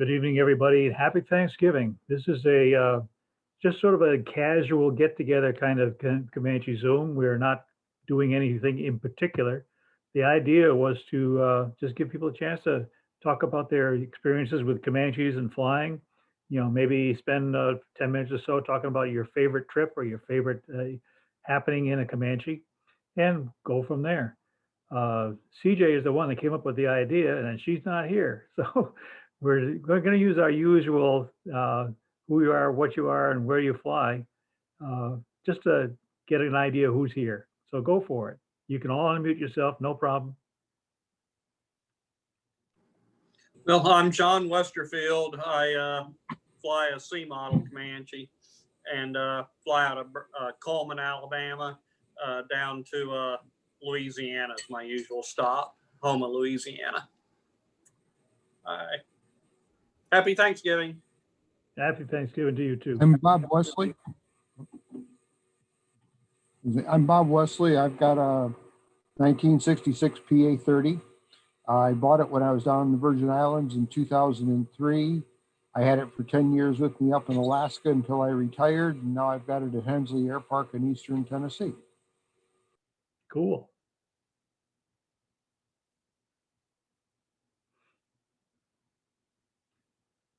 Good evening, everybody. Happy Thanksgiving. This is a just sort of a casual get-together kind of Comanche Zoom. We're not doing anything in particular. The idea was to just give people a chance to talk about their experiences with Comanches and flying. You know, maybe spend 10 minutes or so talking about your favorite trip or your favorite happening in a Comanche, and go from there. CJ is the one that came up with the idea, and she's not here. So we're going to use our usual who you are, what you are, and where you fly, just to get an idea who's here. So go for it. You can all unmute yourself, no problem. Well, I'm John Westerfield. I fly a C model Comanche and fly out of Coleman, Alabama, down to Louisiana is my usual stop, Houma, Louisiana. All right. Happy Thanksgiving. Happy Thanksgiving to you too. I'm Bob Wesley. I'm Bob Wesley. I've got a 1966 PA-30. I bought it when I was down in the Virgin Islands in 2003. I had it for 10 years with me up in Alaska until I retired, and now I've got it at Hensley Air Park in Eastern Tennessee. Cool.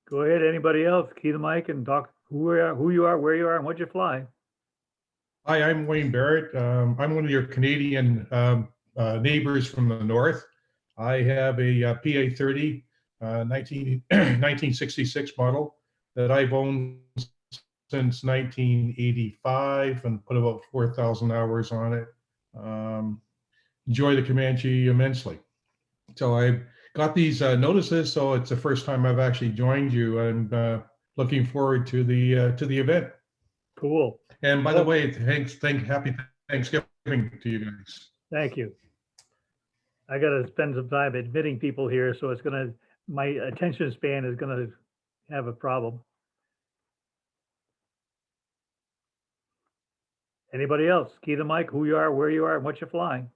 Go ahead, anybody else? Key the mic and talk who you are, where you are, and what you fly. Hi, I'm Wayne Barrett. I'm one of your Canadian neighbors from the north. I have a PA-30 1966 model that I've owned since 1985 and put about 4,000 hours on it. Enjoy the Comanche immensely. So I got these notices, so it's the first time I've actually joined you, and looking forward to the event. Cool. And by the way, happy Thanksgiving to you guys. Thank you. I got to spend some time admitting people here, so my attention span is gonna have a problem. Anybody else? Key the mic, who you are, where you are, and what you're flying.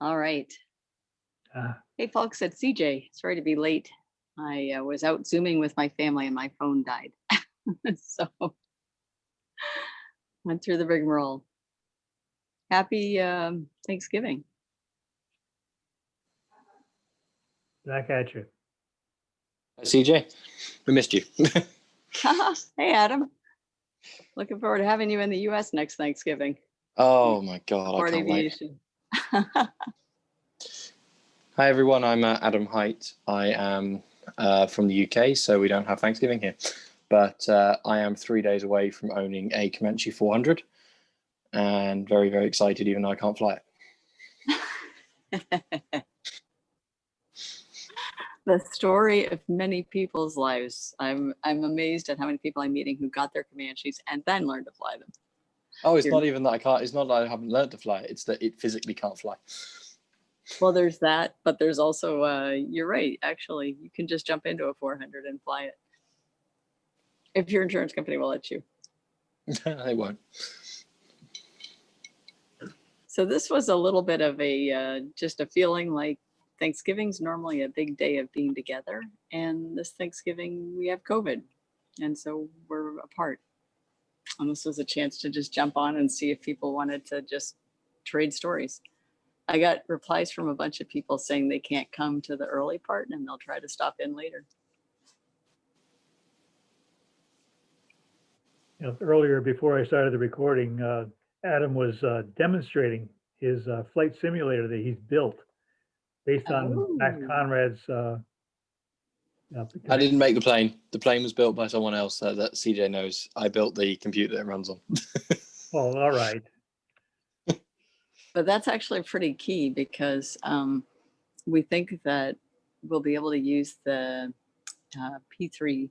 All right. Hey, folks, it's CJ. Sorry to be late. I was out Zooming with my family and my phone died. So went through the rigmarole. Happy Thanksgiving. Back at you. Hi, CJ. We missed you. Hey, Adam. Looking forward to having you in the US next Thanksgiving. Oh my God, I can't wait. Hi everyone, I'm Adam Height. I am from the UK, so we don't have Thanksgiving here. But I am 3 days away from owning a Comanche 400 and very, very excited, even though I can't fly it. The story of many people's lives. I'm amazed at how many people I'm meeting who got their Comanches and then learned to fly them. Oh, it's not even that I can't, it's not that I haven't learned to fly it, it's that it physically can't fly. Well, there's that, but there's also, you're right, actually, you can just jump into a 400 and fly it. If your insurance company will let you. They won't. So this was a little bit of a, just a feeling like Thanksgiving's normally a big day of being together. And this Thanksgiving, we have COVID. And so we're apart. And this was a chance to just jump on and see if people wanted to just trade stories. I got replies from a bunch of people saying they can't come to the early part and they'll try to stop in later. You know, earlier, before I started the recording, Adam was demonstrating his flight simulator that he's built based on Max Conrad's. I didn't make the plane. The plane was built by someone else that CJ knows. I built the computer that it runs on. Oh, all right. But that's actually pretty key because we think that we'll be able to use the P3D,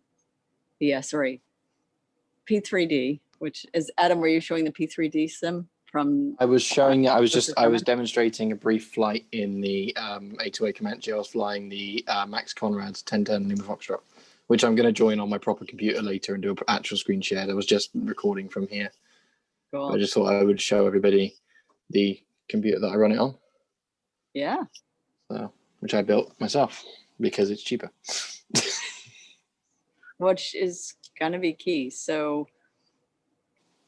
which is, Adam, were you showing the P3D sim from? I was showing it. I was demonstrating a brief flight in the A2A Comanche. I was flying the Max Conrad's 1010 Lima Foxtrot, which I'm going to join on my proper computer later and do an actual screen share. I was just recording from here. Cool. I just thought I would show everybody the computer that I run it on, Yeah. which I built myself because it's cheaper. Which is going to be key. So,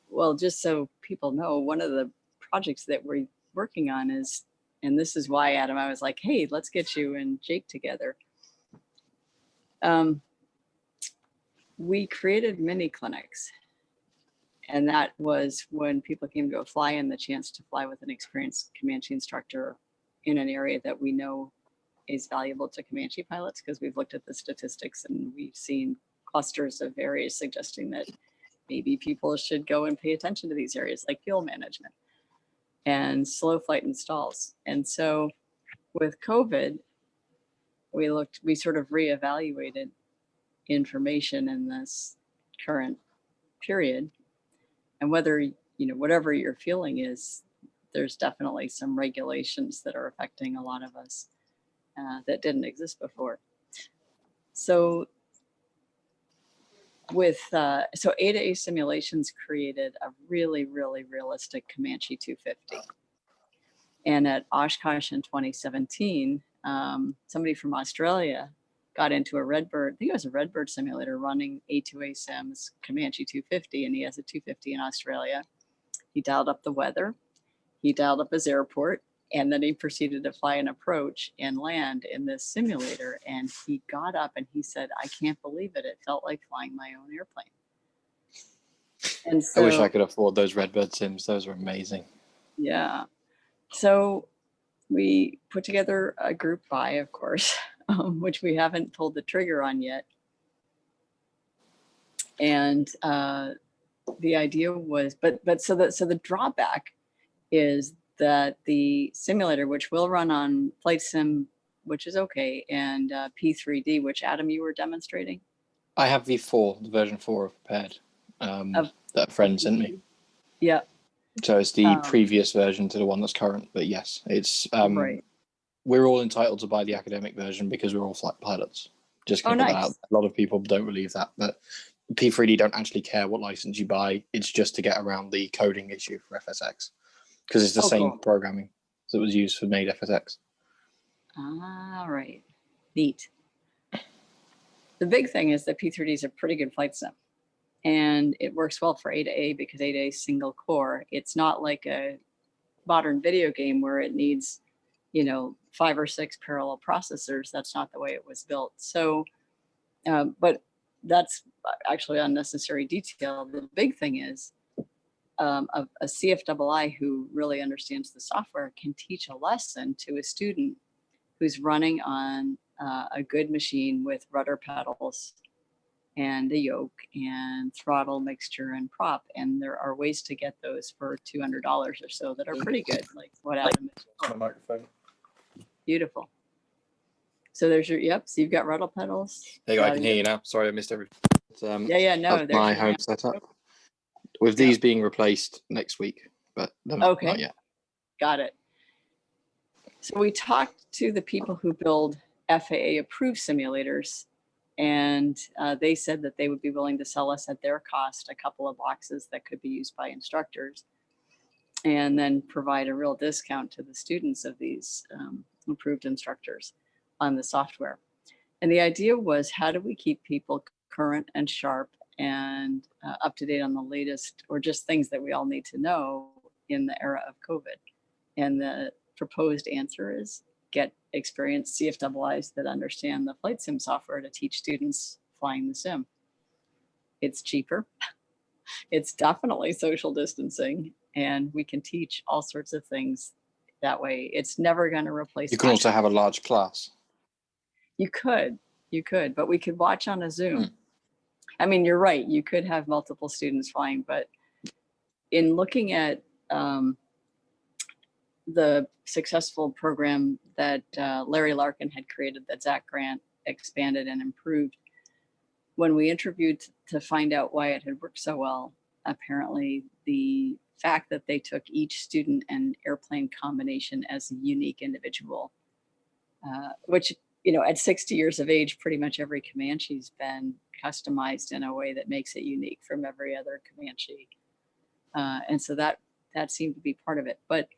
well, just so people know, one of the projects that we're working on is, and this is why, Adam, I was like, hey, let's get you and Jake together. We created mini clinics. And that was when people came to a fly-in, the chance to fly with an experienced Comanche instructor in an area that we know is valuable to Comanche pilots, because we've looked at the statistics and we've seen clusters of areas suggesting that maybe people should go and pay attention to these areas, like fuel management and slow flight installs. And so with COVID, we sort of reevaluated information in this current period. And whether, whatever your feeling is, there's definitely some regulations that are affecting a lot of us that didn't exist before. So so A-to-A simulations created a really, really realistic Comanche 250. And at Oshkosh in 2017, somebody from Australia got into a Redbird, I think it was a Redbird simulator running A2A Sims Comanche 250, and he has a 250 in Australia. He dialed up the weather, he dialed up his airport, and then he proceeded to fly an approach and land in this simulator. And he got up and he said, I can't believe it. It felt like flying my own airplane. And so, I wish I could afford those Redbird Sims. Those are amazing. Yeah. So we put together a group buy, of course, which we haven't pulled the trigger on yet. And the idea was, so the drawback is that the simulator, which will run on Flight Sim, which is okay, and P3D, which Adam, you were demonstrating. I have V4, the version 4 prepared that a friend sent me. Yeah. So it's the previous version to the one that's current. But yes, it's right. We're all entitled to buy the academic version because we're all flight pilots. Just gonna put that out. A lot of people don't believe that, but P3D don't actually care what license you buy. It's just to get around the coding issue for FSX because it's the same programming that was used for made FSX. Ah, right. Neat. The big thing is that P3D is a pretty good flight sim, and it works well for A-to-A because A-to-A is single core. It's not like a modern video game where it needs, 5 or 6 parallel processors. That's not the way it was built. So, but that's actually unnecessary detail. The big thing is a CFII who really understands the software can teach a lesson to a student who's running on a good machine with rudder pedals and a yoke and throttle mixture and prop. And there are ways to get those for $200 or so that are pretty good, like what Adam is. On the microphone. Beautiful. So there's your, so you've got rudder pedals. There you go, I can hear you now. Sorry, I missed everything. No, that's my home setup. With these being replaced next week, but not yet. Got it. So we talked to the people who build FAA approved simulators, and they said that they would be willing to sell us at their cost a couple of boxes that could be used by instructors, and then provide a real discount to the students of these approved instructors on the software. And the idea was, how do we keep people current and sharp and up to date on the latest, or just things that we all need to know in the era of COVID? And the proposed answer is get experienced CFIIs that understand the flight sim software to teach students flying the sim. It's cheaper. It's definitely social distancing, and we can teach all sorts of things that way. It's never going to replace. You can also have a large class. You could, but we could watch on a Zoom. I mean, you're right. You could have multiple students flying, but in looking at the successful program that Larry Larkin had created, that Zach Grant expanded and improved, when we interviewed to find out why it had worked so well, apparently the fact that they took each student and airplane combination as a unique individual, which at 60 years of age, pretty much every Comanche's been customized in a way that makes it unique from every other Comanche. And so that seemed to be part of it. But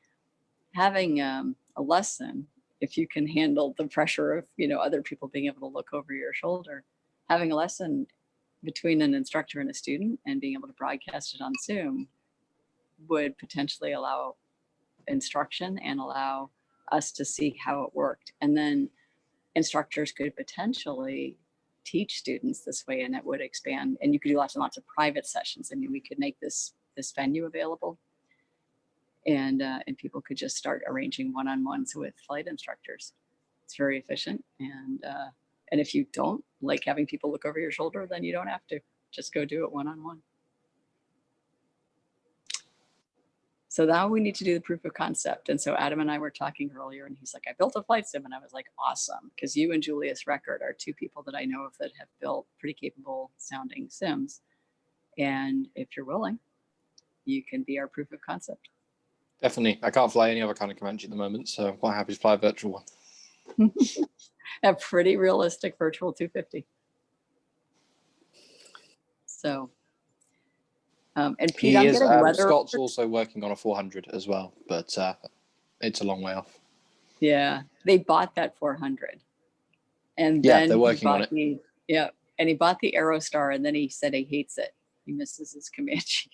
having a lesson, if you can handle the pressure of, other people being able to look over your shoulder, having a lesson between an instructor and a student and being able to broadcast it on Zoom would potentially allow instruction and allow us to see how it worked. And then instructors could potentially teach students this way, and it would expand, and you could do lots and lots of private sessions. I mean, we could make this venue available, and people could just start arranging one-on-ones with flight instructors. It's very efficient, and if you don't like having people look over your shoulder, then you don't have to. Just go do it one-on-one. So now we need to do the proof of concept. And so Adam and I were talking earlier, and he's like, I built a flight sim. And I was like, awesome. Because you and Julius Record are two people that I know of that have built pretty capable sounding sims. And if you're willing, you can be our proof of concept. Definitely. I can't fly any other kind of Comanche at the moment, so I'm quite happy to fly a virtual one. A pretty realistic virtual 250. So, and Pete, I'm getting weather. Scott's also working on a 400 as well, but it's a long way off. Yeah, they bought that 400, and yeah, then they're working on it. And he bought the Aerostar, and then he said he hates it. He misses his Comanche.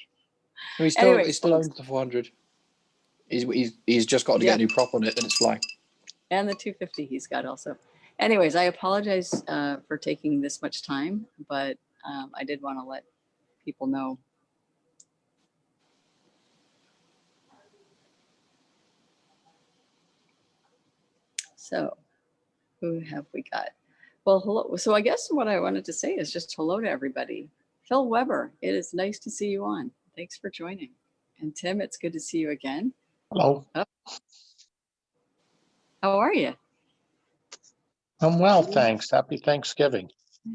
He still owns the 400. He's just got to get a new prop on it, and it's flying. And the 250 he's got also. Anyways, I apologize for taking this much time, but I did want to let people know. So who have we got? Well, hello. So I guess what I wanted to say is just hello to everybody. Phil Weber, it is nice to see you on. Thanks for joining. And Tim, it's good to see you again. Hello. Oh. How are you? I'm well, thanks. Happy Thanksgiving.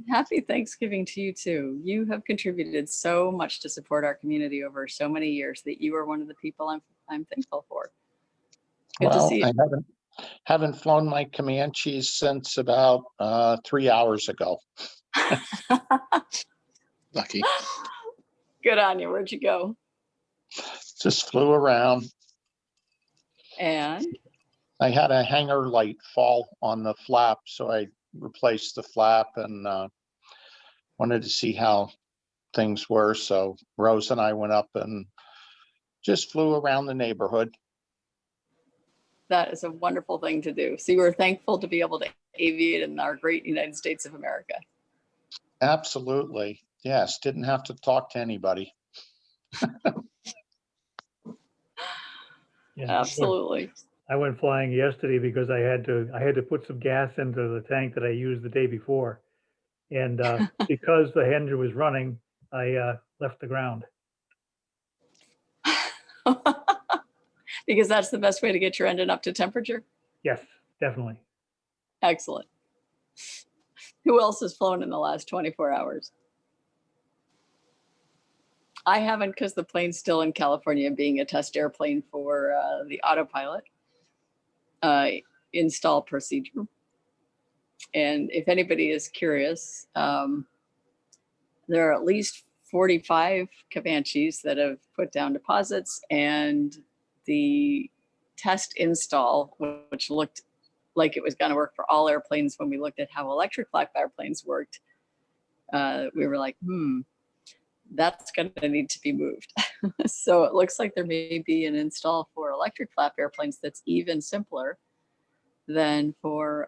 Happy Thanksgiving to you too. You have contributed so much to support our community over so many years that you are one of the people I'm thankful for. Good to see you. I haven't flown my Comanches since about 3 hours ago. Lucky. Good on you. Where'd you go? Just flew around. And I had a hanger light fall on the flap, so I replaced the flap and wanted to see how things were. So Rose and I went up and just flew around the neighborhood. that is a wonderful thing to do. So you were thankful to be able to aviate in our great United States of America. Absolutely. Yes. Didn't have to talk to anybody. Yeah, Absolutely. I went flying yesterday because I had to put some gas into the tank that I used the day before. And because the engine was running, I left the ground. Because that's the best way to get your engine up to temperature. Yes, definitely. Excellent. Who else has flown in the last 24 hours? I haven't, because the plane's still in California being a test airplane for the autopilot install procedure. And if anybody is curious, there are at least 45 Comanches that have put down deposits, and the test install, which looked like it was going to work for all airplanes when we looked at how electric flap airplanes worked, we were like, that's going to need to be moved. So it looks like there may be an install for electric flap airplanes that's even simpler than for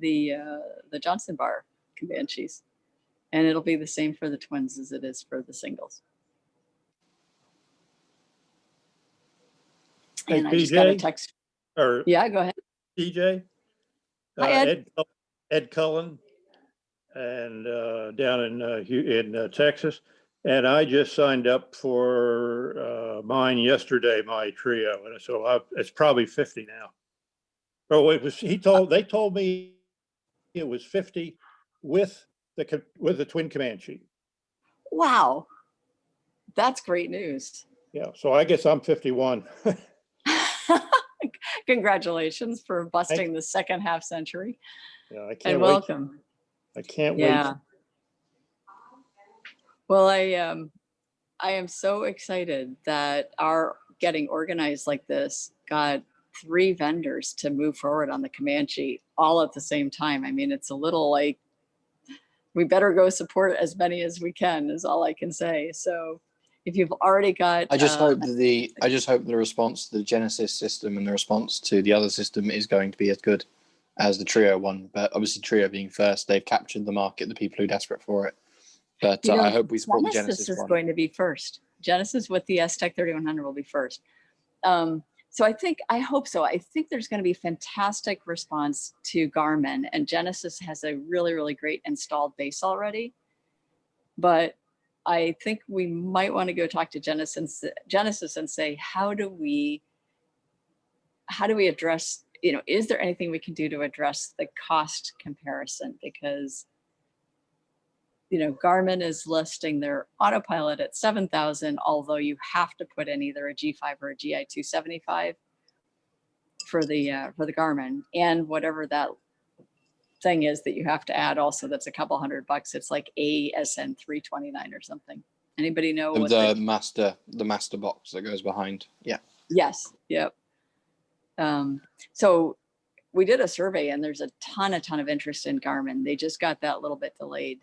the Johnson bar Comanches. And it'll be the same for the twins as it is for the singles. Hey, and I just got a PJ, text. or Yeah, go ahead. PJ, Hi, Ed. Ed Cullen, and down in Texas, and I just signed up for mine yesterday, my trio, and so it's probably 50 now. Oh, it was. They told me it was 50 with the twin Comanche. Wow, that's great news. Yeah, so I guess I'm 51. Congratulations for busting the second half century Yeah, I and can't wait. welcome. I can't wait. Yeah. Well, I am so excited that our getting organized like this got 3 vendors to move forward on the Comanche all at the same time. I mean, it's a little like we better go support as many as we can is all I can say. So if you've already got, I just hope the response to the Genesis system and the response to the other system is going to be as good as the Trio one. But obviously, Trio being first, they've captured the market, the people who are desperate for it. But I hope we support the Genesis is one. going to be first. Genesis with the S-Tech 3100 will be first. So I hope so. I think there's going to be fantastic response to Garmin, and Genesis has a really, really great installed base already. But I think we might want to go talk to Genesis and say, how do we address, is there anything we can do to address the cost comparison? Because Garmin is listing their autopilot at 7,000, although you have to put in either a G5 or a GI 275 for the Garmin, and whatever that thing is that you have to add also, that's a couple $100. It's like ASN 329 or something. Anybody know what the master box that goes behind? Yeah. Yes. Yep. So we did a survey, and there's a ton of interest in Garmin. They just got that little bit delayed.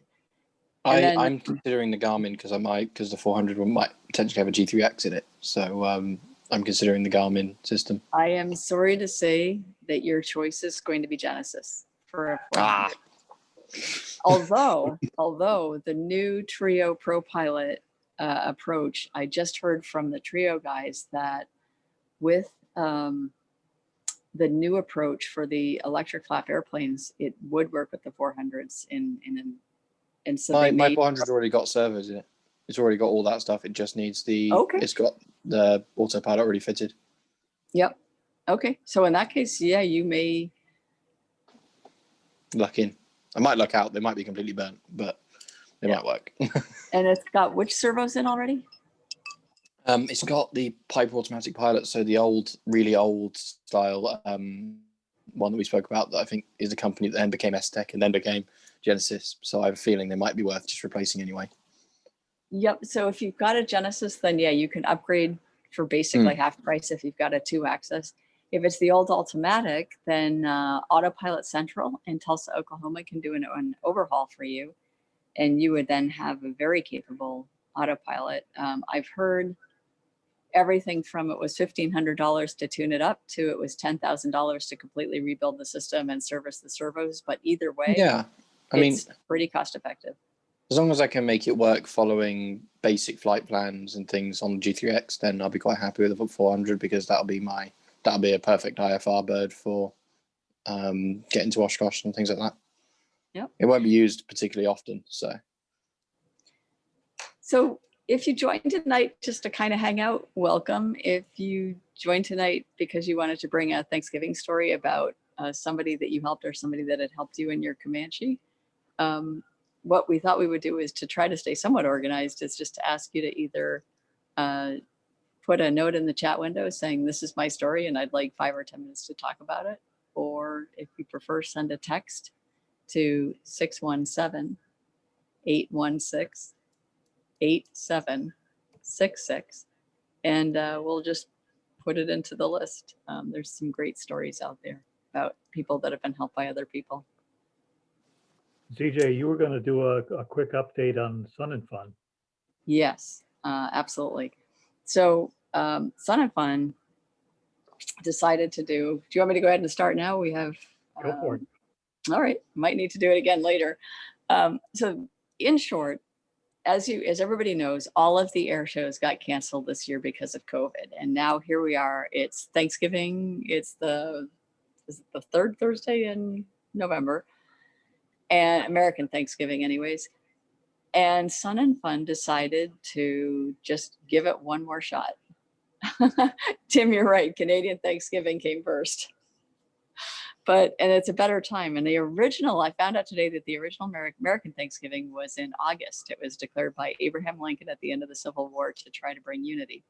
I'm considering the Garmin because the 400 one might potentially have a G3X in it. So I'm considering the Garmin system. I am sorry to say that your choice is going to be Genesis for a 400. Although the new Trio Pro Pilot approach, I just heard from the Trio guys that with the new approach for the electric flap airplanes, it would work with the 400s and so my 400's already got servos in it. It's already got all that stuff. It just needs it's got the autopilot already fitted. Yep. Okay. So in that case, yeah, you may luck in. I might luck out. They might be completely burnt, but they might work. And it's got which servos in already? It's got the Piper automatic pilot, so the really old style one that we spoke about that I think is a company that then became S-Tech and then became Genesis. So I have a feeling they might be worth just replacing anyway. Yep. So if you've got a Genesis, then yeah, you can upgrade for basically half price if you've got a 2-axis. If it's the old automatic, then Autopilot Central in Tulsa, Oklahoma can do an overhaul for you. And you would then have a very capable autopilot. I've heard everything from it was $1,500 to tune it up to it was $10,000 to completely rebuild the system and service the servos. But either way, it's pretty cost effective. As long as I can make it work following basic flight plans and things on the G3X, then I'll be quite happy with the 400 because that'll be a perfect IFR bird for getting to Oshkosh and things like that. Yep. It won't be used particularly often, So if you joined tonight just to kind of hang out, welcome. If you joined tonight because you wanted to bring a Thanksgiving story about somebody that you helped or somebody that had helped you in your Comanche, what we thought we would do is to try to stay somewhat organized is just to ask you to either put a note in the chat window saying this is my story and I'd like 5 or 10 minutes to talk about it. Or if you prefer, send a text to 617-816-8766 and we'll just put it into the list. There's some great stories out there about people that have been helped by other people. ZJ, you were going to do a quick update on Sun and Fun. Yes, absolutely. So Sun and Fun decided to do you want me to go ahead and start now? We have Go for it. All right, might need to do it again later. So in short, as everybody knows, all of the air shows got canceled this year because of COVID. And now here we are, it's Thanksgiving. It's the third Thursday in November and American Thanksgiving anyways. And Sun and Fun decided to just give it one more shot. Tim, you're right. Canadian Thanksgiving came first. And it's a better time. And I found out today that the original American Thanksgiving was in August. It was declared by Abraham Lincoln at the end of the Civil War to try to bring unity.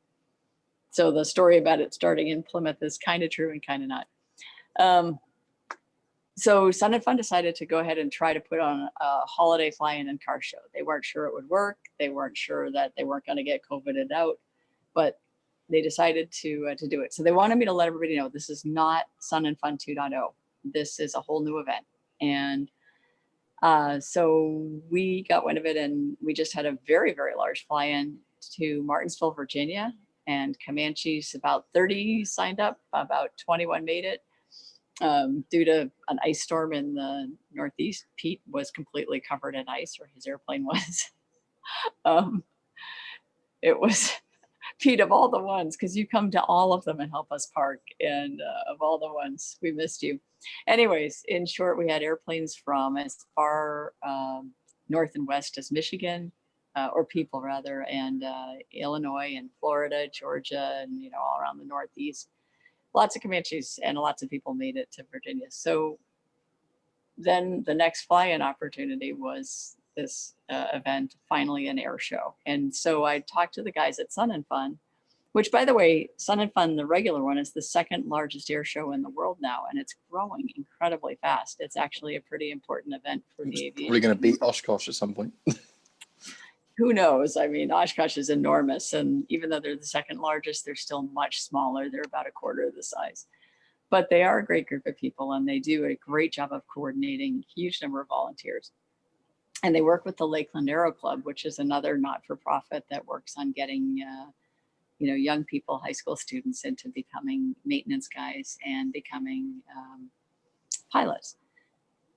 So the story about it starting in Plymouth is kind of true and kind of not. So Sun and Fun decided to go ahead and try to put on a holiday fly-in and car show. They weren't sure it would work. They weren't sure that they weren't going to get COVIDed out, but they decided to do it. So they wanted me to let everybody know this is not Sun and Fun 2.0. This is a whole new event. And so we got wind of it, and we just had a very, very large fly-in to Martinsville, Virginia, and Comanches. About 30 signed up, about 21 made it. Due to an ice storm in the Northeast, Pete was completely covered in ice, or his airplane was. It was Pete, of all the ones, because you come to all of them and help us park, and of all the ones, we missed you. Anyways, in short, we had airplanes from as far north and west as Michigan, or people rather, and Illinois and Florida, Georgia, and all around the Northeast. Lots of Comanches, and lots of people made it to Virginia. So then the next fly-in opportunity was this event, finally an air show. And so I talked to the guys at Sun and Fun, which, by the way, Sun and Fun, the regular one, is the second largest air show in the world now, and it's growing incredibly fast. It's actually a pretty important event for the aviation. Probably going to beat Oshkosh at some point. Who knows? I mean, Oshkosh is enormous, and even though they're the second largest, they're still much smaller. They're about a quarter of the size. But they are a great group of people, and they do a great job of coordinating a huge number of volunteers. And they work with the Lakeland Aero Club, which is another not-for-profit that works on getting young people, high school students, into becoming maintenance guys and becoming pilots.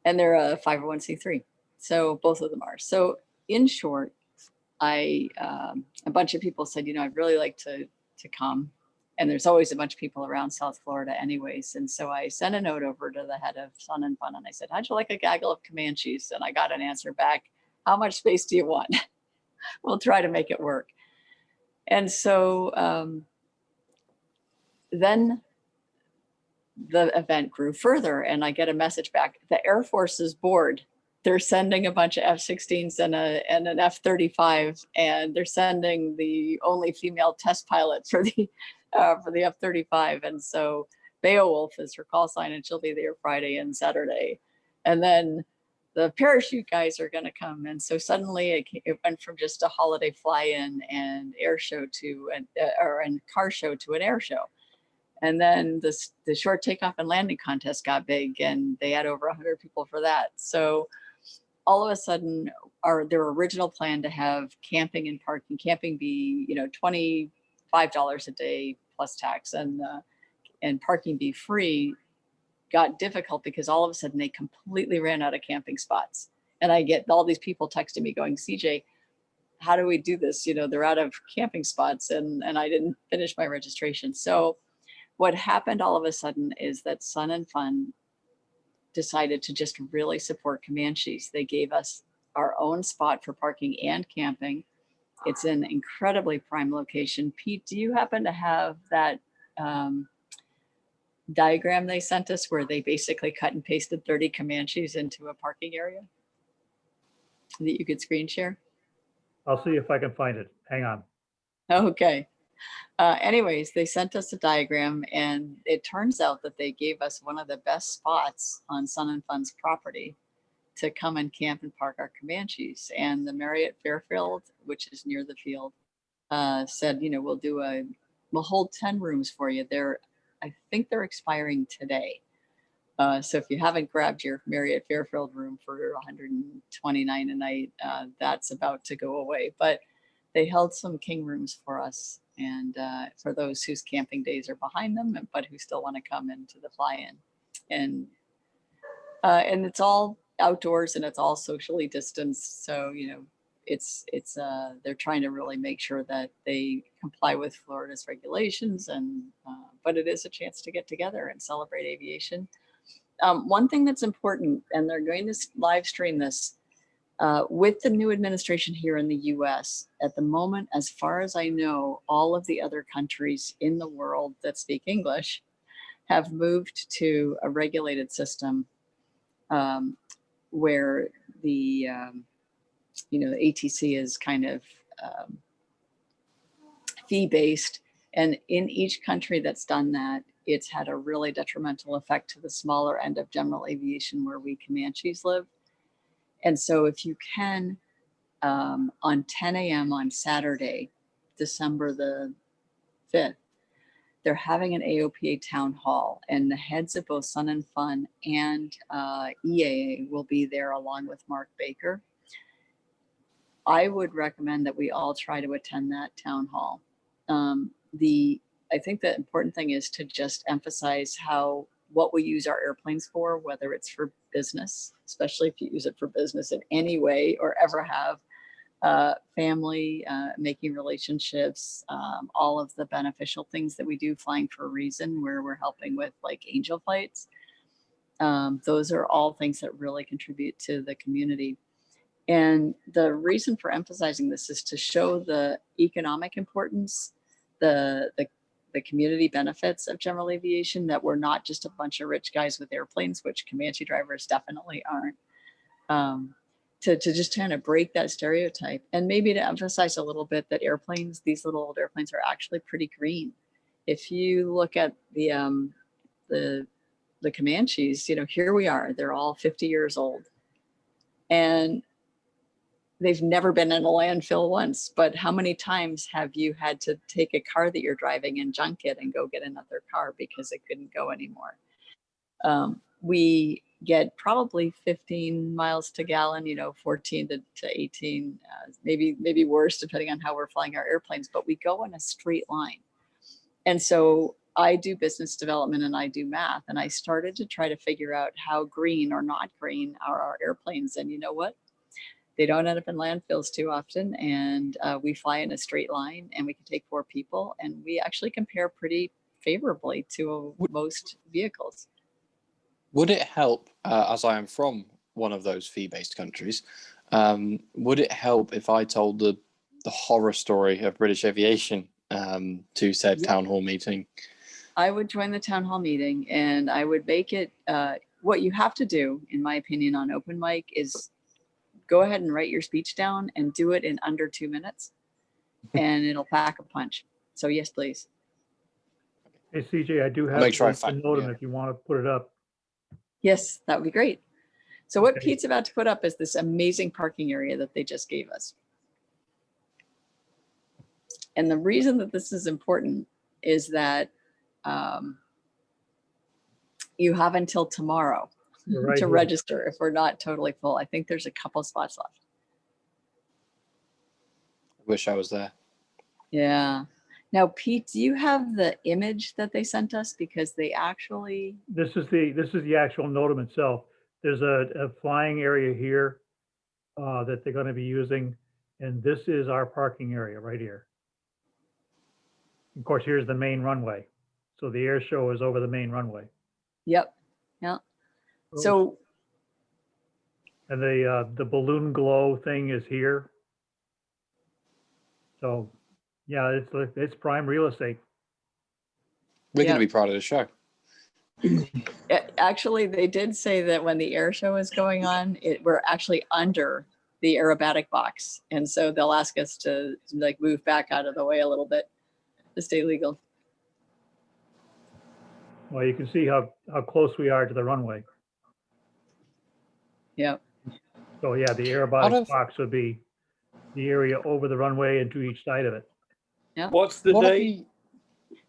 And they're a 501c3. So both of them are. So in short, a bunch of people said, I'd really like to come. And there's always a bunch of people around South Florida anyways. And so I sent a note over to the head of Sun and Fun, and I said, how'd you like a gaggle of Comanches? And I got an answer back, how much space do you want? We'll try to make it work. And so then the event grew further, and I get a message back, the Air Force is bored. They're sending a bunch of F-16s and an F-35, and they're sending the only female test pilot for the F-35. And so Beowulf is her call sign, and she'll be there Friday and Saturday. And then the parachute guys are going to come. And so suddenly it went from just a holiday fly-in and air show to a car show to an air show. And then the short takeoff and landing contest got big, and they had over 100 people for that. So all of a sudden, their original plan to have camping and parking, camping be $25 a day plus tax, and parking be free, got difficult because all of a sudden they completely ran out of camping spots. And I get all these people texting me going, CJ, how do we do this? They're out of camping spots, and I didn't finish my registration. So what happened all of a sudden is that Sun and Fun decided to just really support Comanches. They gave us our own spot for parking and camping. It's an incredibly prime location. Pete, do you happen to have that diagram they sent us where they basically cut and pasted 30 Comanches into a parking area that you could screen share? I'll see if I can find it. Hang on. Okay. Anyways, they sent us a diagram, and it turns out that they gave us one of the best spots on Sun and Fun's property to come and camp and park our Comanches. And the Marriott Fairfield, which is near the field, said, we'll hold 10 rooms for you. I think they're expiring today. So if you haven't grabbed your Marriott Fairfield room for $129 a night, that's about to go away. But they held some king rooms for us, and for those whose camping days are behind them, but who still want to come into the fly-in. And it's all outdoors, and it's all socially distanced. So, they're trying to really make sure that they comply with Florida's regulations, but it is a chance to get together and celebrate aviation. One thing that's important, and they're going to live stream this, with the new administration here in the US, at the moment, as far as I know, all of the other countries in the world that speak English have moved to a regulated system where the ATC is kind of fee-based, And in each country that's done that, it's had a really detrimental effect to the smaller end of general aviation where we Comanches live. And so if you can, on 10 a.m. on Saturday, December the 5th, they're having an AOPA town hall, and the heads of both Sun and Fun and EAA will be there along with Mark Baker. I would recommend that we all try to attend that town hall. I think the important thing is to just emphasize what we use our airplanes for, whether it's for business, especially if you use it for business in any way or ever have, family, making relationships, all of the beneficial things that we do flying for a reason, where we're helping with like angel flights. Those are all things that really contribute to the community. And the reason for emphasizing this is to show the economic importance, the community benefits of general aviation, that we're not just a bunch of rich guys with airplanes, which Comanche drivers definitely aren't. To just kind of break that stereotype, and maybe to emphasize a little bit that airplanes, these little old airplanes, are actually pretty green. If you look at the Comanches, here we are, they're all 50 years old. And they've never been in a landfill once, but how many times have you had to take a car that you're driving and junk it and go get another car because it couldn't go anymore? We get probably 15 miles to gallon, 14 to 18, maybe worse depending on how we're flying our airplanes, but we go in a straight line. And so I do business development and I do math, and I started to try to figure out how green or not green are our airplanes. And you know what? They don't end up in landfills too often, and we fly in a straight line, and we can take 4 people, and we actually compare pretty favorably to most vehicles. Would it help, as I am from one of those fee-based countries, would it help if I told the horror story of British aviation to said town hall meeting? I would join the town hall meeting, and I would make it, what you have to do, in my opinion, on open mic is go ahead and write your speech down and do it in under 2 minutes, and it'll pack a punch. So yes, please. Hey, CJ, I do have make sure I the modem if you want to put it up. Yes, that would be great. So what Okay. Pete's about to put up is this amazing parking area that they just gave us. And the reason that this is important is that you have until tomorrow You're right to here. register if we're not totally full. I think there's a couple spots left. Wish I was there. Yeah. Now, Pete, do you have the image that they sent us? Because they actually, This is the actual NOTAM itself. There's a flying area here that they're going to be using, and this is our parking area right here. Of course, here's the main runway. So the air show is over the main runway. yep. Yeah. So And the balloon glow thing is here. So yeah, it's prime real estate. We're Yeah. going to be proud of the show. actually, they did say that when the air show is going on, we're actually under the aerobatic box. And so they'll ask us to like move back out of the way a little bit to stay legal. Well, you can see how close we are to the runway. Yeah. So yeah, the Out aerobatic of- box would be the area over the runway and to each side of it. What's the What have date? you-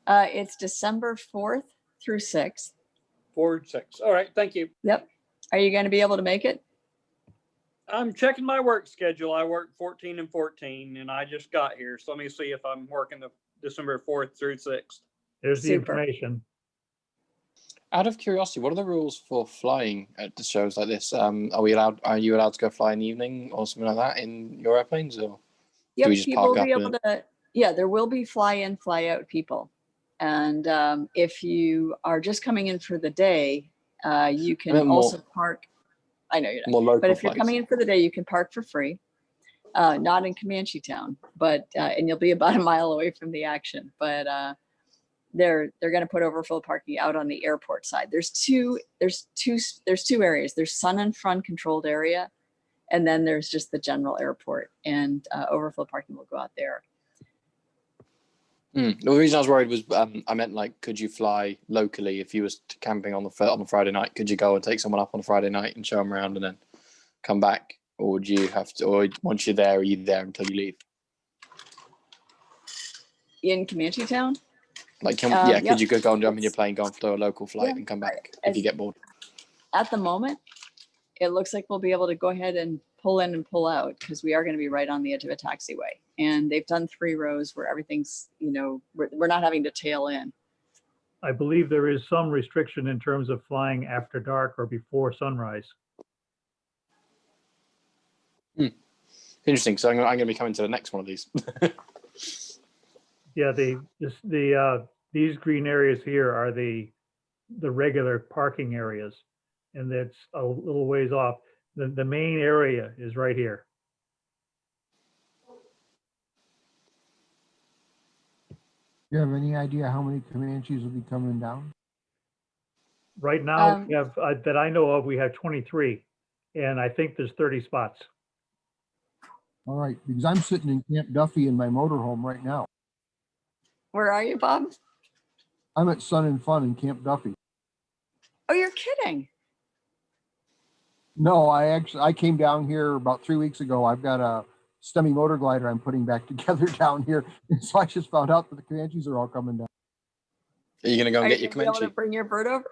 It's December 4th through 6th. 4/6. All right, thank you. Yep. Are you going to be able to make it? I'm checking my work schedule. I work 14 and 14, and I just got here. So let me see if I'm working the December 4th through 6th. There's the Super. information. Out of curiosity, what are the rules for flying at the shows like this? Are you allowed to go fly in the evening or something like that in your airplanes, or Yep. we just People park will be up able to, yeah, there will be fly in, fly out people. And if you are just coming in for the day, you can meant more- also park. I know you're not. more local But if you're flights? coming in for the day, you can park for free. Not in ComancheTown, but and you'll be about a mile away from the action. But they're going to put overflow parking out on the airport side. There's two areas. There's Sun and Fun controlled area, and then there's just the general airport. And overflow parking will go out there. The reason I was worried was I meant like, could you fly locally if you was camping on the Friday night? Could you go and take someone up on a Friday night and show them around and then come back, or would you have to? Or once you're there, are you there until you leave? In ComancheTown? Like, Yep. could you go and jump in your plane, go on to a local flight, and come back if you get bored? At the moment, it looks like we'll be able to go ahead and pull in and pull out because we are going to be right on the edge of a taxiway. And they've done 3 rows where everything's, we're not having to tail in. I believe there is some restriction in terms of flying after dark or before sunrise. Interesting. So I'm going to be coming to the next one of these. Yeah, these green areas here are the regular parking areas, and that's a little ways off. The main area is right here. Do you have any idea how many Comanches will be coming down? Right now, we have that I know of, we have 23, and I think there's 30 spots. All right, because I'm sitting in Camp Duffy in my motorhome right now. Where are you, Bob? I'm at Sun and Fun in Camp Duffy. Oh, you're kidding. No, I came down here about 3 weeks ago. I've got a STEMI motor glider I'm putting back together down here. And so I just found out that the Comanches are all coming down. Are you going to go and get your Are you able Comanche? to bring your bird over?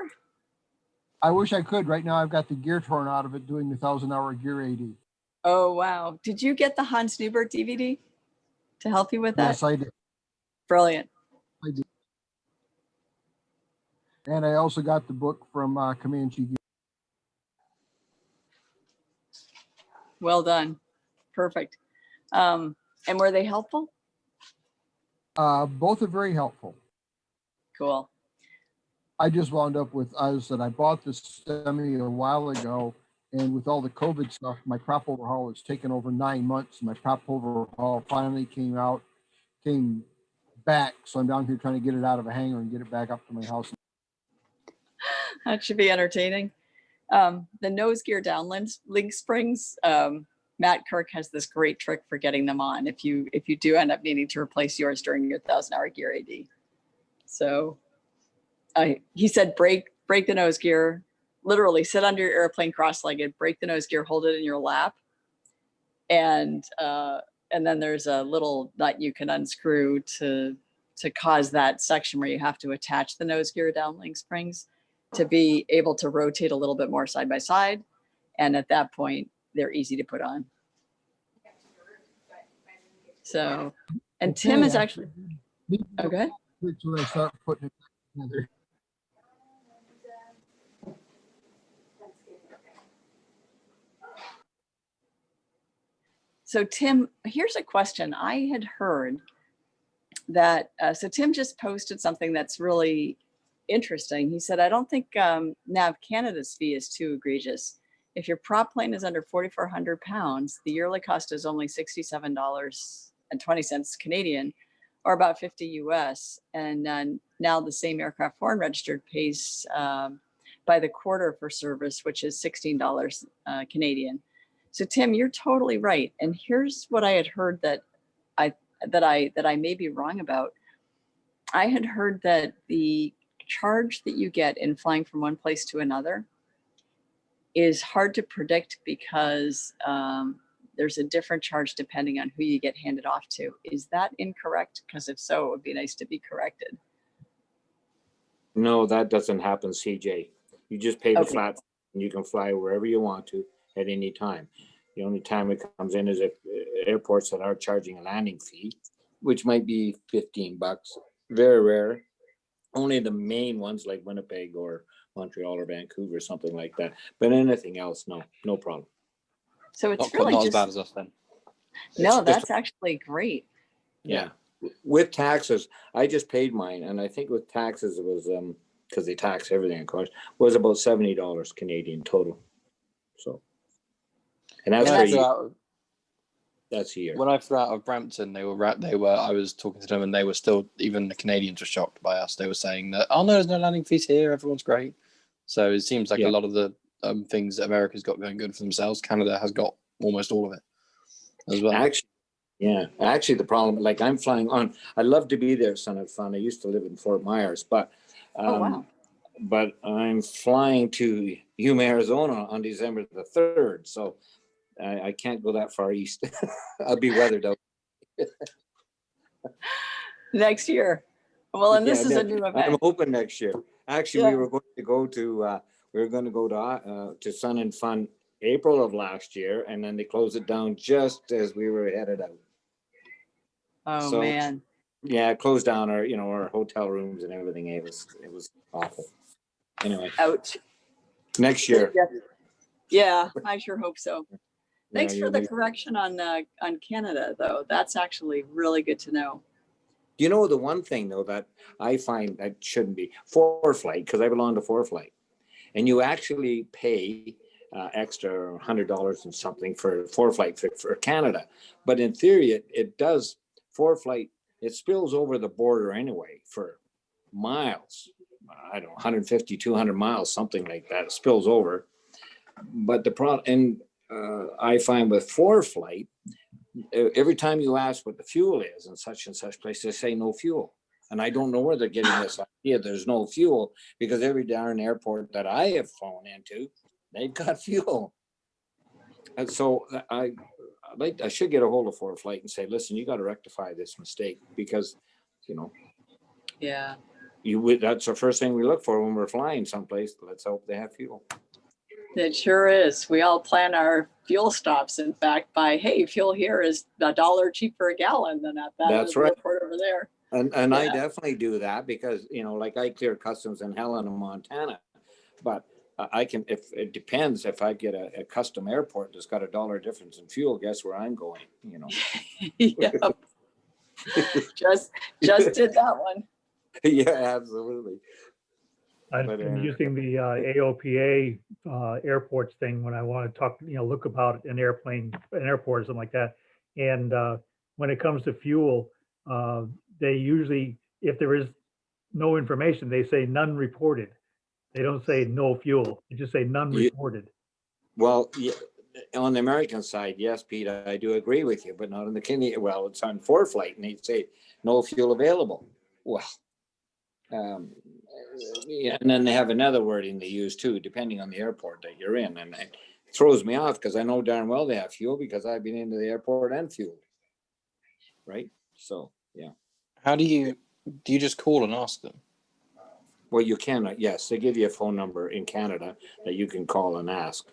I wish I could. Right now I've got the gear torn out of it doing the 1,000-hour gear AD. Oh, wow. Did you get the Hans Newberg DVD to help you with that? Yes, I did. Brilliant. I did. And I also got the book from Comanche Gear. Well done. Perfect. And were they helpful? Both are very helpful. Cool. I just wound up with, I bought this STEMI a while ago, and with all the COVID stuff, my prop overhaul has taken over 9 months. My prop overhaul finally came back. So I'm down here trying to get it out of a hangar and get it back up to my house. That should be entertaining. The nose gear downlink springs, Matt Kirk has this great trick for getting them on if you do end up needing to replace yours during your 1,000-hour gear AD. So he said break the nose gear, literally sit under your airplane cross-legged, break the nose gear, hold it in your lap, and then there's a little nut you can unscrew to cause that section where you have to attach the nose gear downlink springs to be able to rotate a little bit more side by side. And at that point, they're easy to put on. So, and Tim is actually, okay. Until I start putting it together. So Tim, here's a question. I had heard that, so Tim just posted something that's really interesting. He said, I don't think NAV Canada's fee is too egregious. If your prop plane is under 4,400 pounds, the yearly cost is only $67.20 Canadian, or about 50 US. And now the same aircraft foreign registered pays by the quarter for service, which is $16 Canadian. So Tim, you're totally right. And here's what I had heard that I may be wrong about. I had heard that the charge that you get in flying from one place to another is hard to predict because there's a different charge depending on who you get handed off to. Is that incorrect? Because if so, it would be nice to be corrected. No, that doesn't happen, CJ. You just pay the Okay. flat and you can fly wherever you want to at any time. The only time it comes in is if airports that are charging a landing fee, which might be $15. Very rare. Only the main ones like Winnipeg or Montreal or Vancouver, something like that. But anything else, no problem. So it's Not really as just, bad as us then. no, It's that's actually great. Yeah. With taxes, I just paid mine, and I think with taxes it was because they tax everything, of course, was about $70 Canadian total. So, and that's When I for flew you. out- That's a year. When I flew out of Brampton, they were. I was talking to them, and they were still. Even the Canadians were shocked by us. They were saying that, "Oh no, there's no landing fees here. Everyone's great." So it seems like Yeah. a lot of the things that America's got going good for themselves, Canada has got almost all of it as well. Actually, Yeah, actually, the problem, like I'm flying on, I love to be there, Son of Fun. I used to live in Fort Myers, but Oh, wow. but I'm flying to Yuma, Arizona on December the 3rd, so I can't go that far east. I'll be weathered out. Next year. Well, and this Yeah, is a new I'm event. hoping next year. Actually, Yeah. we were going to go to Sun and Fun April of last year, and then they closed it down just as we were headed out. Oh, So, man. yeah, it closed down our hotel rooms and everything. It was awful. Anyway, Ouch. next year. Yeah, I sure hope so. Thanks Yeah, for the correction on Canada, though. That's actually really good to know. You know, the one thing though that I find that shouldn't be ForeFlight, because I belong to ForeFlight, and you actually pay extra $100 and something for ForeFlight for Canada, but in theory it does. ForeFlight, it spills over the border anyway for miles. I don't know, 150, 200 miles, something like that. It spills over. But the problem, and I find with ForeFlight, every time you ask what the fuel is in such and such place, they say no fuel. And I don't know where they're getting this idea. There's no fuel, because every darn airport that I have flown into, they've got fuel. And so I should get a hold of ForeFlight and say, listen, you got to rectify this mistake, because, Yeah. that's the first thing we look for when we're flying someplace. Let's hope they have fuel. It sure is. We all plan our fuel stops, in fact, by, hey, fuel here is $1 cheaper a gallon than at that That's right. airport over there. And I Yeah. definitely do that, because, like I clear customs in Helena, Montana, but I can, if it depends, if I get a custom airport that's got $1 difference in fuel, guess where I'm going, Yep. Just did that one. Yeah, absolutely. I've But, been using the AOPA airports thing when I want to talk, look about an airport or something like that. And when it comes to fuel, they usually, if there is no information, they say none reported. They don't say no fuel. They just say none reported. Well, yeah, on the American side, yes, Pete, I do agree with you, but not on the Canadian. Well, it's on ForeFlight, and they say no fuel available. Well, yeah, and then they have another wording they use too, depending on the airport that you're in, and it throws me off, because I know darn well they have fuel, because I've been into the airport and fueled. Right. So, yeah. How do you just call and ask them? Well, you can, yes, they give you a phone number in Canada that you can call and ask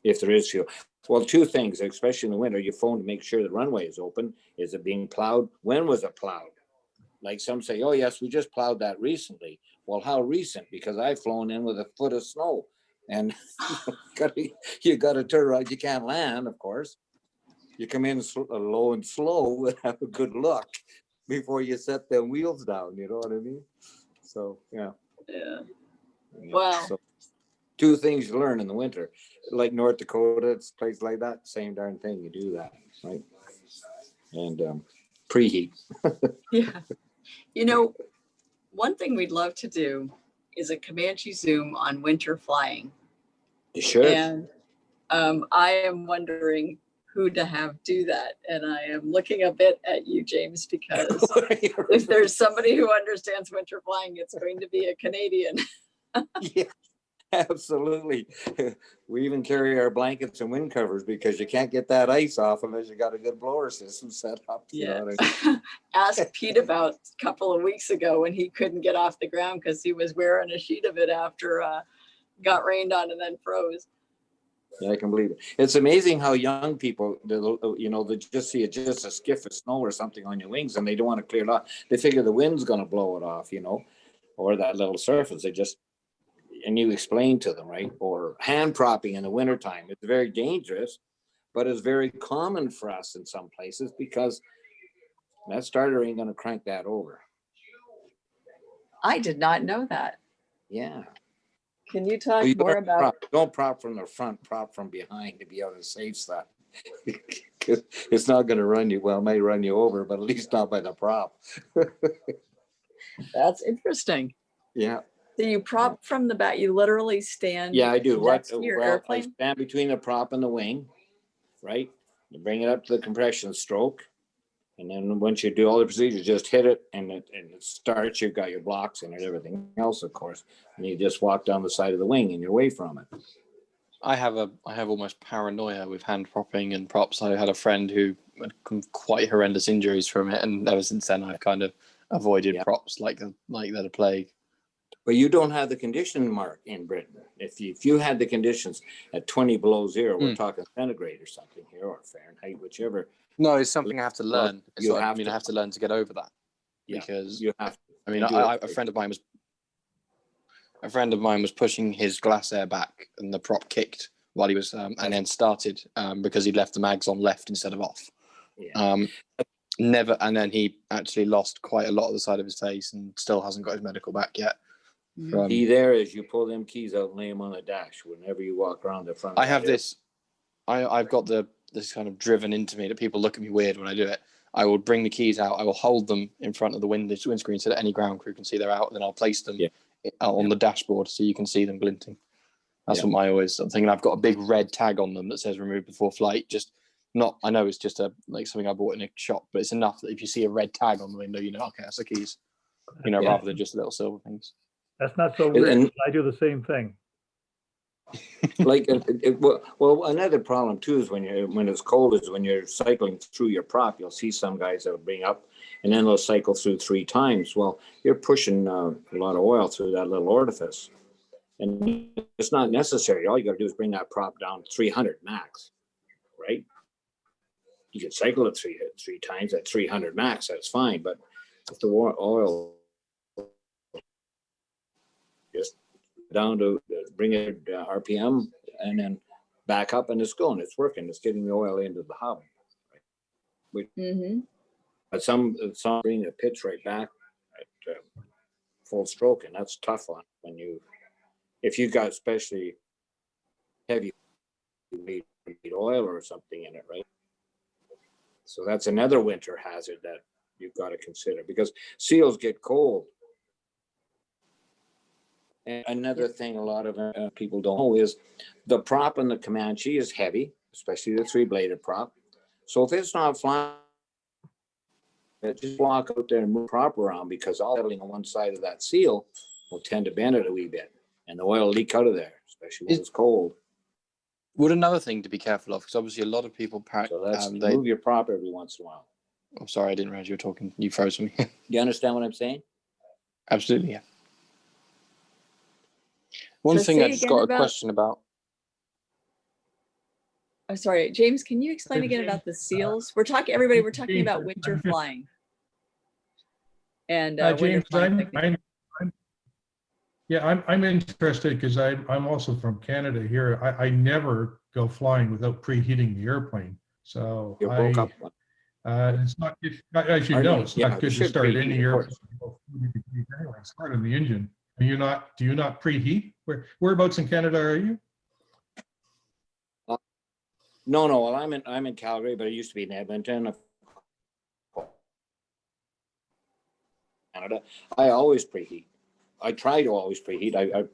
if there is fuel. Well, two things, especially in the winter, you phone to make sure the runway is open. Is it being plowed? When was it plowed? Like some say, oh yes, we just plowed that recently. Well, how recent? Because I've flown in with a foot of snow, and you got to turn around. You can't land, of course. You come in low and slow and have a good look before you set the wheels down. You know what I mean? So, yeah. Yeah. Wow. So, two things you learn in the winter, like North Dakota, it's a place like that, same darn thing. You do that, right? And preheat. Yeah. One thing we'd love to do is a Comanche Zoom on winter flying. Sure. And I am wondering who to have do that. And I am looking a bit at you, James, because if there's somebody who understands winter flying, it's going to be a Canadian. Yeah, absolutely. We even carry our blankets and wind covers, because you can't get that ice off unless you got a good blower system set up. Yeah. You know what I mean? Asked Pete about a couple of weeks ago when he couldn't get off the ground because he was wearing a sheet of it after got rained on and then froze. Yeah, I can believe it. It's amazing how young people, they just see just a skiff of snow or something on your wings, and they don't want to clear it off. They figure the wind's going to blow it off, or that little surface. And you explain to them, right? Or hand propping in the wintertime. It's very dangerous, but it's very common for us in some places, because that starter ain't going to crank that over. I did not know that. Yeah. Can you talk You more about? Don't prop from the front, prop from behind to be able to save stuff. It's not going to run you. Well, it may run you over, but at least not by the prop. That's interesting. Yeah. So you prop from the back. You literally stand. Yeah, I do. Next to your I airplane. stand between the prop and the wing, right? You bring it up to the compression stroke. And then once you do all the procedures, just hit it and it starts. You've got your blocks and everything else, of course. And you just walk down the side of the wing and you're away from it. I have almost paranoia with hand propping and props. I had a friend who had quite horrendous injuries from it, and ever since then I've kind of avoided props like they're the plague. But you don't have the condition mark in Britain. If you had the conditions at 20 below zero, we're talking centigrade or something here, or Fahrenheit, whichever. No, it's something I have to learn. I have to learn to get over that. Yeah, because you have to. I mean, a friend of mine was pushing his glass air back, and the prop kicked while he was, and then started because he'd left the mags on left instead of off. Yeah. And then he actually lost quite a lot of the side of his face, and still hasn't got his medical back yet. Key there is you pull them keys out and lay them on the dash whenever you walk around the front. I have this. I've got this kind of driven into me that people look at me weird when I do it. I will bring the keys out. I will hold them in front of the windscreen so that any ground crew can see they're out. And then I'll place them on the dashboard so you can see them glinting. That's what I'm thinking. I've got a big red tag on them that says "removed before flight." I know it's just something I bought in a shop, but it's enough that if you see a red tag on the window, you know, okay, that's the keys. Rather than just little silver things. That's not so weird. I do the same thing. Well, another problem too is when it's cold is when you're cycling through your prop, you'll see some guys that'll bring up and then they'll cycle through 3 times. Well, you're pushing a lot of oil through that little orifice, and it's not necessary. All you got to do is bring that prop down 300 max, right? You can cycle it three times at 300 max. That's fine, but if the oil just down to bring it RPM and then back up, and it's going. It's working. It's getting the oil into the hub. Right? But some bring the pitch right back at full stroke, and that's tough on if you got especially heavy oil or something in it, right? So that's another winter hazard that you've got to consider because seals get cold. And another thing a lot of people don't know is the prop in the Comanche is heavy, especially the 3-bladed prop. So if it's not flying, just walk out there and move the prop around because all settling on one side of that seal will tend to bend it a wee bit and the oil will leak out of there, especially when it's cold. Would another thing to be careful of, because obviously a lot of people move your prop every once in a while. I'm sorry, I didn't realize you were talking. You froze me. You understand what I'm saying? Absolutely, yeah. One thing I just got a question about. Oh, sorry, James, can you explain again about the seals? We're talking about winter flying. And James, I'm interested because I'm also from Canada here. I never go flying without preheating the airplane. So it's not, as you know, it's not good to start any airplane below 40 degrees anyway. Start in the engine. Do you not preheat? Whereabouts in Canada are you? No. Well, I'm in Calgary, but I used to be in Edmonton, Canada. I always preheat. I try to always preheat. I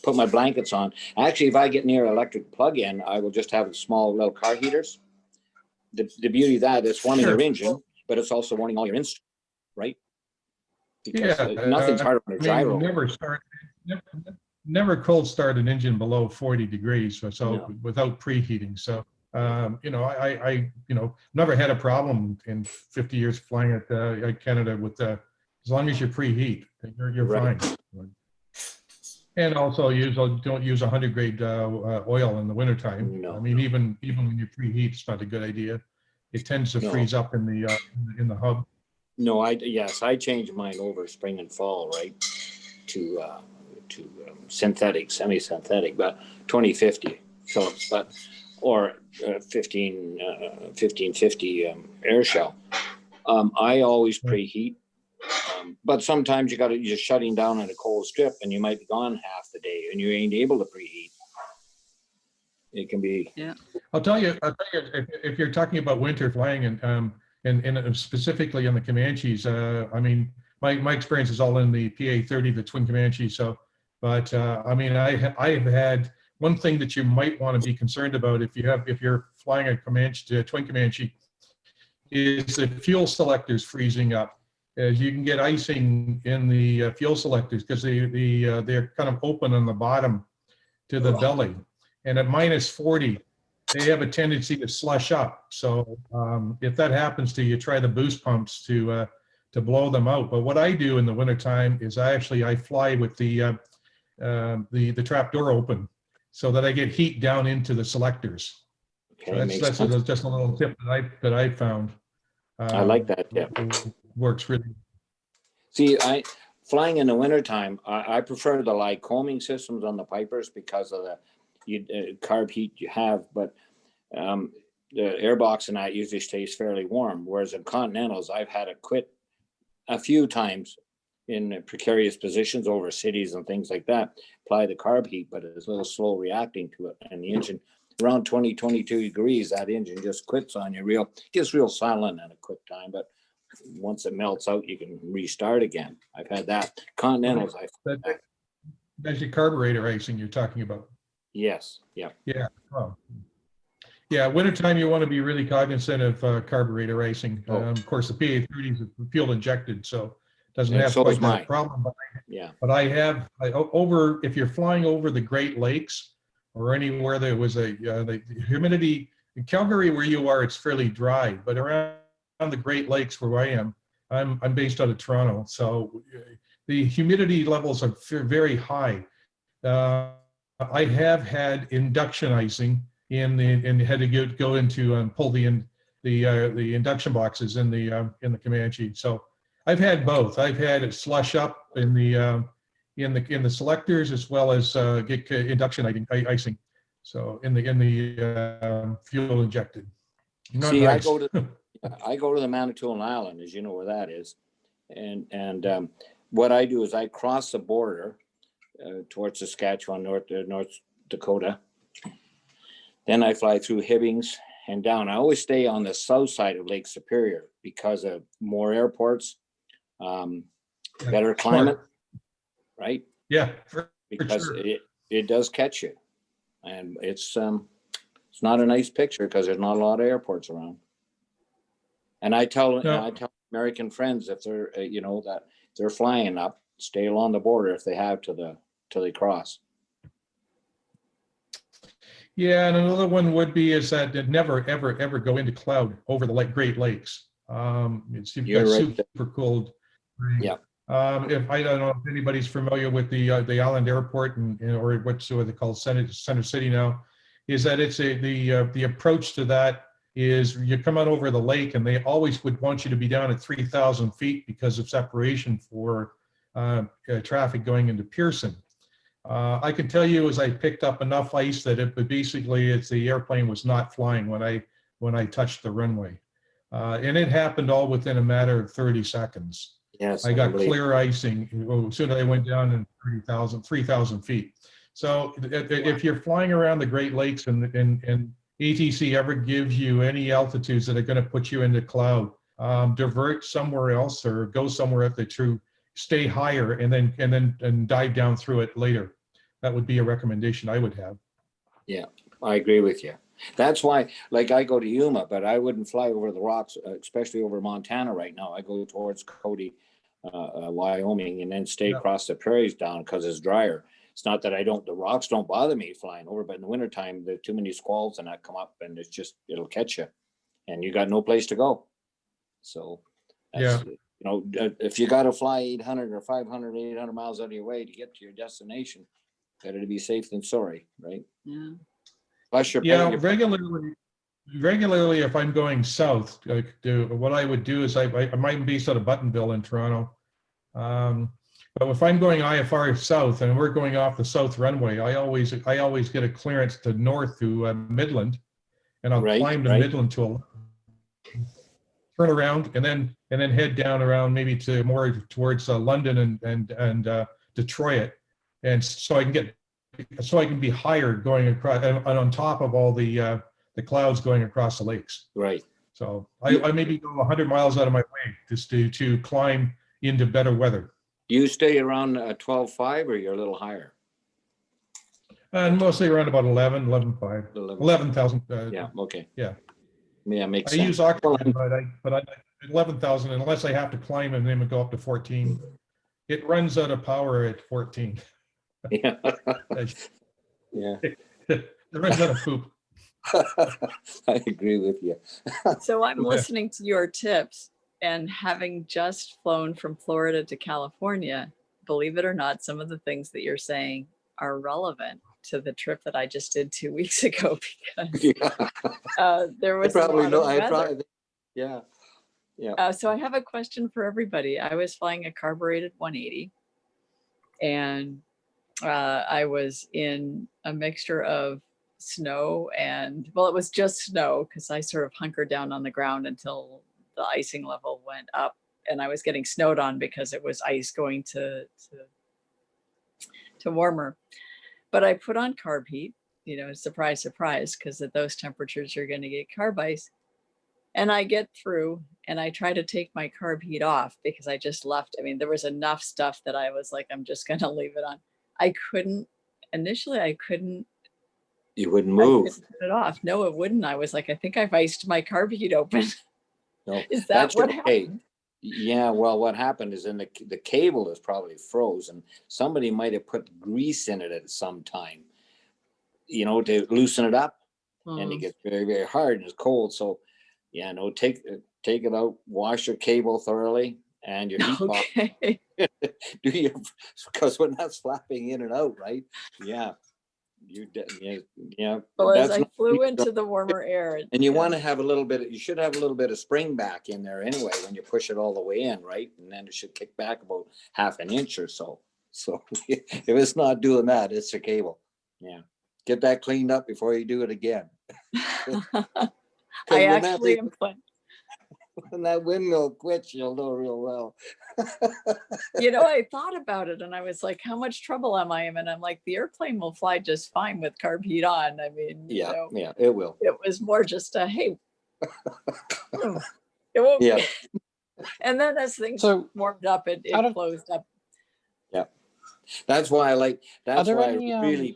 put my blankets on. Actually, if I get near electric plug-in, I will just have small little car heaters. The beauty of that is warming your engine, but it's also warming all your instruments, right? Because nothing's harder than a gyro. Never cold start an engine below 40 degrees, without preheating. So I never had a problem in 50 years flying at Canada with as long as you preheat, you're fine. And also don't use 100 grade oil in the wintertime. No. I mean, even when you preheat, it's not a good idea. It tends to freeze up in the hub. No, I change mine over spring and fall, right, to synthetic, semi-synthetic, but 2050 Phillips, or 1550 air shell. I always preheat, but sometimes you're just shutting down on a cold strip, and you might be gone half the day, and you ain't able to preheat. It can be. Yeah. I'll tell you, if you're talking about winter flying and specifically in the Comanches, I mean, my experience is all in the PA-30, the twin Comanche. So, but I mean, I have had one thing that you might want to be concerned about if you're flying a Comanche, twin Comanche, is the fuel selectors freezing up. As you can get icing in the fuel selectors because they're kind of open on the bottom to the belly, and at -40, they have a tendency to slush up. So if that happens to you, try the boost pumps to blow them out. But what I do in the wintertime is I fly with the trap door open so that I get heat down into the selectors. Okay, So that's makes sense. just a little tip that I found. I like that, yeah. Works really. See, flying in the wintertime, I prefer the Lycoming systems on the Pipers because of the carb heat you have, but the airbox and that usually stays fairly warm. Whereas in Continentals, I've had it quit a few times in precarious positions over cities and things like that, apply the carb heat, but it's a little slow reacting to it. And the engine, around 20, 22 degrees, that engine just quits on you gets real silent in a quick time, but once it melts out, you can restart again. I've had that. Continentals, That's your carburetor icing you're talking about. Yes, yeah. Yeah. Oh. Yeah, wintertime, you want to be really cognizant of carburetor icing. Of course, the PA30 is fuel injected, so it doesn't have so quite is that mine. problem. Yeah. But if you're flying over the Great Lakes or anywhere there was the humidity in Calgary where you are, it's fairly dry, but around the Great Lakes where I am, I'm based out of Toronto, so the humidity levels are very high. I have had induction icing and had to go into pull the induction boxes in the Comanche. So I've had both. I've had it slush up in the selectors as well as get induction icing. So in the fuel injected. Not See, nice. I go to the Manitoulin Island, as you know where that is, and what I do is I cross the border towards Saskatchewan, North Dakota. Then I fly through Hibbings and down. I always stay on the south side of Lake Superior because of more airports, better climate, right? Yeah, because sure. it does catch you, and it's not a nice picture because there's not a lot of airports around. And I tell American friends if they're that they're flying up, stay along the border if they have till they cross. Yeah, and another one would be is that it never ever go into cloud over the Great Lakes. You've got super cold. Yeah. If I don't know if anybody's familiar with the island airport or what's they call Center City now, is that it's the approach to that is you come out over the lake and they always would want you to be down at 3,000 feet because of separation for traffic going into Pearson. I can tell you as I picked up enough ice that the airplane was not flying when I touched the runway. And it happened all within a matter of 30 seconds. Yes, I got clear icing as soon as I went down in 3,000 feet. So if you're flying around the Great Lakes and ATC ever gives you any altitudes that are going to put you into cloud, divert somewhere else or go somewhere at the true, stay higher and then dive down through it later. That would be a recommendation I would have. Yeah, I agree with you. That's why, like, I go to Yuma, but I wouldn't fly over the rocks, especially over Montana right now. I go towards Cody, Wyoming, and then stay across the prairies down because it's drier. It's not that the rocks don't bother me flying over, but in the wintertime, there are too many squalls and that come up and it'll catch you and you got no place to go. So, if you got to fly 800 or 500, 800 miles out of your way to get to your destination, better to be safe than sorry, right? Yeah. Plus regularly, if I'm going south, what I would do is I might be sort of Buttonville in Toronto. But if I'm going IFR south and we're going off the south runway, I always get a clearance to north to Midland, and I'll climb to Midland to turn around and then head down around maybe to more towards London and Detroit, and so I can be higher going across and on top of all the clouds going across the lakes. Right. So I maybe go 100 miles out of my way just to climb into better weather. You stay around 12.5 or you're a little higher? And mostly around about 11,500, 11. 11,000. Yeah, okay. Yeah. Yeah, makes I sense. use oxygen, but I 11,000 unless I have to climb and then go up to 14. It runs out of power at 14. Yeah. Yeah. It runs out of poop. I agree with you. So I'm listening to your tips, and having just flown from Florida to California, believe it or not, some of the things that you're saying are relevant to the trip that I just did 2 weeks ago, because Yeah. there I was a probably lot know. of I weather. probably, yeah. Yeah. So I have a question for everybody. I was flying a carbureted 180, and I was in a mixture of snow and, well, it was just snow because I sort of hunkered down on the ground until the icing level went up, and I was getting snowed on because it was ice going to warmer. But I put on carb heat, surprise, surprise, because at those temperatures you're going to get carb ice. And I get through and I try to take my carb heat off because I just left. I mean, there was enough stuff that I was like, I'm just going to leave it on. Initially, I couldn't. You wouldn't I move. couldn't put it off. No, it wouldn't. I was like, I think I've iced my carb heat open. No, Is that that's what okay. happened? Yeah, well, what happened is the cable is probably frozen. Somebody might have put grease in it at some time, to loosen it up. And it gets very, very hard and it's cold. So, yeah, no, take it out, wash your cable thoroughly and your heat box. Okay. Because when that's flapping in and out, right? Yeah. Yeah. Well, as That's I not- flew into the warmer air. And you want to have you should have a little bit of spring back in there anyway when you push it all the way in, right? And then it should kick back about half an inch or so. So if it's not doing that, it's a cable. Yeah. Get that cleaned up before you do it again. I actually am fun. When that windmill quits, you'll know real well. I thought about it and I was like, how much trouble am I in? And I'm like, the airplane will fly just fine with carb heat on. I mean, Yeah, it will. It was more just a, hey, it won't. Yeah. And then as things warmed up, it closed up. Yeah. That's why I like, that's there why any, I really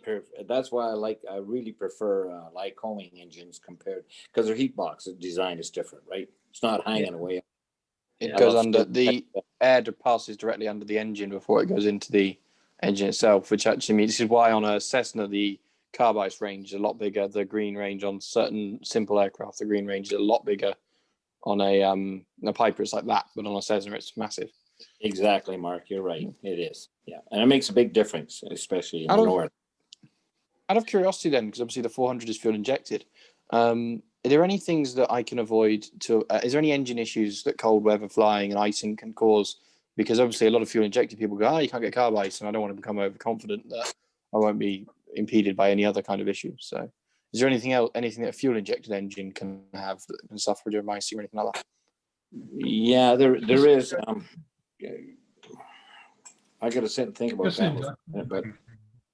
prefer Lycoming engines compared, because their heat box design is different, right? It's not hanging away. It goes under the air passes directly under the engine before it goes into the engine itself, which actually means this is why on a Cessna the carb ice range is a lot bigger. The green range on certain simple aircraft, the green range is a lot bigger. On a Piper, it's like that, but on a Cessna, it's massive. Exactly, Mark. You're right. It is. Yeah, and it makes a big difference, especially in the north. Out of curiosity, then, because obviously the 400 is fuel injected. Are there any things that I can avoid is there any engine issues that cold weather flying and icing can cause? Because obviously a lot of fuel injected people go, you can't get carb ice, and I don't want to become overconfident that I won't be impeded by any other kind of issue. So is there anything that a fuel injected engine can have that can suffer during icing or anything like that? Yeah, there is. I got to sit and think about that. But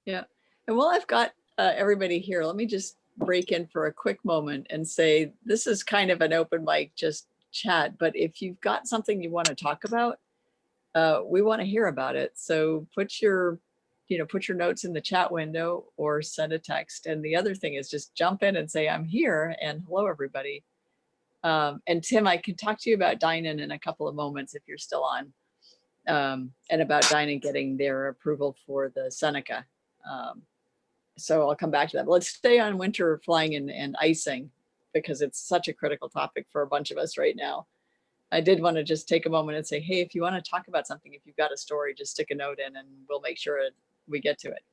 yeah, and while I've got everybody here, let me just break in for a quick moment and say this is kind of an open mic, just chat. But if you've got something you want to talk about, we want to hear about it. So put your notes in the chat window or send a text. And the other thing is just jump in and say I'm here and hello everybody. And Tim, I can talk to you about Dynan in a couple of moments if you're still on, and about Dynan getting their approval for the Seneca. So I'll come back to that. But let's stay on winter flying and icing because it's such a critical topic for a bunch of us right now. I did want to just take a moment and say, hey, if you want to talk about something, if you've got a story, just stick a note in and we'll make sure we get to it.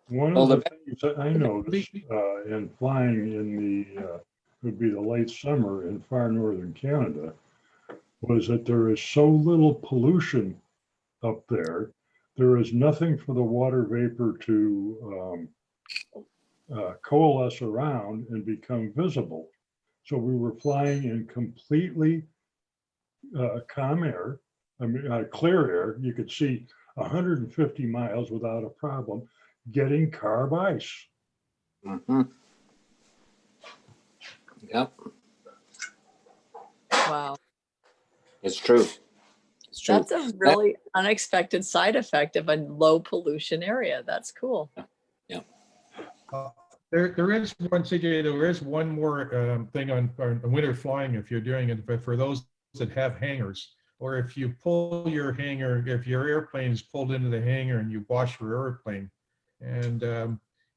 One of the things that I noticed in flying in the would be the late summer in far northern Canada was that there is so little pollution up there. There is nothing for the water vapor to coalesce around and become visible. So we were flying in completely calm air, clear air. You could see 150 miles without a problem getting carb ice. Mm-hmm. Yep. Wow. It's true. It's true. That's a really unexpected side effect of a low pollution area. That's cool. Yeah. There is one, CJ, there is one more thing on winter flying if you're doing it, but for those that have hangars, or if you pull your hangar, if your airplane is pulled into the hangar and you wash your airplane, and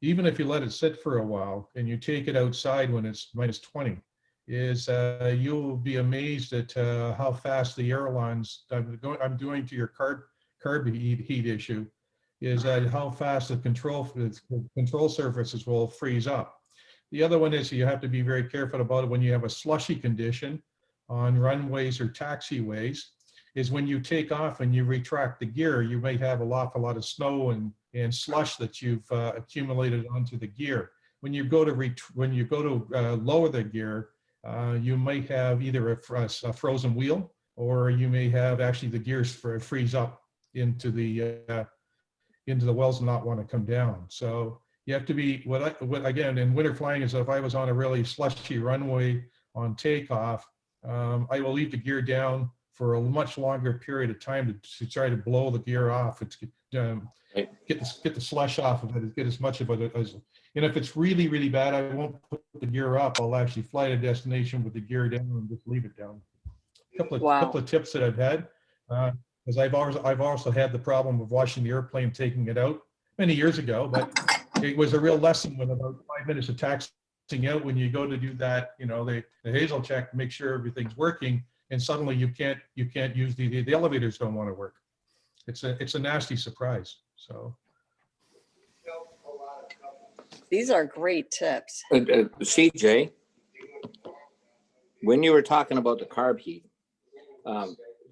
even if you let it sit for a while and you take it outside when it's -20, you'll be amazed at how fast the airlines, I'm doing to your carb heat issue, is that how fast the control surfaces will freeze up. The other one is you have to be very careful about it when you have a slushy condition on runways or taxiways, is when you take off and you retract the gear, you may have an awful lot of snow and slush that you've accumulated onto the gear. When you go to lower the gear, you might have either a frozen wheel, or you may have actually the gears freeze up into the wells and not want to come down. So you have to be, what again, in winter flying is if I was on a really slushy runway on takeoff, I will leave the gear down for a much longer period of time to try to blow the gear off. It's get the slush off of it, get as much of it as, and if it's really, really bad, I won't put the gear up. I'll actually fly to destination with the gear down and just leave it down. Couple of tips that I've had, because I've also had the problem of washing the airplane, taking it out many years ago, but it was a real lesson with about 5 minutes of taxiing out. When you go to do that, the Hazel check to make sure everything's working, and suddenly you can't use the elevators don't want to work. It's a nasty surprise. So These are great tips. CJ, when you were talking about the carb heat,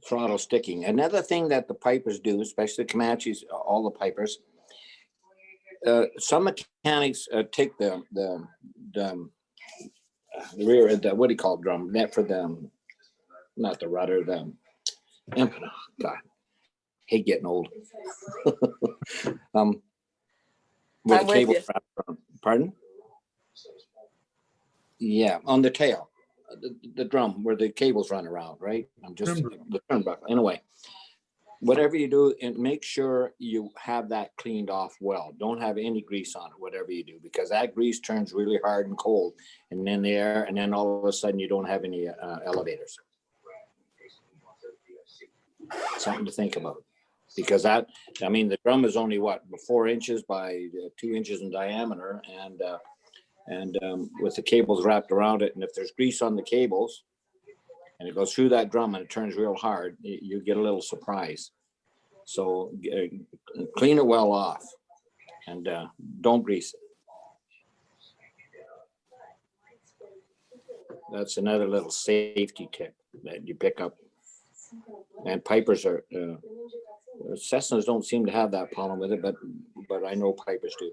throttle sticking, another thing that the pipers do, especially the Comanches, all the pipers, some mechanics take the rear, what do you call it, drum, net for them, not the rudder, the God, hate getting old. With the cable wrapped around. Pardon? Yeah, on the tail, the drum where the cables run around, right? I'm just the turnbuckle. Anyway, whatever you do, and make sure you have that cleaned off well. Don't have any grease on it, whatever you do, because that grease turns really hard and cold, and then and then all of a sudden you don't have any elevators. Something to think about. Because the drum is only 4 inches by 2 inches in diameter, and with the cables wrapped around it, and if there's grease on the cables and it goes through that drum and it turns real hard, you get a little surprise. So clean it well off, and don't grease it. That's another little safety tip that you pick up. And pipers are Cessnas don't seem to have that problem with it, but I know pipers do.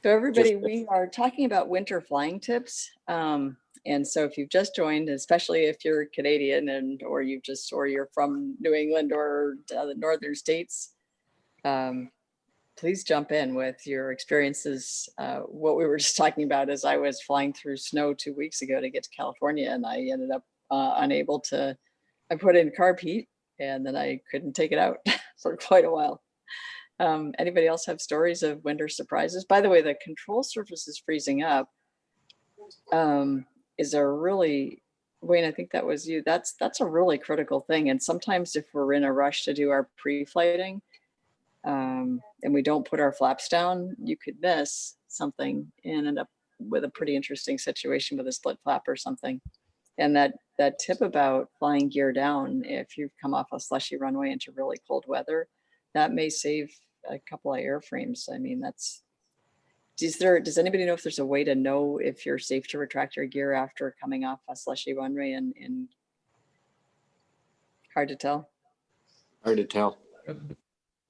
So everybody, we are talking about winter flying tips. And so if you've just joined, especially if you're Canadian or you're from New England or the northern states, please jump in with your experiences. What we were just talking about is I was flying through snow 2 weeks ago to get to California, and I ended up unable to, I put in carb heat and then I couldn't take it out for quite a while. Anybody else have stories of winter surprises? By the way, the control surface is freezing up. Is a really, Wayne, I think that was you. That's a really critical thing. And sometimes if we're in a rush to do our pre-flighting, and we don't put our flaps down, you could miss something and end up with a pretty interesting situation with a split flap or something. And that tip about flying gear down, if you've come off a slushy runway into really cold weather, that may save a couple of airframes. I mean, does anybody know if there's a way to know if you're safe to retract your gear after coming off a slushy runway? And hard to tell. Hard to tell.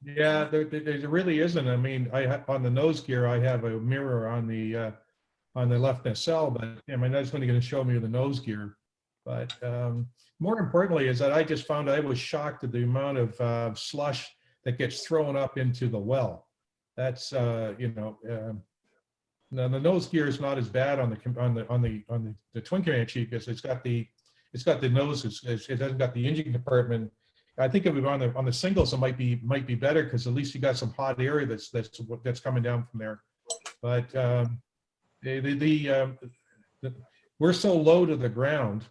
Yeah, there really isn't. I mean, on the nose gear, I have a mirror on the left nacelle, but that's only going to show me the nose gear. But more importantly is that I just found I was shocked at the amount of slush that gets thrown up into the well. That's now the nose gear is not as bad on the twin Comanche because it's got the nose. It hasn't got the engine compartment I think if we were on the singles, it might be better because at least you got some hot air that's coming down from there. But we're so low to the ground,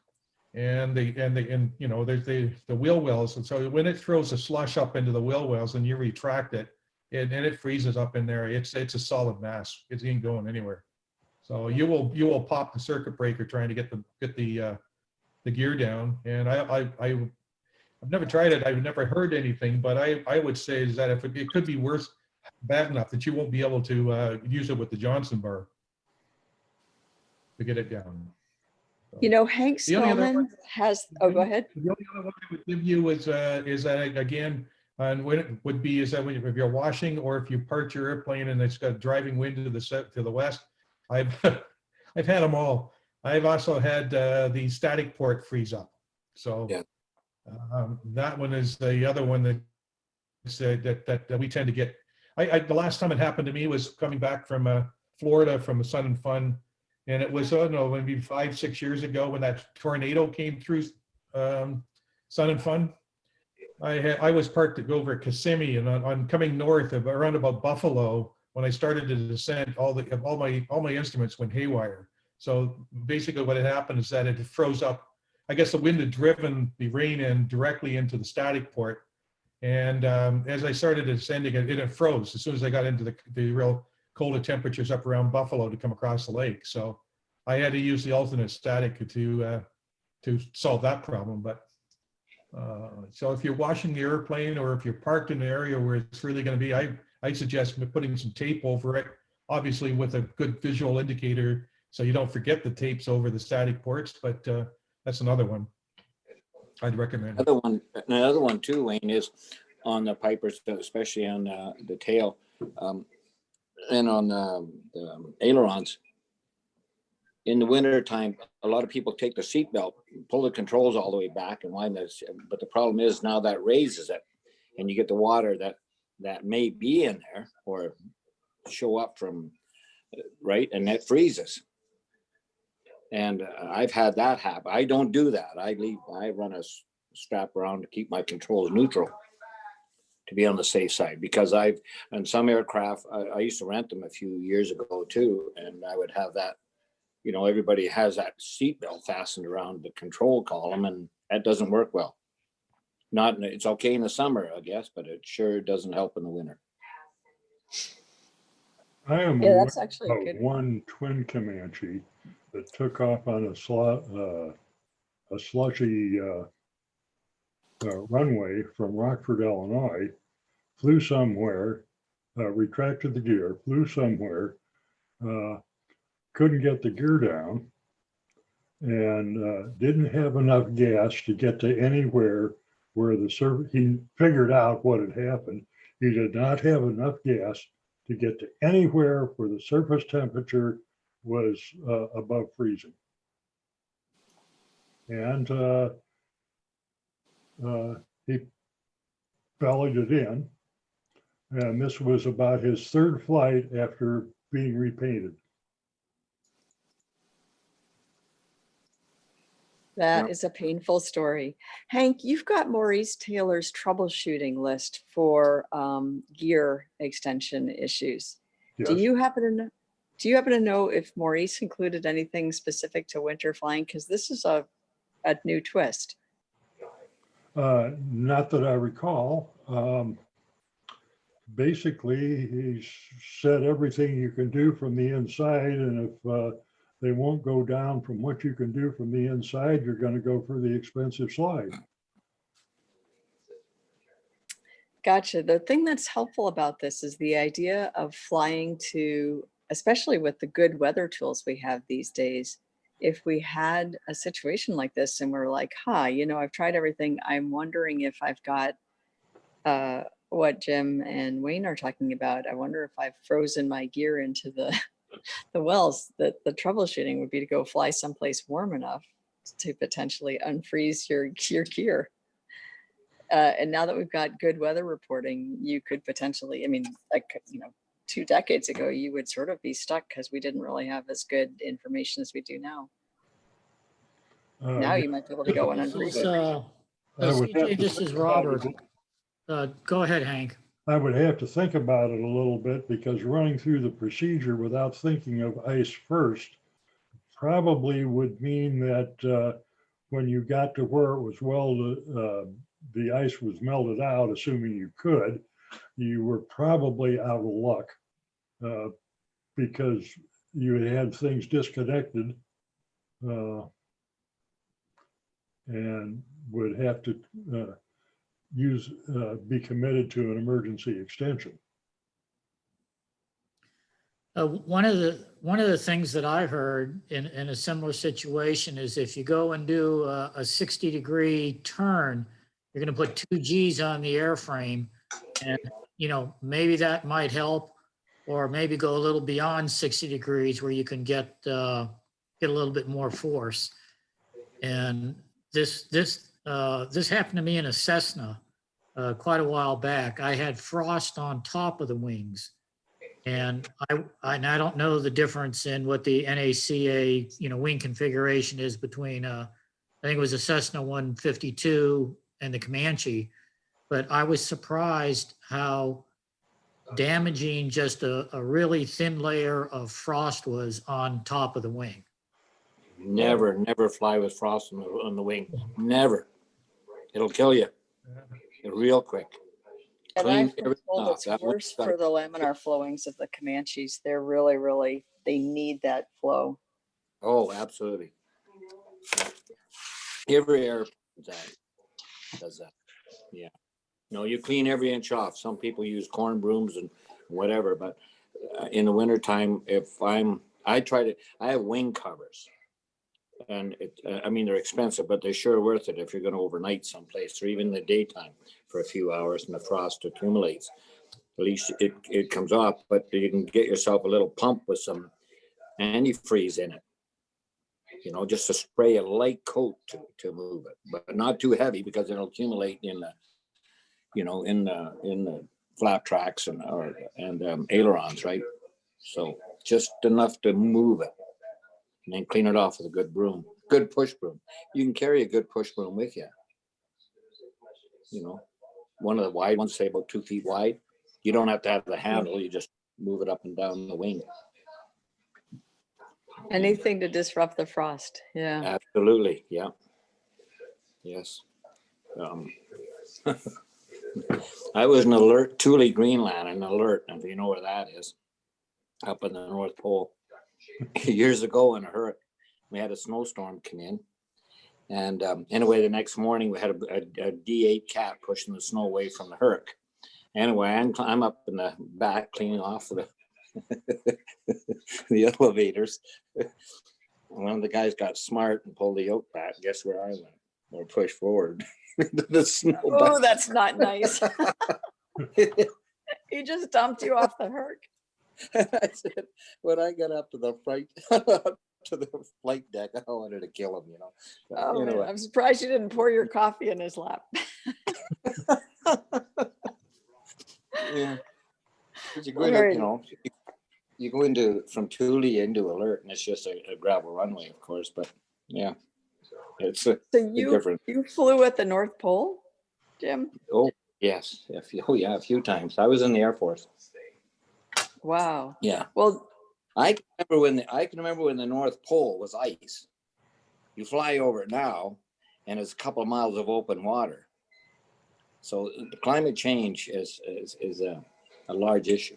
and you know, there's the wheel wells, and so when it throws the slush up into the wheel wells and you retract it, and it freezes up in there, it's a solid mass. It ain't going anywhere. So you will pop the circuit breaker trying to get the gear down. And I've never tried it. I've never heard anything, but I would say is that if it could be worse, bad enough that you won't be able to use it with the Johnson bar to get it down. So, You know, Hank the only other Spellman has, oh, go ahead. the only other one I would give you is that again, and when it would be is that if you're washing or if you park your airplane and it's got driving wind to the west, I've I've had them all. I've also had the static port freeze up. So Yeah. that one is the other one that we tend to get. The last time it happened to me was coming back from Florida from the Sun and Fun, and it was maybe 5-6 years ago when that tornado came through Sun and Fun. I was parked to go over at Kissimmee, and on coming north of around about Buffalo, when I started to descend, all my instruments went haywire. So basically what had happened is that it froze up. I guess the wind had driven the rain in directly into the static port. And as I started descending, it froze as soon as I got into the real colder temperatures up around Buffalo to come across the lake. So I had to use the alternate static to solve that problem. But so if you're washing the airplane or if you're parked in an area where it's really going to be, I suggest putting some tape over it, obviously with a good visual indicator so you don't forget the tapes over the static ports, but that's another one I'd recommend. Another one too, Wayne, is on the pipers, especially on the tail and on the ailerons. In the winter time, a lot of people take the seatbelt, pull the controls all the way back and wind this. But the problem is now that raises it, and you get the water that may be in there or show up from right, and that freezes. And I've had that happen. I don't do that. I run a strap around to keep my controls neutral, to be on the safe side, because on some aircraft, I used to rent them a few years ago too, and I would have that. You know, everybody has that seatbelt fastened around the control column, and that doesn't work well. It's okay in the summer, I guess, but it sure doesn't help in the winter. I am Yeah, aware that's actually of a good. one twin Comanche that took off on a slushy runway from Rockford, Illinois, flew somewhere, retracted the gear, flew somewhere, couldn't get the gear down, and didn't have enough gas to get to anywhere where he figured out what had happened. He did not have enough gas to get to anywhere where the surface temperature was above freezing. And he bellied it in. And this was about his third flight after being repainted. That is a painful story. Hank, you've got Maurice Taylor's troubleshooting list for gear extension issues. Yes. Do you happen to know if Maurice included anything specific to winter flying? Because this is a new twist. Not that I recall. Basically, he said everything you can do from the inside, and if they won't go down from what you can do from the inside, you're going to go for the expensive slide. Gotcha. The thing that's helpful about this is the idea of flying to, especially with the good weather tools we have these days, if we had a situation like this and we're like, I've tried everything. I'm wondering if I've got what Jim and Wayne are talking about. I wonder if I've frozen my gear into the wells. That the troubleshooting would be to go fly someplace warm enough to potentially unfreeze your gear. And now that we've got good weather reporting, you could potentially, 2 decades ago, you would sort of be stuck because we didn't really have as good information as we do now. Now you might be able to go and unfreeze it. I would have CJ, to this think is about Robert. it. Go ahead, Hank. I would have to think about it a little bit because running through the procedure without thinking of ice first probably would mean that when you got to where it was the ice was melted out, assuming you could, you were probably out of luck because you had things disconnected and would have to be committed to an emergency extension. One of the things that I heard in a similar situation is if you go and do a 60-degree turn, you're going to put 2 Gs on the airframe, and maybe that might help, or maybe go a little beyond 60 degrees where you can get a little bit more force. And this happened to me in a Cessna quite a while back. I had frost on top of the wings. And I don't know the difference in what the NACA, wing configuration is between, I think it was a Cessna 152 and the Comanche, but I was surprised how damaging just a really thin layer of frost was on top of the wing. Never fly with frost on the wing. Never. It'll kill you real quick. And I've been everything told off. it's That worse one's for the laminar flowings of the Comanches. They're really, they need that flow. Oh, absolutely. Every airplane does that. Yeah. You clean every inch off. Some people use corn brooms and whatever, but in the wintertime, I have wing covers. And they're expensive, but they're sure worth it if you're going to overnight someplace or even in the daytime for a few hours and the frost accumulates. At least it comes off, but you can get yourself a little pump with some antifreeze in it. Just to spray a light coat to move it, but not too heavy because it'll accumulate in the flap tracks and ailerons, right? So just enough to move it. And then clean it off with a good broom, good push broom. You can carry a good push broom with you. One of the wide ones, say about 2 feet wide. You don't have to have the handle. You just move it up and down the wing. Anything to disrupt the frost. Yeah. Absolutely. Yeah. Yes. I was an alert, Thule, Greenland, an alert. If you know where that is, up in the North Pole. Years ago in a hurricane, we had a snowstorm come in, and anyway, the next morning we had a D8 cat pushing the snow away from the hurricane. Anyway, I'm up in the back cleaning off the the elevators. One of the guys got smart and pulled the yoke back. Guess where I went? Or pushed forward. The snow. Oh, that's not nice. He just dumped you off the hurricane. I said, when I got up to the flight deck, I wanted to kill him, Oh, anyway. man, I'm surprised you didn't pour your coffee in his lap. Yeah. You go you go from Thule into Alert, and it's just a gravel runway, of course, but yeah, it's So different. you flew at the North Pole, Jim? Oh, yes. A few times. I was in the Air Force. Wow. Yeah. Well, I can remember when the North Pole was ice. You fly over it now, and it's a couple of miles of open water. So the climate change is a large issue.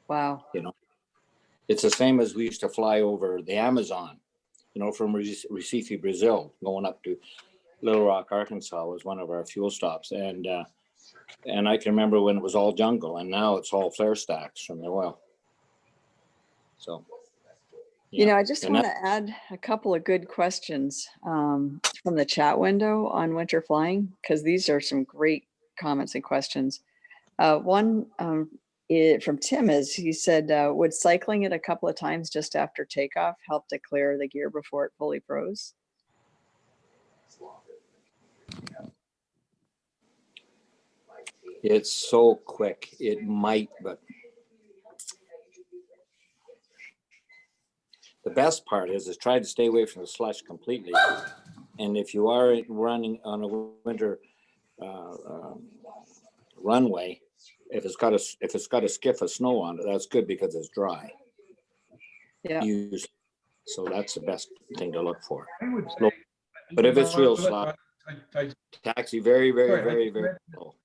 wow. It's the same as we used to fly over the Amazon, from Recife, Brazil, going up to Little Rock, Arkansas was one of our fuel stops. And I can remember when it was all jungle, and now it's all flare stacks from the oil. So, I just want to add a couple of good questions from the chat window on winter flying, because these are some great comments and questions. One from Tim he said, would cycling it a couple of times just after takeoff help to clear the gear before it fully froze? It's so quick. It might, but the best part is try to stay away from the slush completely And if you are running on a winter runway, if it's got a skiff of snow on it, that's good because it's dry. Yeah. Usually. So that's the best thing to look for. I would say. But if it's real But slow, I taxi very, very, Sorry, I very, just very read- slow.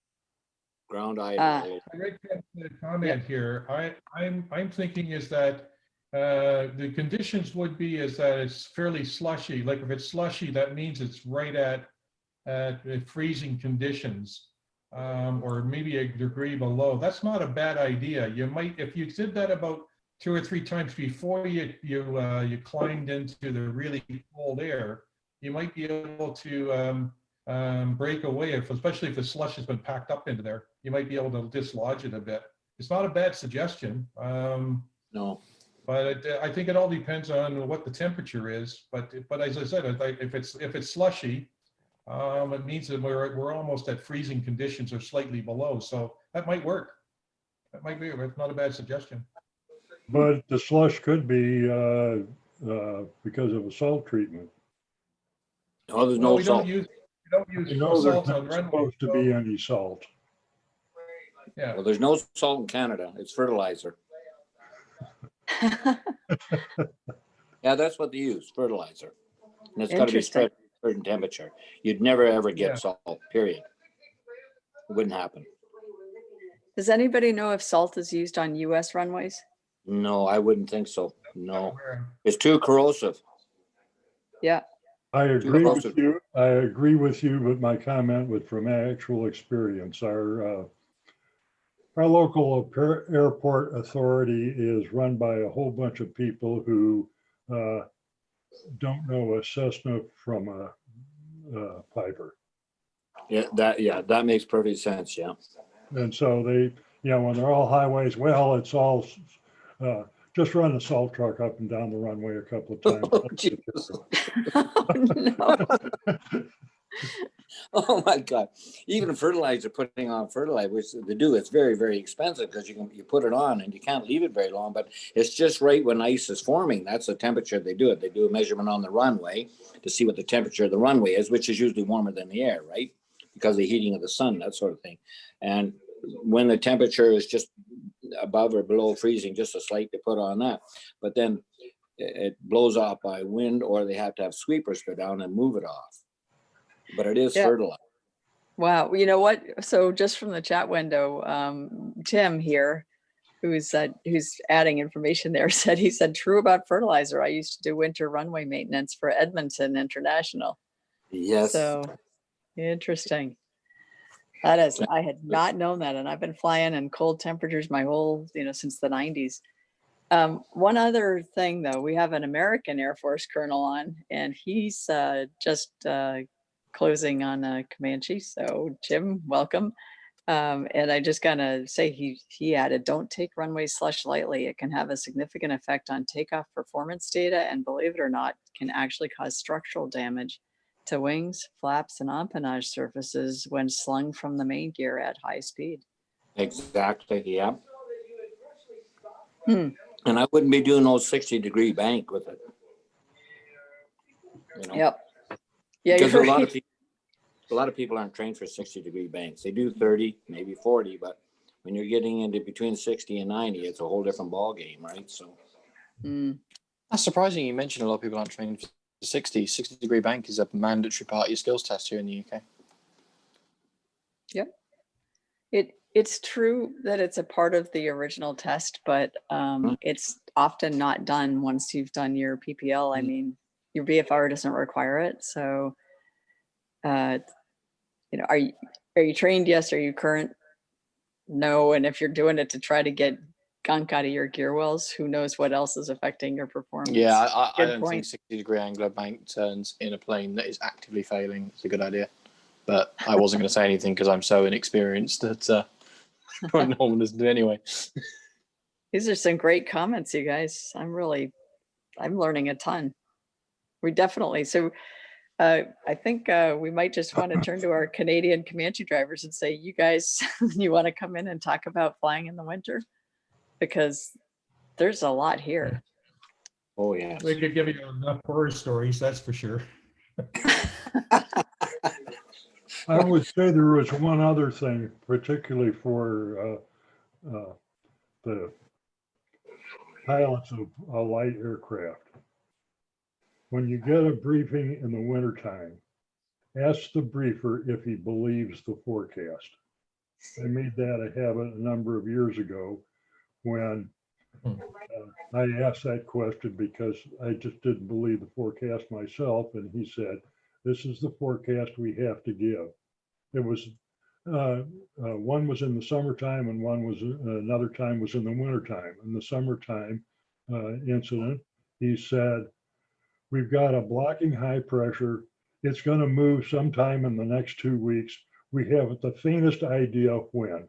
Ground idle. Ah. I read the comment here. I'm thinking is that the conditions would be is that it's fairly slushy. Like if it's slushy, that means it's right at freezing conditions, or maybe a degree below. That's not a bad idea. You might, if you did that about 2 or 3 times before you climbed into the really cold air, you might be able to break away, especially if the slush has been packed up into there. You might be able to dislodge it a bit. It's not a bad suggestion. No. But I think it all depends on what the temperature is. But as I said, if it's slushy, it means that we're almost at freezing conditions or slightly below. So that might work. That might be. It's not a bad suggestion. But the slush could be because of a salt treatment. Oh, there's Well, no we salt. don't use You know, there's salt on not runway. supposed to be any salt. Yeah. Well, there's no salt in Canada. It's fertilizer. Yeah, that's what they use, fertilizer. And it's got to be Interesting. spread at a certain temperature. You'd never ever get Yeah. salt, period. It wouldn't happen. Does anybody know if salt is used on US runways? No, I wouldn't think so. No, it's too corrosive. Yeah. I agree close with to- you. I agree with you, but my comment was from actual experience. Our local airport authority is run by a whole bunch of people who don't know a Cessna from a Piper. Yeah, that makes perfect sense. Yeah. And so they, when they're all highways, well, it's all, just run the salt truck up and down the runway a couple of times. Oh, Jesus. Oh, no. Oh my God. Even fertilizer, putting on fertilizer, which they do, it's very, very expensive because you put it on and you can't leave it very long, but it's just right when ice is forming. That's the temperature they do it. They do a measurement on the runway to see what the temperature of the runway is, which is usually warmer than the air, right? Because of the heating of the sun, that sort of thing. And when the temperature is just above or below freezing, just a slight, they put on that. But then it blows off by wind, or they have to have sweepers go down and move it off. But it is Yeah. fertilizer. Wow. You know what? So just from the chat window, Tim here, who's adding information there, he said, true about fertilizer. I used to do winter runway maintenance for Edmonton International. Yes. So interesting. That is, I had not known that. And I've been flying in cold temperatures my whole, since the 90s. One other thing though, we have an American Air Force colonel on, and he's just closing on Comanche. So Jim, welcome. And I just gotta say, he added, don't take runway slush lightly. It can have a significant effect on takeoff performance data, and believe it or not, can actually cause structural damage to wings, flaps, and empennage surfaces when slung from the main gear at high speed. Exactly. Yeah. Hmm. And I wouldn't be doing no 60-degree bank with it. Yep. Yeah, because you're a lot right. of people, a lot of people aren't trained for 60-degree banks. They do 30, maybe 40, but when you're getting into between 60 and 90, it's a whole different ball game, right? So That's surprising. You mentioned a lot of people aren't trained for 60. 60-degree bank is a mandatory part of your skills test here in the UK. Yep. It's true that it's a part of the original test, but it's often not done once you've done your PPL. I mean, your VFR doesn't require it. So, are you trained? Yes. Are you current? No. And if you're doing it to try to get gunk out of your gear wells, who knows what else is affecting your performance? Yeah, I don't point. think 60-degree angular bank turns in a plane that is actively failing is a good idea. But I wasn't going to say anything because I'm so inexperienced that probably no one doesn't do anyway. These are some great comments, you guys. I'm learning a ton. We definitely, so I think we might just want to turn to our Canadian Comanche drivers and say, you guys, you want to come in and talk about flying in the winter? Because there's a lot here. Oh yeah. We could give you enough horror stories, that's for sure. I would say there was one other thing, particularly for the pilots of a light aircraft. When you get a briefing in the wintertime, ask the briefer if he believes the forecast. I made that a habit a number of years ago when I asked that question because I just didn't believe the forecast myself. And he said, this is the forecast we have to give. It was, one was in the summertime and one was, another time was in the wintertime. In the summertime incident, he said, we've got a blocking high pressure. It's going to move sometime in the next 2 weeks. We have the faintest idea when.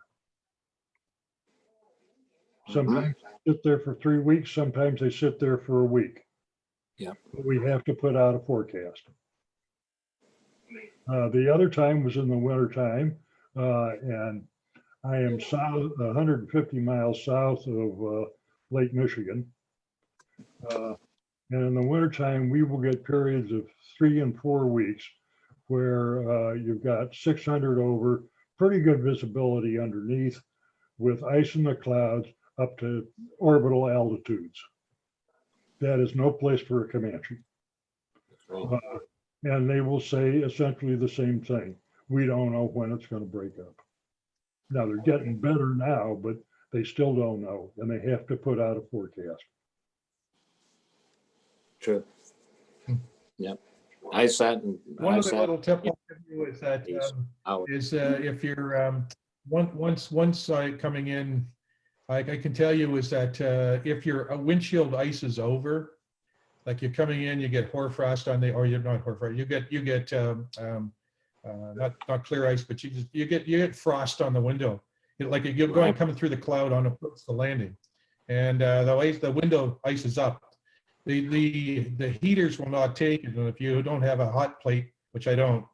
Sometimes they sit there for 3 weeks. Sometimes they sit there for a week. Yeah. But we have to put out a forecast. The other time was in the winter time, and I am south, 150 miles south of Lake Michigan. And in the wintertime, we will get periods of 3 and 4 weeks where you've got 600 over, pretty good visibility underneath with ice in the clouds up to orbital altitudes. That is no place for a Comanche. And they will say essentially the same thing. We don't know when it's going to break up. Now they're getting better now, but they still don't know, and they have to put out a forecast. True. Yep. I sat and One I of the sat little tip I'll give you is that if you're once coming in, I can tell you is that if your windshield ice is over, like you're coming in, you get hoarfrost on the, or you're not hoarfrost, you get not clear ice, but you get frost on the window. Like you're going coming through the cloud on the landing, and the window ice is up. The heaters will not take it, and if you don't have a hot plate, which I don't,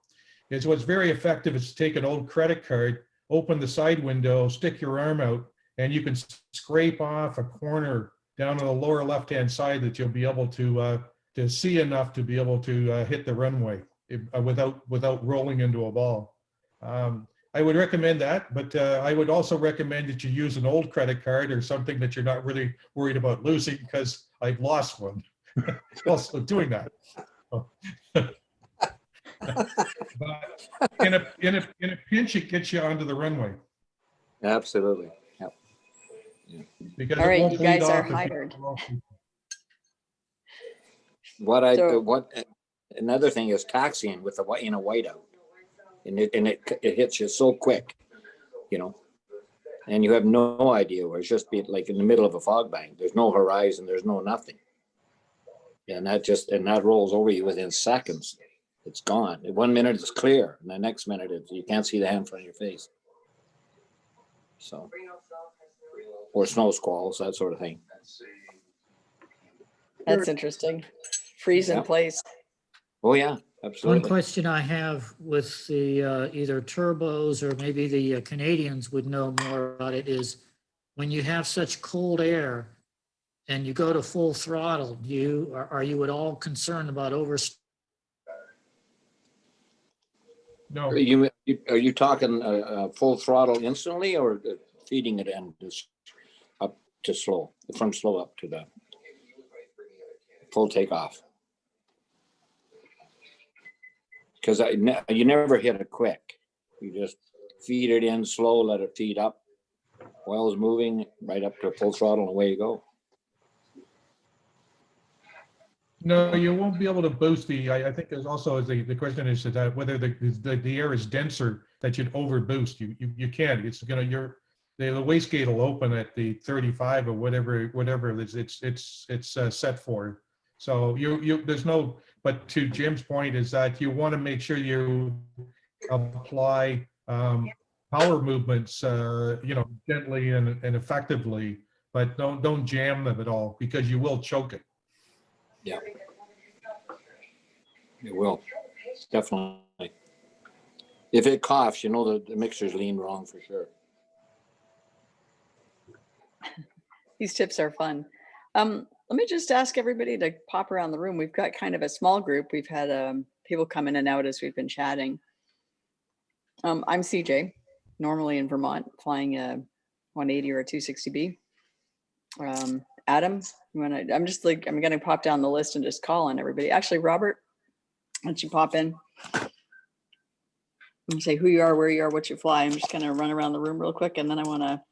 is what's very effective is to take an old credit card, open the side window, stick your arm out, and you can scrape off a corner down on the lower left-hand side that you'll be able to see enough to be able to hit the runway without rolling into a ball. I would recommend that, but I would also recommend that you use an old credit card or something that you're not really worried about losing, because I've lost one also doing that. But in a pinch, it gets you onto the runway. absolutely. Yep. All right, you guys are hired. Another thing is taxiing with in a whiteout, and it hits you so quick, and you have no idea where. It's just be like in the middle of a fog bank. There's no horizon. There's no nothing, and that rolls over you within seconds. It's gone. 1 minute it's clear, and the next minute you can't see the hand in front of your face. So, or snow squalls, that sort of thing. That's interesting. Freeze in place. Oh yeah, absolutely. One question I have with the either turbos or maybe the Canadians would know more about it is when you have such cold air and you go to full throttle, are you at all concerned about No. Are you talking full throttle instantly, or feeding it and just up to slow, from slow up to the full takeoff? Because you never hit it quick. You just feed it in slow, let it feed up. While it's moving right up to full throttle, and away you go. No, you won't be able to boost I think there's also the question is that whether the air is denser that you'd overboost. You can't. It's the wastegate will open at the 35 or whatever it's set for. So there's no. But to Jim's point is that you want to make sure you apply power movements, gently and effectively, but don't jam them at all, because you will choke it. Yeah, it will, definitely. If it coughs, the mixer's lean wrong for sure. These tips are fun. Let me just ask everybody to pop around the room. We've got kind of a small group. We've had people come in and out as we've been chatting. I'm CJ, normally in Vermont, flying a 180 or a 260B. Adam, I'm gonna pop down the list and just call on everybody. Actually, Robert, why don't you pop in and say who you are, where you are, what you fly. I'm just gonna run around the room real quick, and then I wanna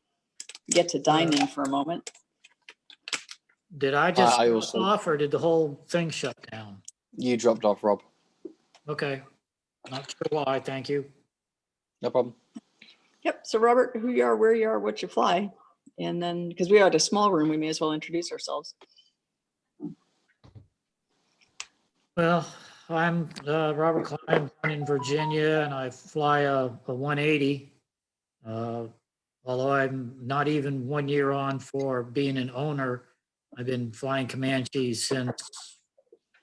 get to dining for a moment. Did I just I drop also- off or did the whole thing shut down? You dropped off, Rob. Okay, not sure why, thank you. No problem. Yep. So Robert, who you are, where you are, what you fly. And then, because we are at a small room, we may as well introduce ourselves. Well, I'm Robert Klein, born in Virginia, and I fly a 180. Although I'm not even 1 year on for being an owner, I've been flying Comanches since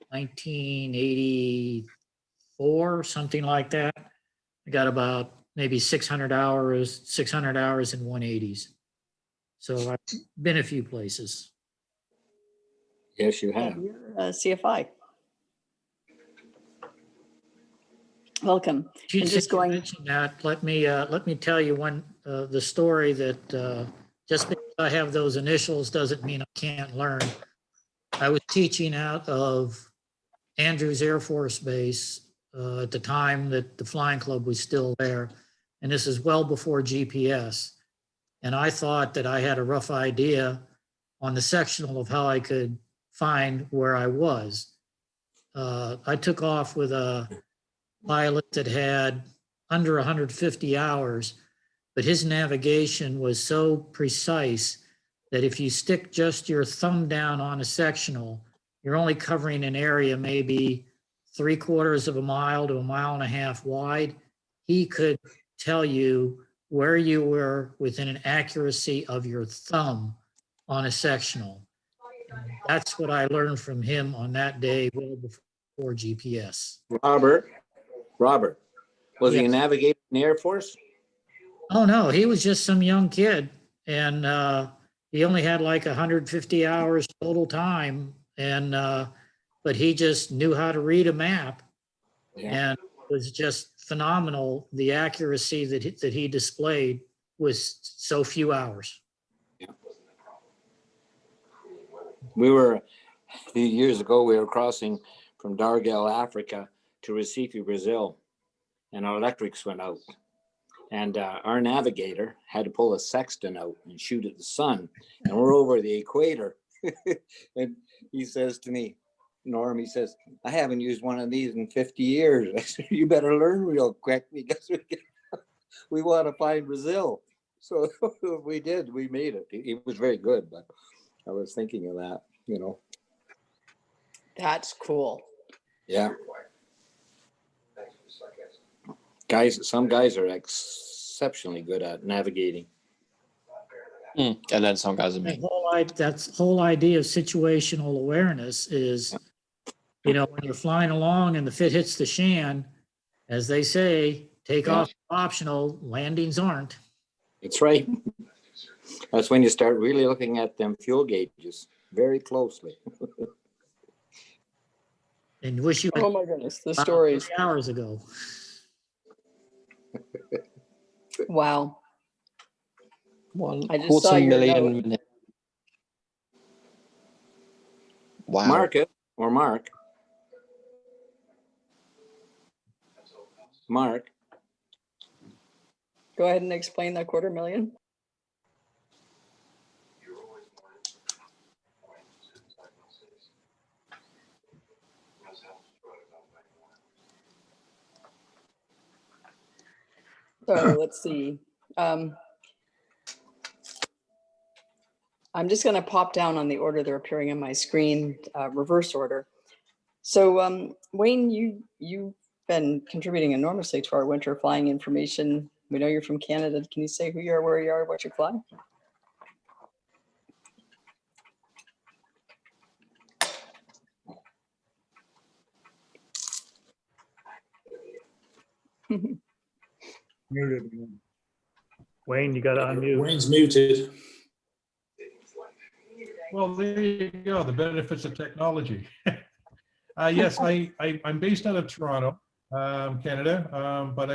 1984, something like that. I got about maybe 600 hours in 180s. So I've been a few places. Yes, you have. And you're CFI. Welcome. Since And just you going- mentioned that, let me tell you the story that just because I have those initials doesn't mean I can't learn. I was teaching out of Andrews Air Force Base at the time that the flying club was still there. And this is well before GPS. And I thought that I had a rough idea on the sectional of how I could find where I was. I took off with a pilot that had under 150 hours, but his navigation was so precise that if you stick just your thumb down on a sectional, you're only covering an area maybe 3/4 of a mile to a mile and a half wide. He could tell you where you were within an accuracy of your thumb on a sectional. That's what I learned from him on that day, well before GPS. Robert, was he a Yes. navigator in the Air Force? Oh, no, he was just some young kid and he only had like 150 hours total time. And but he just knew how to read a map and it was just phenomenal. The accuracy that he displayed was so few hours. We were, a few years ago, we were crossing from Dargel, Africa to Recife, Brazil, and our electrics went out. And our navigator had to pull a sextant out and shoot at the sun. And we're over the equator. And he says to me, Norm, he says, I haven't used one of these in 50 years. I said, you better learn real quick because we want to find Brazil. So we did, we made it. It was very good, but I was thinking of that, you know. That's cool. Yeah. Guys, some guys are exceptionally good at navigating. And then some guys are That me. whole idea of situational awareness is, you know, when you're flying along and the fit hits the shan, as they say, takeoff is optional, landings aren't. That's right. That's when you start really looking at them fuel gauges very closely. And wish you had Oh my goodness, the about stories. 3 hours ago. Wow. One I just saw your $250,000 note. minute. Wow. Market or Mark? Mark, Go ahead and explain that 250,000. So let's see. I'm just going to pop down on the order they're appearing on my screen, reverse order. So Wayne, you've been contributing enormously to our winter flying information. We know you're from Canada. Can you say who you are, where you are, what you fly? Muted. Wayne, you got to unmute. Wayne's muted. Well, there you go, the benefits of technology. Yes, I'm based out of Toronto, Canada, but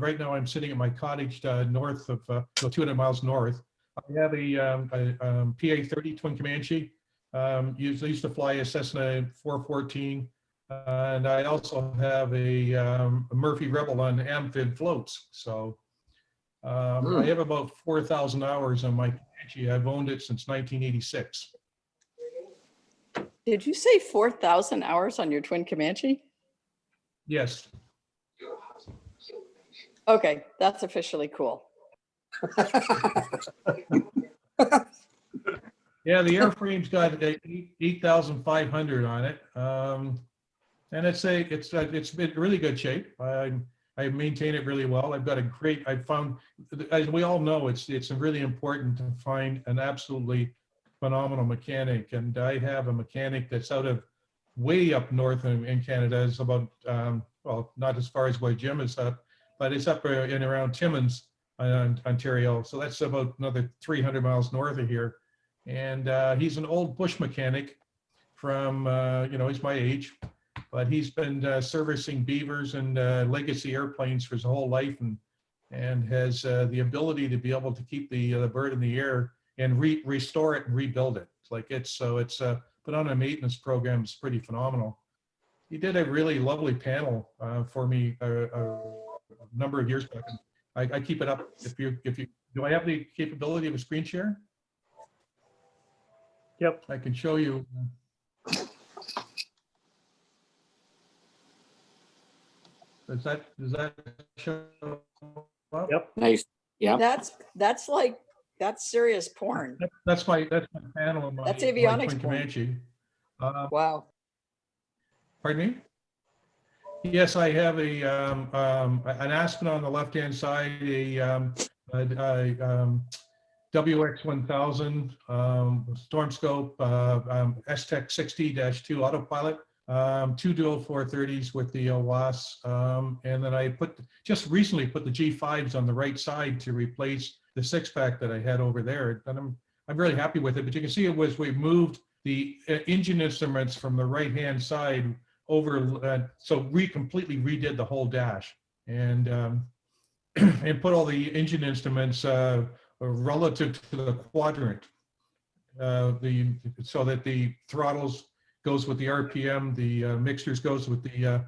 right now I'm sitting at my cottage north of, 200 miles north. I have a PA-30 twin Comanche. Used to fly a Cessna 414, and I also have a Murphy Rebel on amphib floats. So I have about 4,000 hours on my Comanche. I've owned it since 1986. Did you say 4,000 hours on your twin Comanche? Yes. Okay, that's officially cool. Yeah, the airframe's got 8,500 on it, and it's in really good shape. I maintain it really well. I found, as we all know, it's really important to find an absolutely phenomenal mechanic, and I have a mechanic that's way up north in Canada. It's about well, not as far as where Jim is up, but it's up in around Timmins, Ontario. So that's about another 300 miles north of here. And he's an old bush mechanic from, he's my age, but he's been servicing Beavers and legacy airplanes for his whole life, and has the ability to be able to keep the bird in the air and restore it and rebuild it. It's put on a maintenance program. It's pretty phenomenal. He did a really lovely panel for me a number of years back. I keep it up. If you do, I have the capability of a screen share? Yep. I can show you. Does that show up? Yep. Nice. Yeah. That's serious porn. That's my panel on my That's my avionics twin porn. Comanche. Wow. Pardon me? Yes, I have an Aspen on the left-hand side, a WX1000 Storm Scope STEC 60-2 autopilot, 2 dual 430s with the WAS, and then I just recently put the G5s on the right side to replace the 6-pack that I had over there, and I'm really happy with it. But you can see we moved the engine instruments from the right-hand side over, so completely redid the whole dash, and and put all the engine instruments relative to the quadrant, so that the throttles goes with the RPM, the mixtures goes with the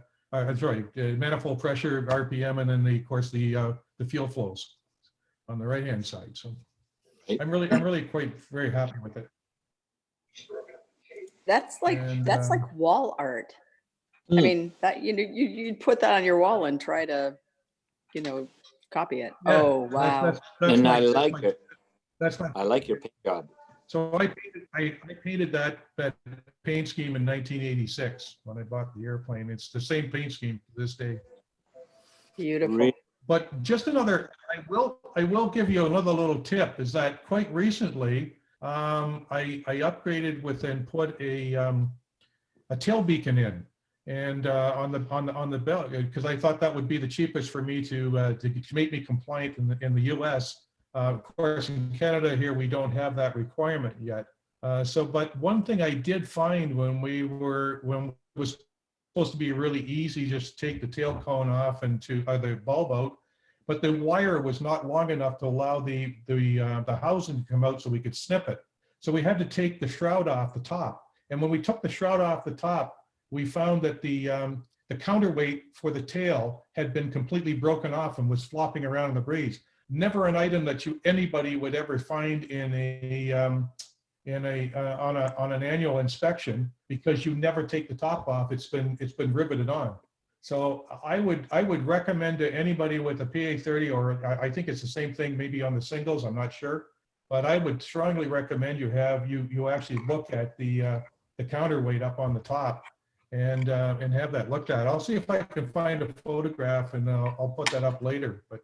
manifold pressure, RPM, and then of course the fuel flows on the right hand side. So I'm really very happy with it. That's like wall art. I mean, that you'd put that on your wall and try to, copy it. Yeah, oh wow. And I like it. That's my. I like your paint job. So I painted that paint scheme in 1986 when I bought the airplane. It's the same paint scheme to this day. Beautiful. But just another, I will give you another little tip, is that quite recently I upgraded and put a tail beacon in, and on the belt, because I thought that would be the cheapest for me to make me compliant in the U.S. Of course, in Canada here, we don't have that requirement yet. But one thing I did find when it was supposed to be really easy, just take the tail cone off and the bulb out, but the wire was not long enough to allow the housing to come out so we could snip it. So we had to take the shroud off the top. And when we took the shroud off the top, we found that the counterweight for the tail had been completely broken off and was flopping around in the breeze. Never an item that anybody would ever find on an annual inspection, because you never take the top off. It's been riveted on. So I would recommend to anybody with a PA-30, or I think it's the same thing maybe on the singles, I'm not sure, but I would strongly recommend you actually look at the counterweight up on the top and have that looked at. I'll see if I can find a photograph, and I'll put that up later. But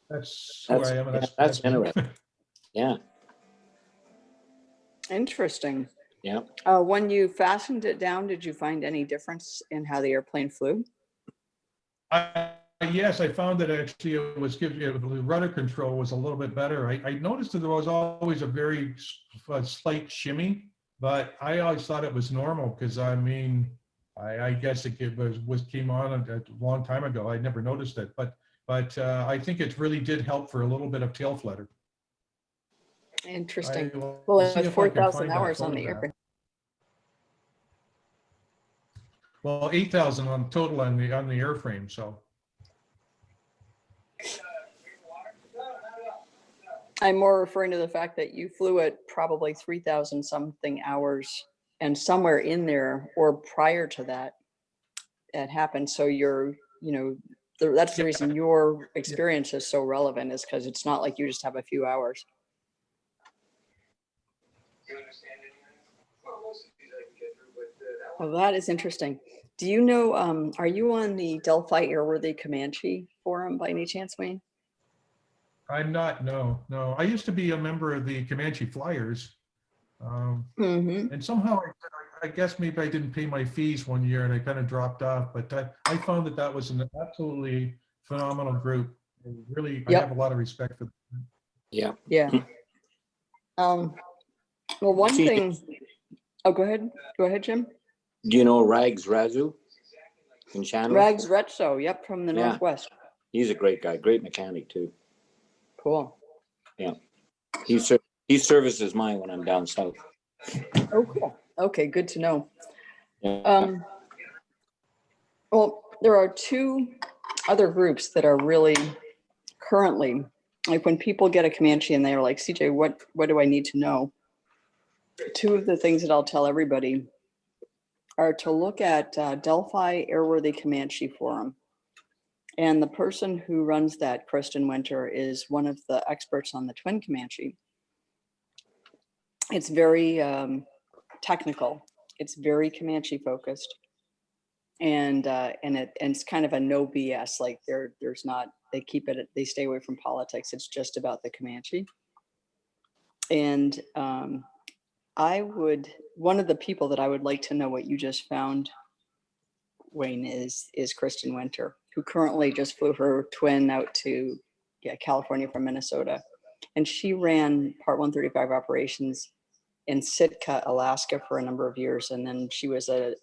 that's who I am. And that's interesting. Yeah. Interesting. Yeah. When you fastened it down, did you find any difference in how the airplane flew? Yes, I found that actually the rudder control was a little bit better. I noticed that there was always a very slight shimmy But I always thought it was normal because I mean, I guess it was came on a long time ago. I never noticed it, but I think it really did help for a little bit of tail flutter. Interesting. I will Well, see with if I can 4,000 find that hours on the photograph. airplane. Well, 8,000 on total on the airframe. So I'm more referring to the fact that you flew at probably 3,000 something hours, and somewhere in there or prior to that, it happened. So you're, you know, that's the reason your experience is so relevant, is because it's not like you just have a few hours. Well, that is interesting. Do you know, are you on the Delphi Airworthy Comanche forum by any chance, Wayne? I'm not. No. I used to be a member of the Comanche Flyers. And somehow I guess maybe I didn't pay my fees one year and I kind of dropped off, but I found that was an absolutely phenomenal group. And really, I have a lot of respect for them. Yeah. Yeah. Well, one thing, oh, go ahead, Jim. Do you know Rags Razu in Chandler? Rags Retso, yep, from the Yeah. Northwest. He's a great guy, great mechanic too. Cool. Yeah. He services mine when I'm down south. Oh, cool. Okay, good to know. Yeah. Well, there are two other groups that are really currently, like when people get a Comanche and they're like, CJ, what do I need to know? Two of the things that I'll tell everybody are to look at Delphi Airworthy Comanche Forum. And the person who runs that, Kristen Winter, is one of the experts on the twin Comanche. It's very technical. It's very Comanche focused. And it's kind of a no BS, like there's not, they stay away from politics. It's just about the Comanche. And one of the people that I would like to know what you just found, Wayne, is Kristen Winter, who currently just flew her twin out to California from Minnesota. And she ran Part 135 operations in Sitka, Alaska for a number of years. And then she was an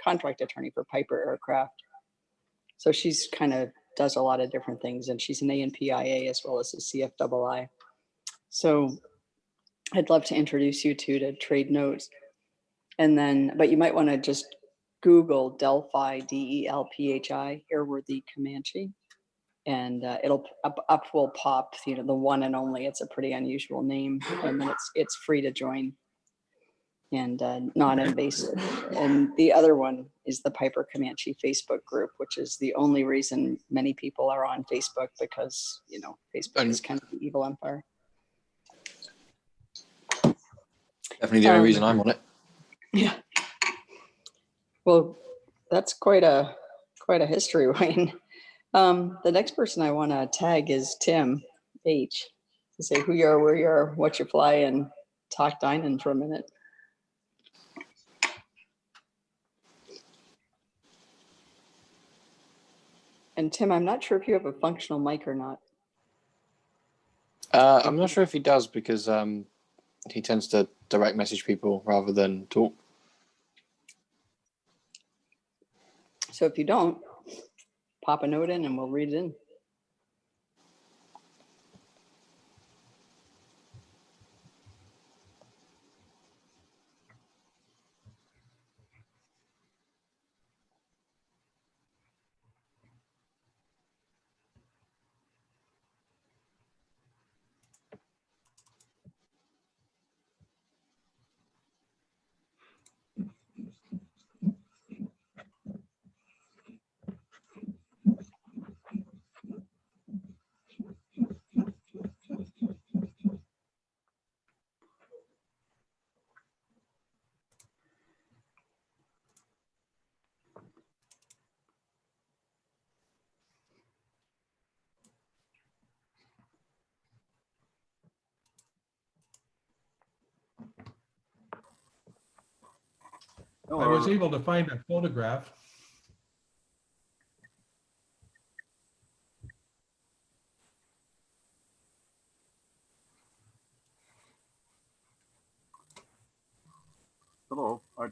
contract attorney for Piper Aircraft. So she's kind of does a lot of different things. And she's an ANPIA as well as a CFII. So I'd love to introduce you to trade notes. And then, but you might want to just Google Delphi, DELPHI, Airworthy Comanche. And it'll will pop, the one and only. It's a pretty unusual name, and then it's free to join and non-invasive. And the other one is the Piper Comanche Facebook group, which is the only reason many people are on Facebook, because Facebook is kind of the evil empire. Definitely the only reason I'm on it. Yeah. Well, that's quite a history, Wayne. The next person I want to tag is Tim H. To say who you are, where you are, what you fly, and talk dining for a minute. And Tim, I'm not sure if you have a functional mic or not. I'm not sure if he does, because he tends to direct message people rather than talk. So if you don't, pop a note in and we'll read it in. I was able to find a photograph.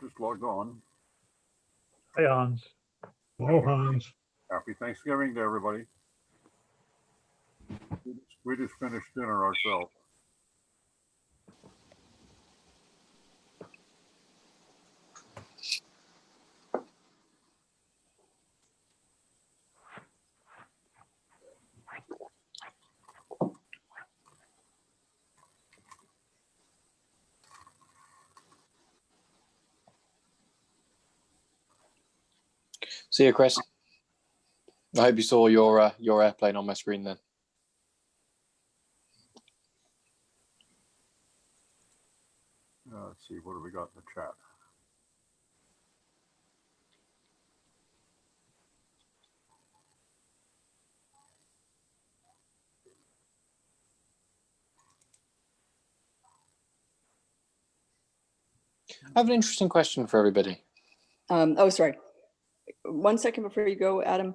just logged on. Hi, Hans. Hello, Hans. Happy Thanksgiving to everybody. We just finished dinner ourselves. See you, Chris. I hope you saw your airplane on my screen then. Let's see, what do we got in the chat? I have an interesting question for everybody. Oh, sorry. 1 second before you go, Adam.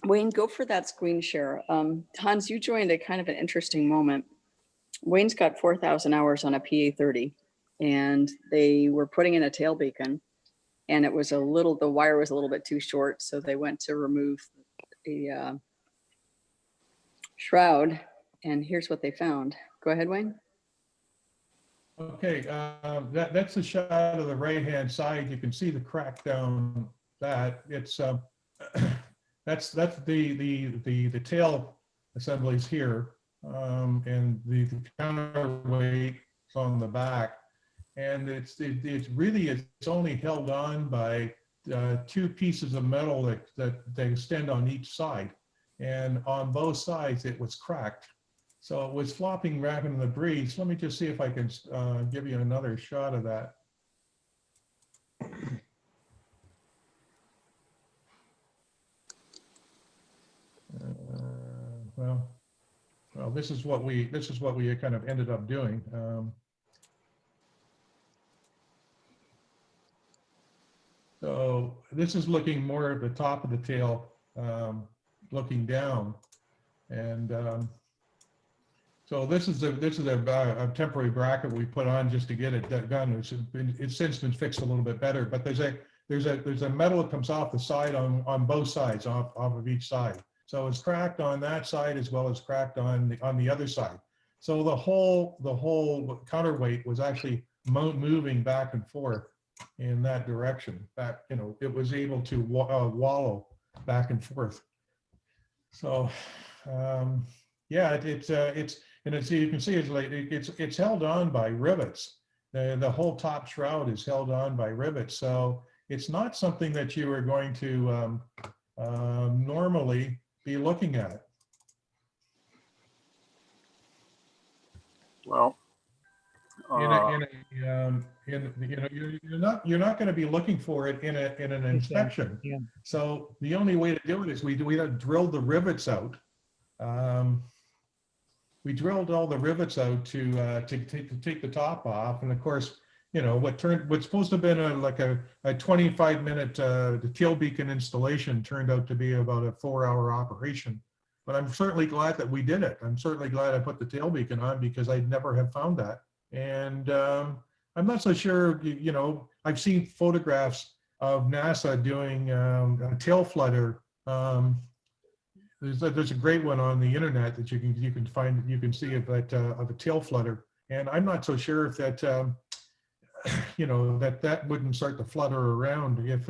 Wayne, go for that screen share. Hans, you joined at kind of an interesting moment. Wayne's got 4,000 hours on a PA-30, and they were putting in a tail beacon, and it was the wire was a little bit too short, so they went to remove the shroud, and here's what they found. Go ahead, Wayne. Okay, that's the shot of the right-hand side. You can see the crack down that. It's that's the tail assemblies here, and the counterweight is on the back, and it's only held on by two pieces of metal that they extend on each side, and on both sides it was cracked. So it was flopping back in the breeze. Let me just see if I can give you another shot of that. Well, this is what we kind of ended up doing. So this is looking more at the top of the tail, looking down, and so this is a temporary bracket we put on just to get it done. It's since been fixed a little bit better, but there's a metal that comes off the side on both sides, off of each side. So it's cracked on that side as well as cracked on the other side. So the whole counterweight was actually moving back and forth in that direction. Back, it was able to wallow back and forth. So yeah, and as you can see, it's held on by rivets. The whole top shroud is held on by rivets. So it's not something that you are going to normally be looking at. Well, you're not going to be looking for it in an inspection. Yeah. So the only way to do it is we drilled the rivets out. We drilled all the rivets out to take the top off, and of course, what's supposed to have been a 25-minute the tail beacon installation turned out to be about a 4-hour operation. But I'm certainly glad that we did it. I'm certainly glad I put the tail beacon on because I'd never have found that. And I'm not so sure. I've seen photographs of NASA doing a tail flutter. There's a great one on the internet that you can find. You can see of a tail flutter, and I'm not so sure if that that wouldn't start to flutter around if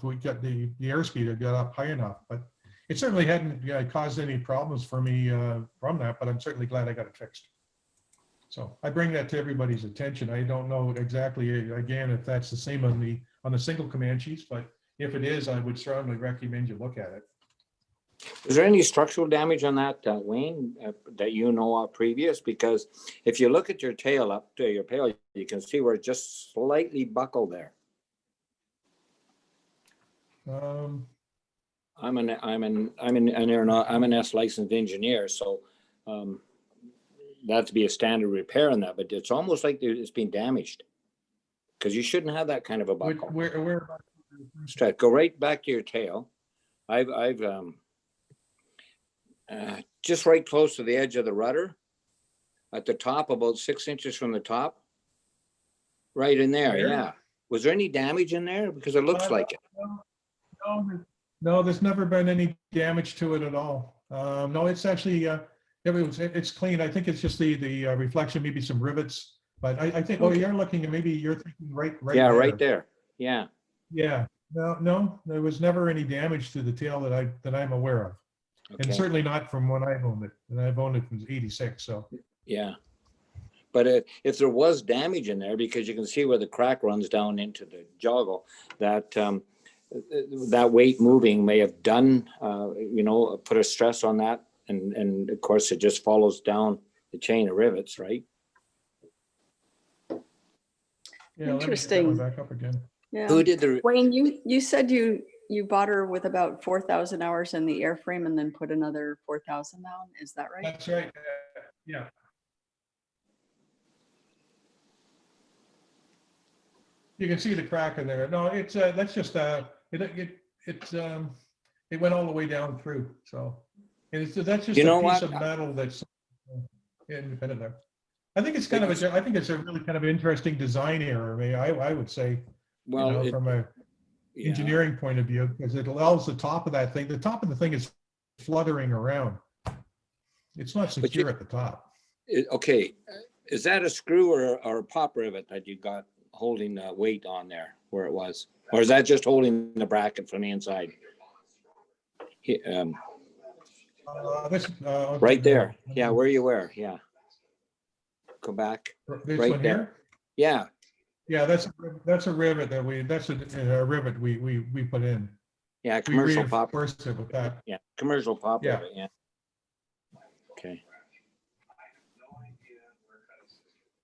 we got the airspeed had got up high enough. But it certainly hadn't caused any problems for me from that. But I'm certainly glad I got it fixed. So I bring that to everybody's attention. I don't know exactly again if that's the same on the single Comanches, but if it is, I would strongly recommend you look at it. Is there any structural damage on that, Wayne, that you know of previous? Because if you look at your tail up to your tail, you can see where it's just slightly buckled there. I'm an S licensed engineer, so that'd be a standard repair on that. But it's almost like it's been damaged because you shouldn't have that kind of a buckle. Where? Straight, go right back to your tail. I've just right close to the edge of the rudder, at the top, about 6 inches from the top. Right in there, There? yeah. Was there any damage in there? Because it looks like it. No, there's never been any damage to it at all. No, it's actually, it's clean. I think it's just the reflection, maybe some rivets. But I think, oh, Okay. you're looking, maybe you're thinking right Yeah, there. right there. Yeah. Yeah, no, there was never any damage to the tail that I'm aware of. And Okay. certainly not from when I've owned it. And I've owned it since '86, so. Yeah. But if there was damage in there, because you can see where the crack runs down into the joggle, that that weight moving may have done, put a stress on that. And of course, it just follows down the chain of rivets, right? Yeah, let me get that one Interesting. back up again. Yeah. Who did the, Wayne, you said you bought her with about 4,000 hours in the airframe and then put another 4,000 on. Is that right? That's right, yeah. You can see the crack in there. No, it's, that's just, it went all the way down through, so. And it's, that's just You know a piece what? of metal that's independent there. I think it's kind of a, I think it's a really kind of interesting design error. I would say, well, from a yeah. engineering point of view, because it allows the top of that thing, the top of the thing is fluttering around. It's not But secure at the top. Okay, is that a screw or a pop rivet that you got holding the weight on there where it was? Or is that just holding the bracket from the inside? Right there. Yeah, where you were. Yeah. Go back. This right one there. here? Yeah. Yeah, that's a rivet that's a rivet we put in. Yeah, commercial we pop. reinforced it with that. Yeah, commercial pop Yeah. rivet. Yeah. Okay.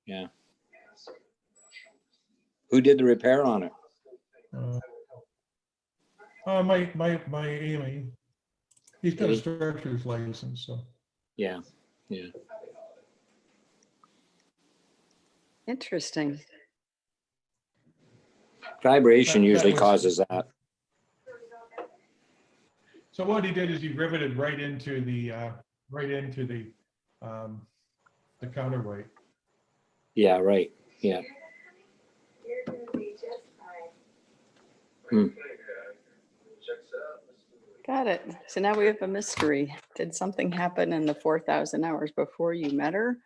Yeah. Who did the repair on it? My Amy. He's got a structures license, so. Yeah. Yeah. Interesting. Vibration That usually was- causes that. So what he did is he riveted right into the counterweight. Yeah, right. Yeah. Got it. So now we have a mystery. Did something happen in the 4,000 hours before you met her?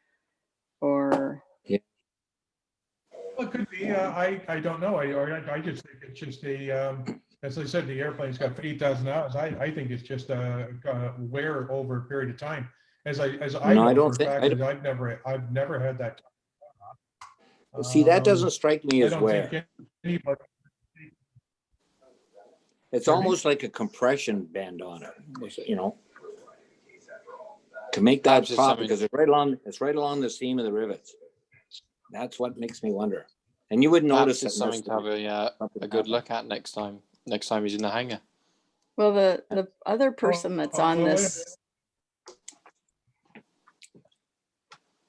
Or, Well, it could be. I don't know. I just think it's just as I said, the airplane's got 8,000 hours. I think it's just a wear over a period of time. As I No, know I don't for a think- fact I that I've never had that. See, that doesn't strike me I as don't wear. think anybody. It's Pardon me? almost like a compression bend on it, to make that Perhaps it's pop, something- because it's right along the seam of the rivets. That's what makes me wonder. And you wouldn't Perhaps notice it. it's something to have something a good happened. look at next time he's in the hangar. well, the other person that's on well, this,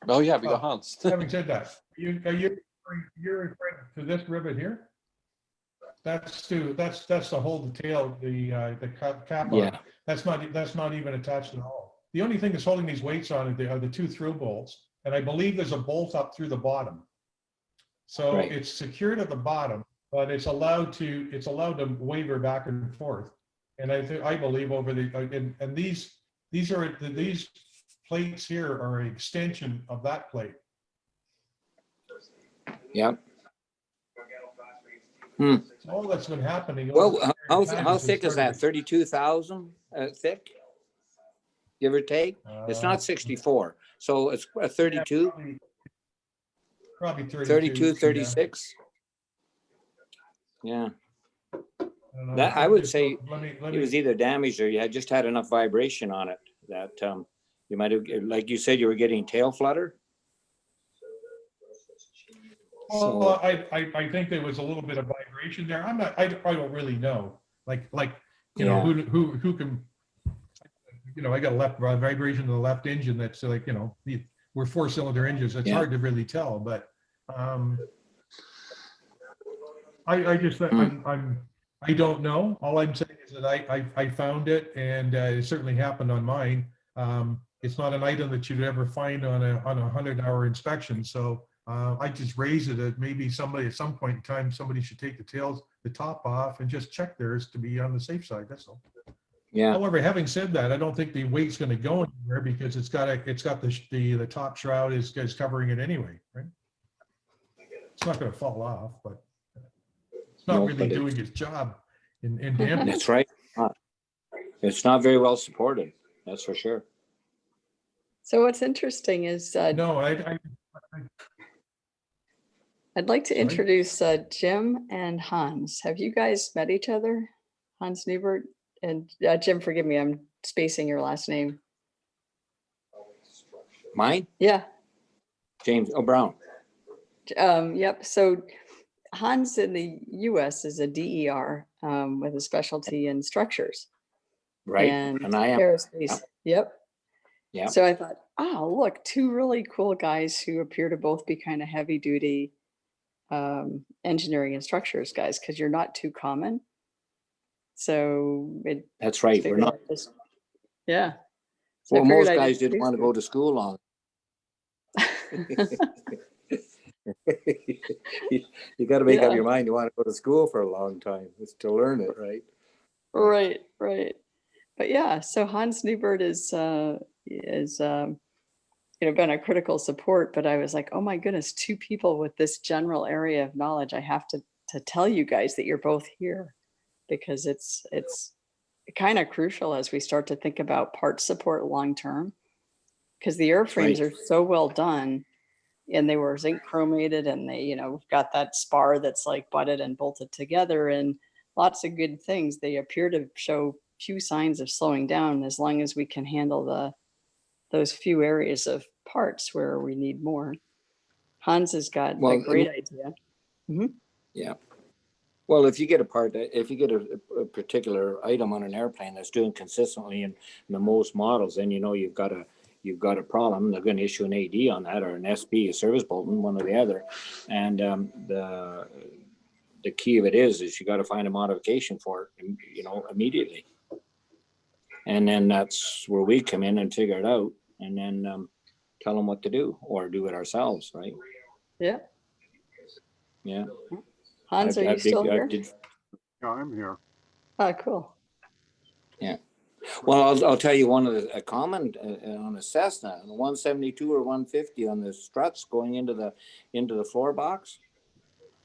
Oh yeah, we got Oh. Hans. Having said that, you're referring to this rivet here? That's to hold the tail, the cap on. Yeah. That's not even attached at all. The only thing that's holding these weights on it are the two through bolts, and I believe there's a bolt up through the bottom. So Right. it's secured at the bottom, but it's allowed to waver back and forth. And I believe over the and these plates here are an extension of that plate. Yep. All that's been happening. Well, over a period of time how they thick is that? started 32,000 thick? Give or take? to- It's not 64. So it's a yeah, 32, Probably 32. 32, yeah. 36. Yeah. I don't know. That, I would say Let it me, was either damaged or you had just had enough vibration on it that you might have, like you said, you were getting tail flutter. well, I think there was a little bit of vibration there. I don't really know. Like, you know, Yeah. who can, I got a left vibration in the left engine. That's like, we're 4-cylinder engines. It's Yeah. hard to really tell, but I just, I don't know. All I'm saying is that I found it, and it certainly happened on mine. It's not an item that you'd ever find on a 100-hour inspection. So I just raise it at maybe somebody at some point in time, somebody should take the top off and just check theirs to be on the safe side. That's all. Yeah, However, having said that, I don't think the weight's going to go anywhere because it's got the top shroud is covering it anyway, right? It's not going to fall off, but it's not No, really but doing its job in damping. that's right. It's not very well supported, that's for sure. So what's interesting is No, I'd like to Sorry? introduce Jim and Hans. Have you guys met each other? Hans Newbert and Jim, forgive me, I'm spacing your last name. Mine, Yeah. James O'Brown. Yep. So Hans in the US is a DER with a specialty in structures. Right, And I am. aerospace. Yep. Yeah. So I thought, oh, look, two really cool guys who appear to both be kind of heavy duty engineering and structures guys, because you're not too common. So That's right. We're not. Yeah. So Well, most guys didn't want to go to school long. You got to make up your mind you want to go to school for a long time. It's to learn it, right? Right, right. But yeah, so Hans Newbert is been a critical support, but I was like, oh my goodness, two people with this general area of knowledge. I have to tell you guys that you're both here, because it's kind of crucial as we start to think about part support long term, because the airframes are so well done and they were zinc chromated and they, got that spar that's like butted and bolted together and lots of good things. They appear to show few signs of slowing down as long as we can handle those few areas of parts where we need more. Hans has got a great idea. Mm-hmm. Yeah. Well, if you get a particular item on an airplane that's doing consistently in the most models, then you've got a problem. They're going to issue an AD on that, or an SB, a service bulletin, one or the other. And the key of it is you got to find a modification for it, immediately. And then that's where we come in and figure it out, and then tell them what to do, or do it ourselves, right? Yeah. Yeah. Hans, are you still here? Yeah, I'm here. Oh, cool. Yeah. Well, I'll tell you one of a comment on a Cessna, the 172 or 150 on the struts going into the floor box.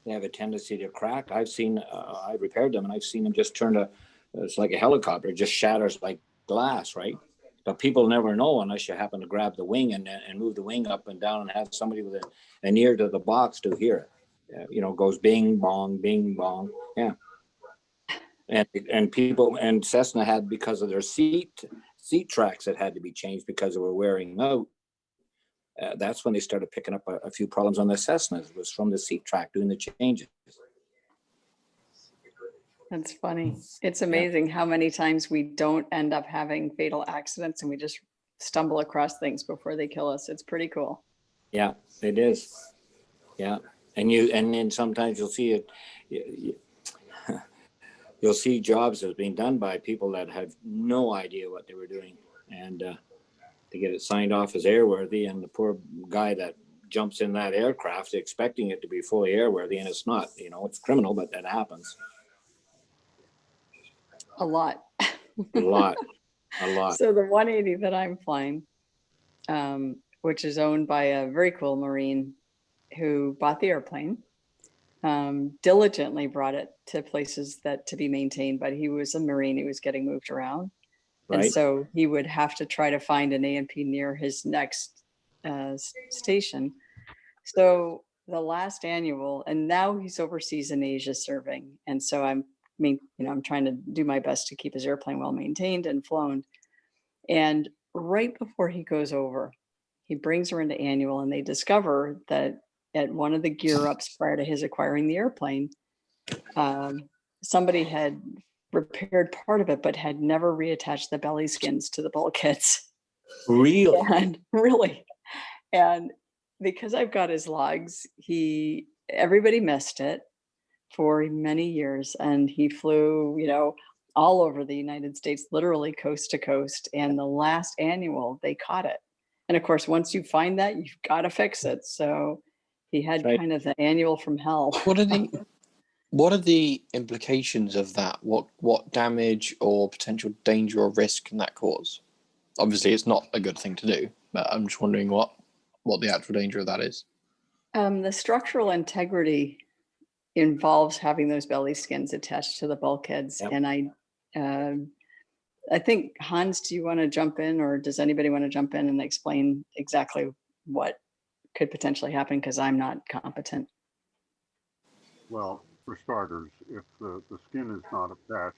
They have a tendency to crack. I've seen, I repaired them, and I've seen them just it's like a helicopter, it just shatters like glass, right? But people never know unless you happen to grab the wing and move the wing up and down and have somebody with an ear to the box to hear it. Goes bing, bong, bing, bong. Yeah. And people, and Cessna had, because of their seat tracks that had to be changed because they were wearing out. That's when they started picking up a few problems on the Cessnas. It was from the seat track doing the changes. That's funny. It's amazing how many times we don't end up having fatal accidents and we just stumble across things before they kill us. It's pretty cool. Yeah, it is. Yeah. And then sometimes you'll see it. You'll see jobs that are being done by people that have no idea what they were doing, and to get it signed off as airworthy, and the poor guy that jumps in that aircraft expecting it to be fully airworthy, and it's not. It's criminal, but that happens. A lot. A lot. So the 180 that I'm flying, which is owned by a very cool Marine who bought the airplane, diligently brought it to places to be maintained, but he was a Marine, he was getting moved around. Right. And so he would have to try to find an A&P near his next station. So the last annual, and now he's overseas in Asia serving. And so I'm trying to do my best to keep his airplane well maintained and flown. And right before he goes over, he brings her into annual, and they discover that at one of the gear ups prior to his acquiring the airplane, somebody had repaired part of it, but had never reattached the belly skins to the bulkheads. Really? And because I've got his logs, everybody missed it for many years, and he flew, all over the United States, literally coast to coast. And the last annual, they caught it. And of course, once you find that, you've got to fix it. So He had Right. kind of the annual from hell. What are the implications of that? What damage or potential danger or risk can that cause? Obviously, it's not a good thing to do, but I'm just wondering what the actual danger of that is. The structural integrity involves having those belly skins attached to the bulkheads. Yep. And I think, Hans, do you want to jump in, or does anybody want to jump in and explain exactly what could potentially happen? Because I'm not competent. Well, for starters, if the skin is not attached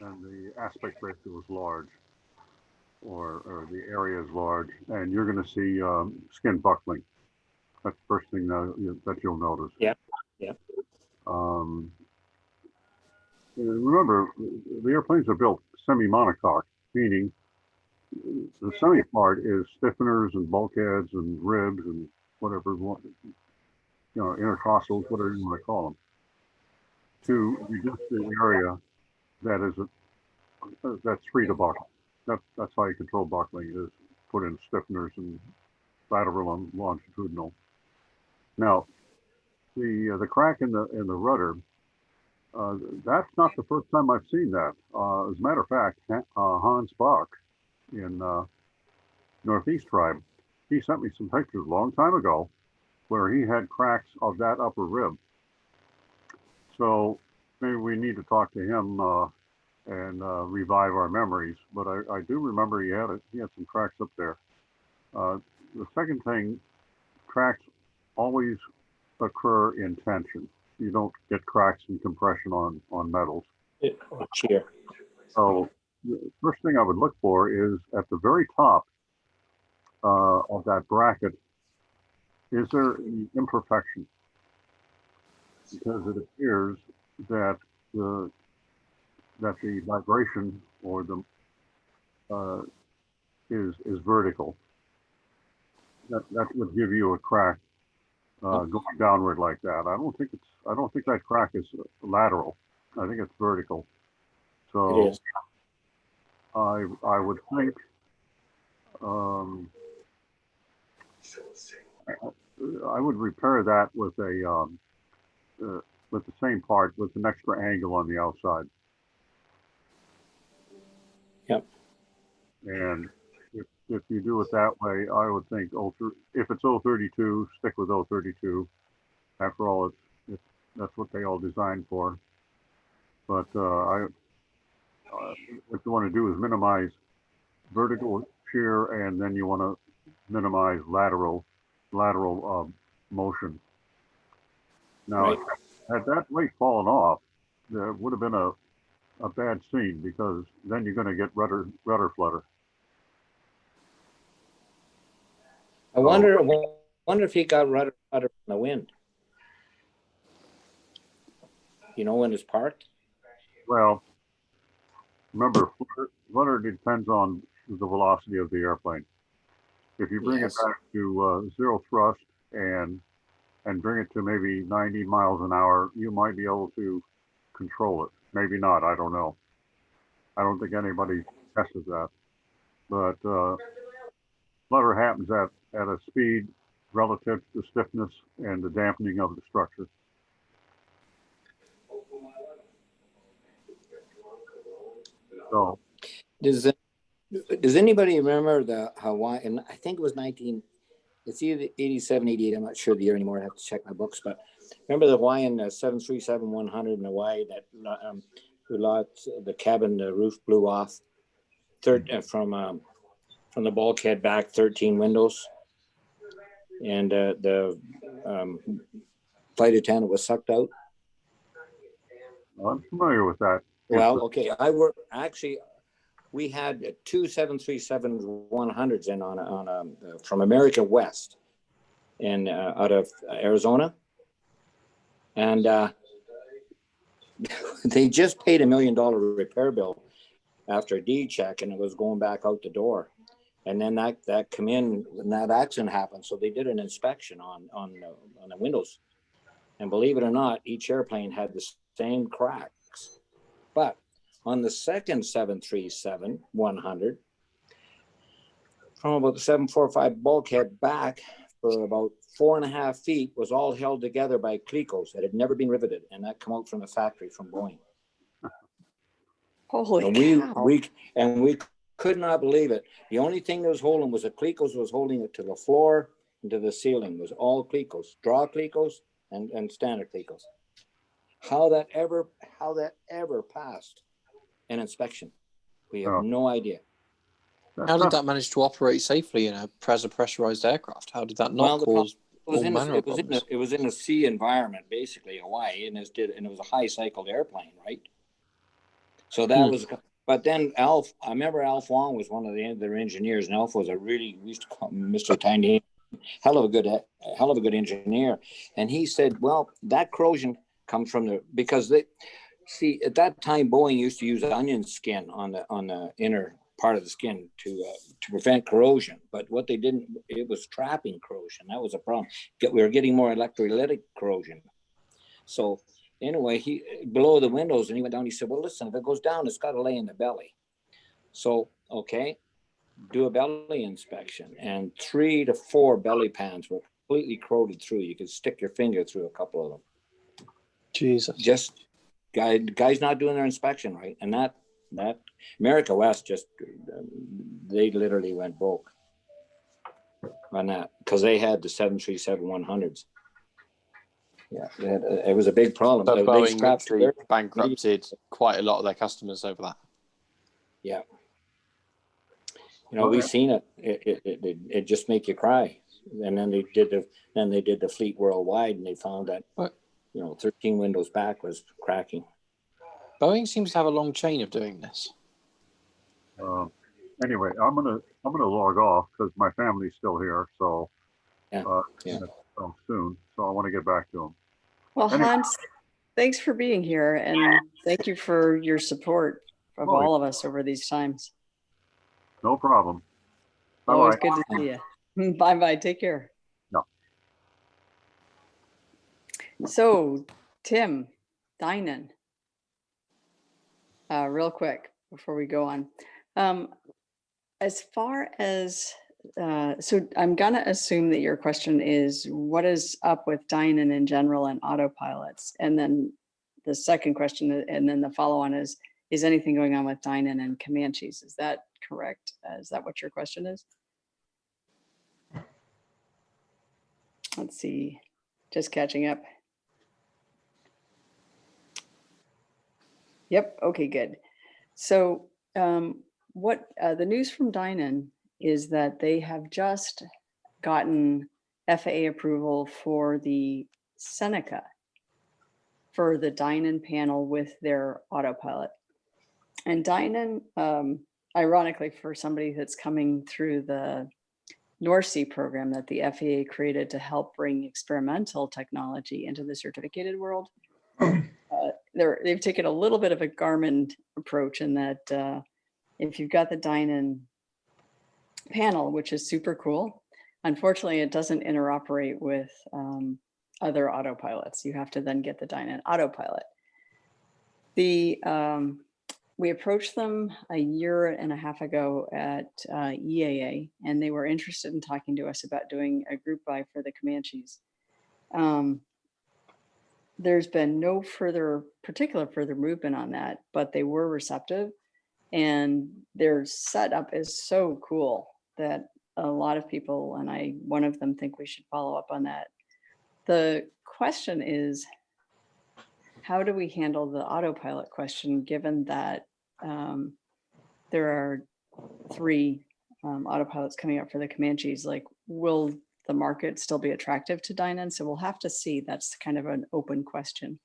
and the aspect ratio is large, or the area is large, and you're going to see skin buckling. That's the first thing that you'll notice. Yeah. Yeah. Remember, the airplanes are built semi-monocoque, meaning the semi part is stiffeners and bulkheads and ribs and whatever, intercostals, whatever you want to call them, to reduce the area that's free to buckle. That's how you control buckling, is put in stiffeners and lateral and longitudinal. Now, the crack in the rudder, that's not the first time I've seen that. As a matter of fact, Hans Bach in Northeast Tribe, he sent me some pictures a long time ago where he had cracks of that upper rib. So maybe we need to talk to him and revive our memories. But I do remember he had some cracks up there. The second thing, cracks always occur in tension. You don't get cracks in compression on metals. Cheer. So the first thing I would look for is at the very top of that bracket, is there an imperfection? Because it appears that the vibration or the is vertical. That would give you a crack going downward like that. I don't think that crack is lateral. I think it's vertical. So It is. I would think I would repair that with the same part with an extra angle on the outside. Yep. And if you do it that way, I would think if it's 032, stick with 032. After all, that's what they all designed for. But what you want to do is minimize vertical shear, and then you want to minimize lateral motion. Now, Right. had that weight fallen off, there would have been a bad scene, because then you're going to get rudder flutter. I wonder if he got rudder from the wind. When it's parked. Well, remember, flutter depends on the velocity of the airplane. If you bring Yes. it back to zero thrust and bring it to maybe 90 miles an hour, you might be able to control it. Maybe not, I don't know. I don't think anybody tested that. But flutter happens at a speed relative to the stiffness and the dampening of the structure. So, Does anybody remember the Hawaiian? I think it was it's either 87, 88. I'm not sure the year anymore. I have to check my books. But remember the Hawaiian 737-100 in Hawaii that the cabin, the roof blew off from the bulkhead back 13 windows. And the flight attendant was sucked out. I'm familiar with that. Well, okay. We had two 737-100s in on from American West and out of Arizona. And they just paid $1 million repair bill after a D check, and it was going back out the door. And then that come in when that accident happened. So they did an inspection on the windows. And believe it or not, each airplane had the same cracks. But on the second 737-100, from about the 745 bulkhead back for about 4.5 feet was all held together by clecos that had never been riveted, and that come out from the factory from Boeing. Holy And cow. we could not believe it. The only thing that was holding was the clecos was holding it to the floor and to the ceiling. It was all clecos, draw clecos and standard clecos. How that ever passed an inspection, we have no idea. How did that manage to operate safely in a pressurized aircraft? How did that not cause all manner of problems? It was in a sea environment, basically Hawaii, and it was a high cycled airplane, right? So that was. But then I remember Alf Wong was one of their engineers, and Alf was we used to call him Mr. Tiny, hell of a good engineer. And he said, well, that corrosion comes from because they see at that time Boeing used to use onion skin on the inner part of the skin to prevent corrosion. But what they didn't, it was trapping corrosion. That was a problem. We were getting more electrolytic corrosion. So anyway, he below the windows, and he went down. He said, well, listen, if it goes down, it's got to lay in the belly. So, okay, do a belly inspection. And 3 to 4 belly pans were completely corroded through. You could stick your finger through a couple of them. Jesus. Just guys not doing their inspection right. And that America West they literally went broke on that because they had the 737-100s. Yeah, it was a big problem. So Boeing actually bankrupted quite a lot of their customers over that. Yeah. We've seen it. It just make you cry. And then they did the fleet worldwide, and they found that 13 windows back was cracking. Boeing seems to have a long chain of doing this. Anyway, I'm gonna log off because my family's still here. So soon. So I want to get back to them. Well, Hans, thanks for being here, and thank you for your support of all of us over these times. No problem. Always good to see you. Bye-bye. Take care. No. So, Tim Dynan, real quick before we go on. As far as so I'm gonna assume that your question is what is up with Dynan in general and autopilots, and then the second question, and then the follow-on is anything going on with Dynan and Comanches? Is that correct? Is that what your question is? Let's see, just catching up. Yep. Okay. Good. So what the news from Dynan is that they have just gotten FAA approval for the Seneca for the Dynan panel with their autopilot. And Dynan, ironically, for somebody that's coming through the North Sea program that the FAA created to help bring experimental technology into the certificated world, they've taken a little bit of a Garmin approach in that if you've got the Dynan panel, which is super cool, unfortunately, it doesn't interoperate with other autopilots. You have to then get the Dynan autopilot. We approached them a year and a half ago at EAA, and they were interested in talking to us about doing a group buy for the Comanches. There's been no further movement on that, but they were receptive, and their setup is so cool that a lot of people, and one of them, think we should follow up on that. The question is, how do we handle the autopilot question, given that there are 3 autopilots coming up for the Comanches? Like, will the market still be attractive to Dynan? So we'll have to see. That's kind of an open question.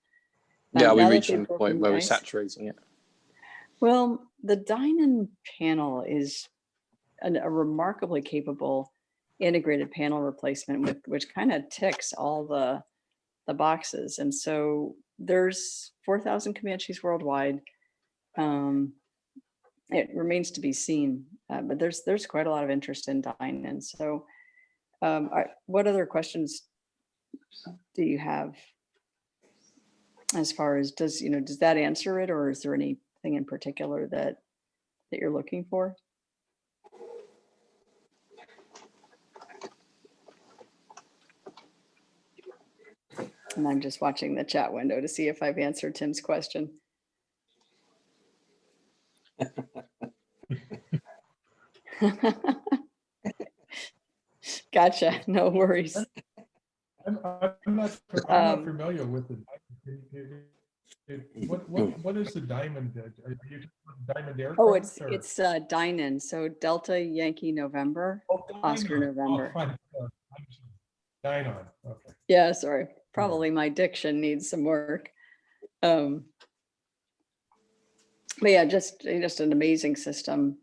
Yeah, we're reaching the point where we're saturating it. Well, the Dynan panel is a remarkably capable integrated panel replacement, which kind of ticks all the boxes. And so there's 4,000 Comanches worldwide. It remains to be seen, but there's quite a lot of interest in Dynan. So what other questions do you have as far as does that answer it, or is there anything in particular that you're looking for? And I'm just watching the chat window to see if I've answered Tim's question. Gotcha. No worries. I'm not familiar with it. What is the diamond? Are you talking about diamond aircraft? Oh, or- it's Dynan. So Delta Yankee November, Oh, Oscar Dynon. November. Oh, fine. Dynon, okay. Yeah, sorry. Probably my diction needs some work. But yeah, just an amazing system.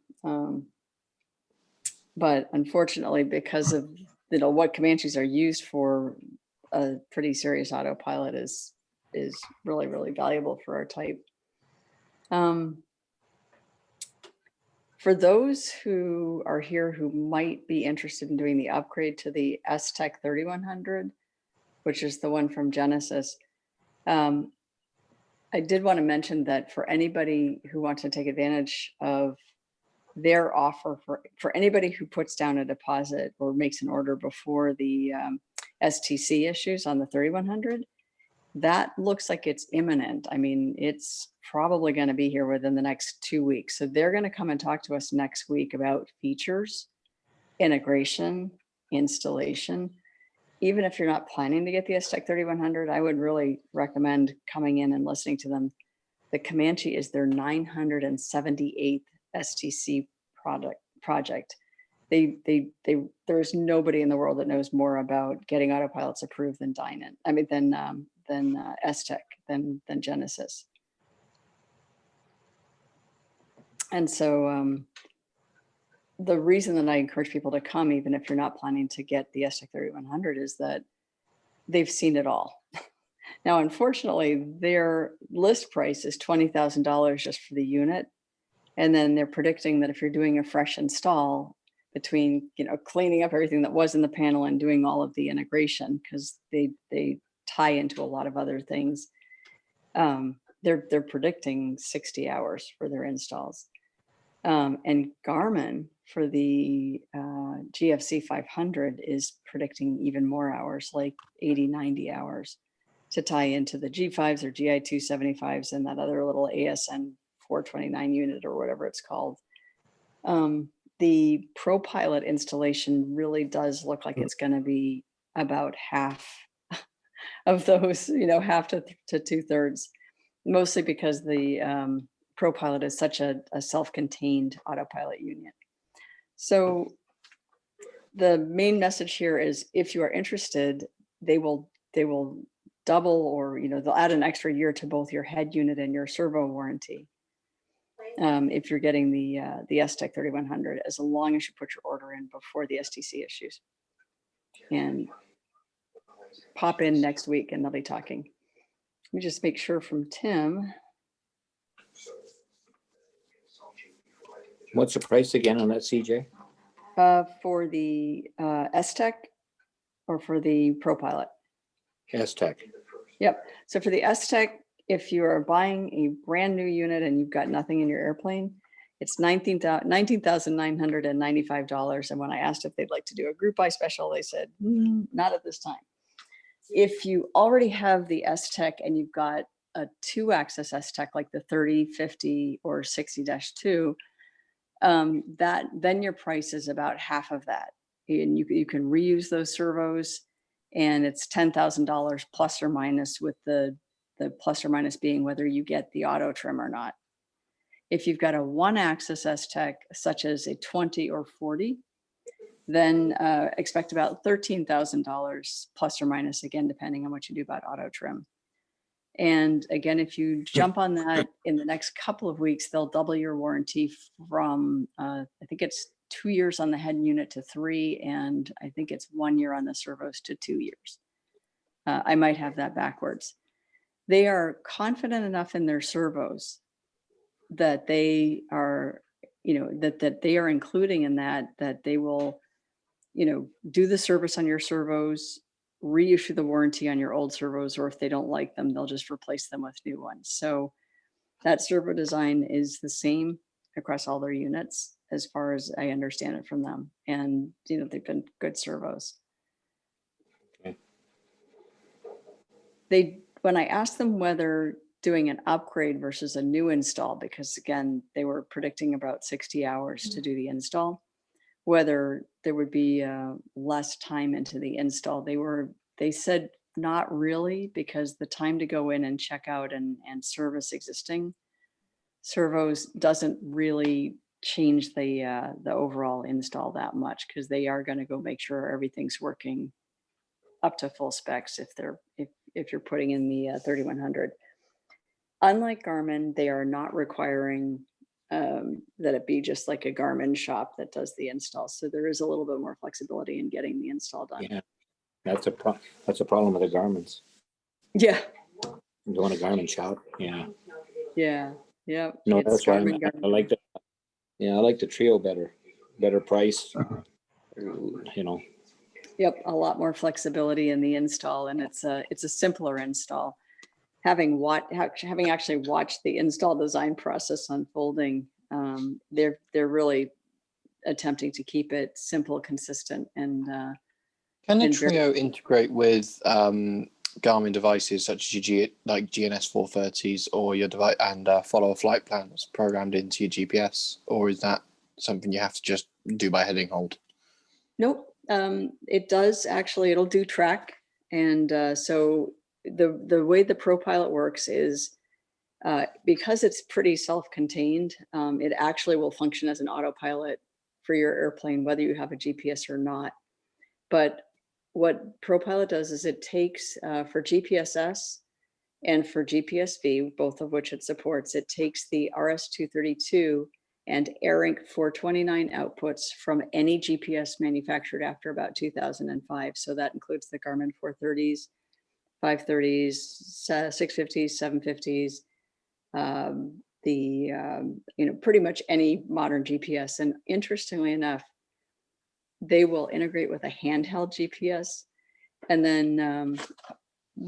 But unfortunately, because of what Comanches are used for, a pretty serious autopilot is really, really valuable for our type. For those who are here who might be interested in doing the upgrade to the S-Tech 3100, which is the one from Genesis, I did want to mention that for anybody who wants to take advantage of their offer, for anybody who puts down a deposit or makes an order before the STC issues on the 3100, that looks like it's imminent. I mean, it's probably going to be here within the next 2 weeks. So they're going to come and talk to us next week about features, integration, installation. Even if you're not planning to get the S-Tech 3100, I would really recommend coming in and listening to them. The Comanche is their 978th STC project. There's nobody in the world that knows more about getting autopilots approved than Dynan. I mean, than S-Tech, than Genesis. And so the reason that I encourage people to come, even if you're not planning to get the S-Tech 3100, is that they've seen it all. Now, unfortunately, their list price is $20,000 just for the unit. And then they're predicting that if you're doing a fresh install, between cleaning up everything that was in the panel and doing all of the integration, because they tie into a lot of other things, they're predicting 60 hours for their installs. And Garmin for the GFC 500 is predicting even more hours, like 80, 90 hours, to tie into the G5s or GI 275s and that other little ASN 429 unit or whatever it's called. The ProPilot installation really does look like it's going to be about half of those, half to 2/3, mostly because the ProPilot is such a self-contained autopilot unit. So the main message here is, if you are interested, they will double, or they'll add an extra year to both your head unit and your servo warranty. If you're getting the S-Tech 3100, as long as you put your order in before the STC issues. And pop in next week and they'll be talking. Let me just make sure from Tim. What's the price again on that, CJ? For the S-Tech or for the ProPilot? S-Tech. Yep. So for the S-Tech, if you are buying a brand new unit and you've got nothing in your airplane, it's $19,995. And when I asked if they'd like to do a group buy special, they said, not at this time. If you already have the S-Tech and you've got a 2-axis S-Tech, like the 30, 50, or 60-2, then your price is about half of that. And you can reuse those servos, and it's $10,000 plus or minus, with the plus or minus being whether you get the auto trim or not. If you've got a 1-axis S-Tech, such as a 20 or 40, then expect about $13,000 plus or minus, again, depending on what you do about auto trim. And again, if you jump on that in the next couple of weeks, they'll double your warranty from, I think it's 2 years on the head unit to 3, and I think it's 1 year on the servos to 2 years. I might have that backwards. They are confident enough in their servos that they are, that they are including in that they will, do the service on your servos, reissue the warranty on your old servos, or if they don't like them, they'll just replace them with new ones. So that servo design is the same across all their units, as far as I understand it from them. And, they've been good servos. Okay. when I asked them whether doing an upgrade versus a new install, because again, they were predicting about 60 hours to do the install, whether there would be less time into the install. They said not really, because the time to go in and check out and service existing servos doesn't really change the overall install that much, because they are going to go make sure everything's working up to full specs if you're putting in the 3100. Unlike Garmin, they are not requiring that it be just like a Garmin shop that does the install. So there is a little bit more flexibility in getting the install done. Yeah, that's a problem with the Garmin's. Yeah. You want a Garmin shop? Yeah. Yeah. Yeah. No, It's that's why Garmin, I like the. Yeah, I like the Trio better price. You know. Yep, a lot more flexibility in the install, and it's a simpler install. Having actually watched the install design process unfolding, they're really attempting to keep it simple, consistent, and Can the and very- Trio integrate with Garmin devices such as your like GNS 430s or your device and follow a flight plan that's programmed into your GPS, or is that something you have to just do by heading hold? Nope. It does actually. It'll do track, and so the way the ProPilot works is because it's pretty self-contained. It actually will function as an autopilot for your airplane, whether you have a GPS or not. But what ProPilot does is it takes for GPSS and for GPSV, both of which it supports, it takes the RS-232 and AirInc 429 outputs from any GPS manufactured after about 2005. So that includes the Garmin 430s, 530s, 650s, 750s, pretty much any modern GPS. And interestingly enough, they will integrate with a handheld GPS. And then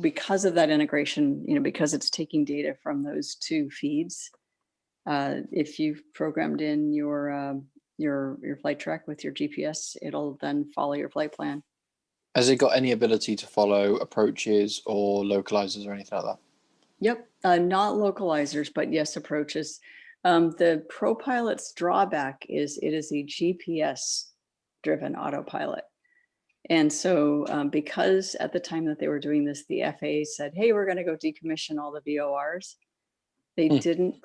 because of that integration, because it's taking data from those two feeds, if you've programmed in your flight track with your GPS, it'll then follow your flight plan. Has it got any ability to follow approaches or localizers or anything like that? Yep, not localizers, but yes, approaches. The ProPilot's drawback is it is a GPS-driven autopilot. And so because at the time that they were doing this, the FAA said, hey, we're going to go decommission all the VORs. They didn't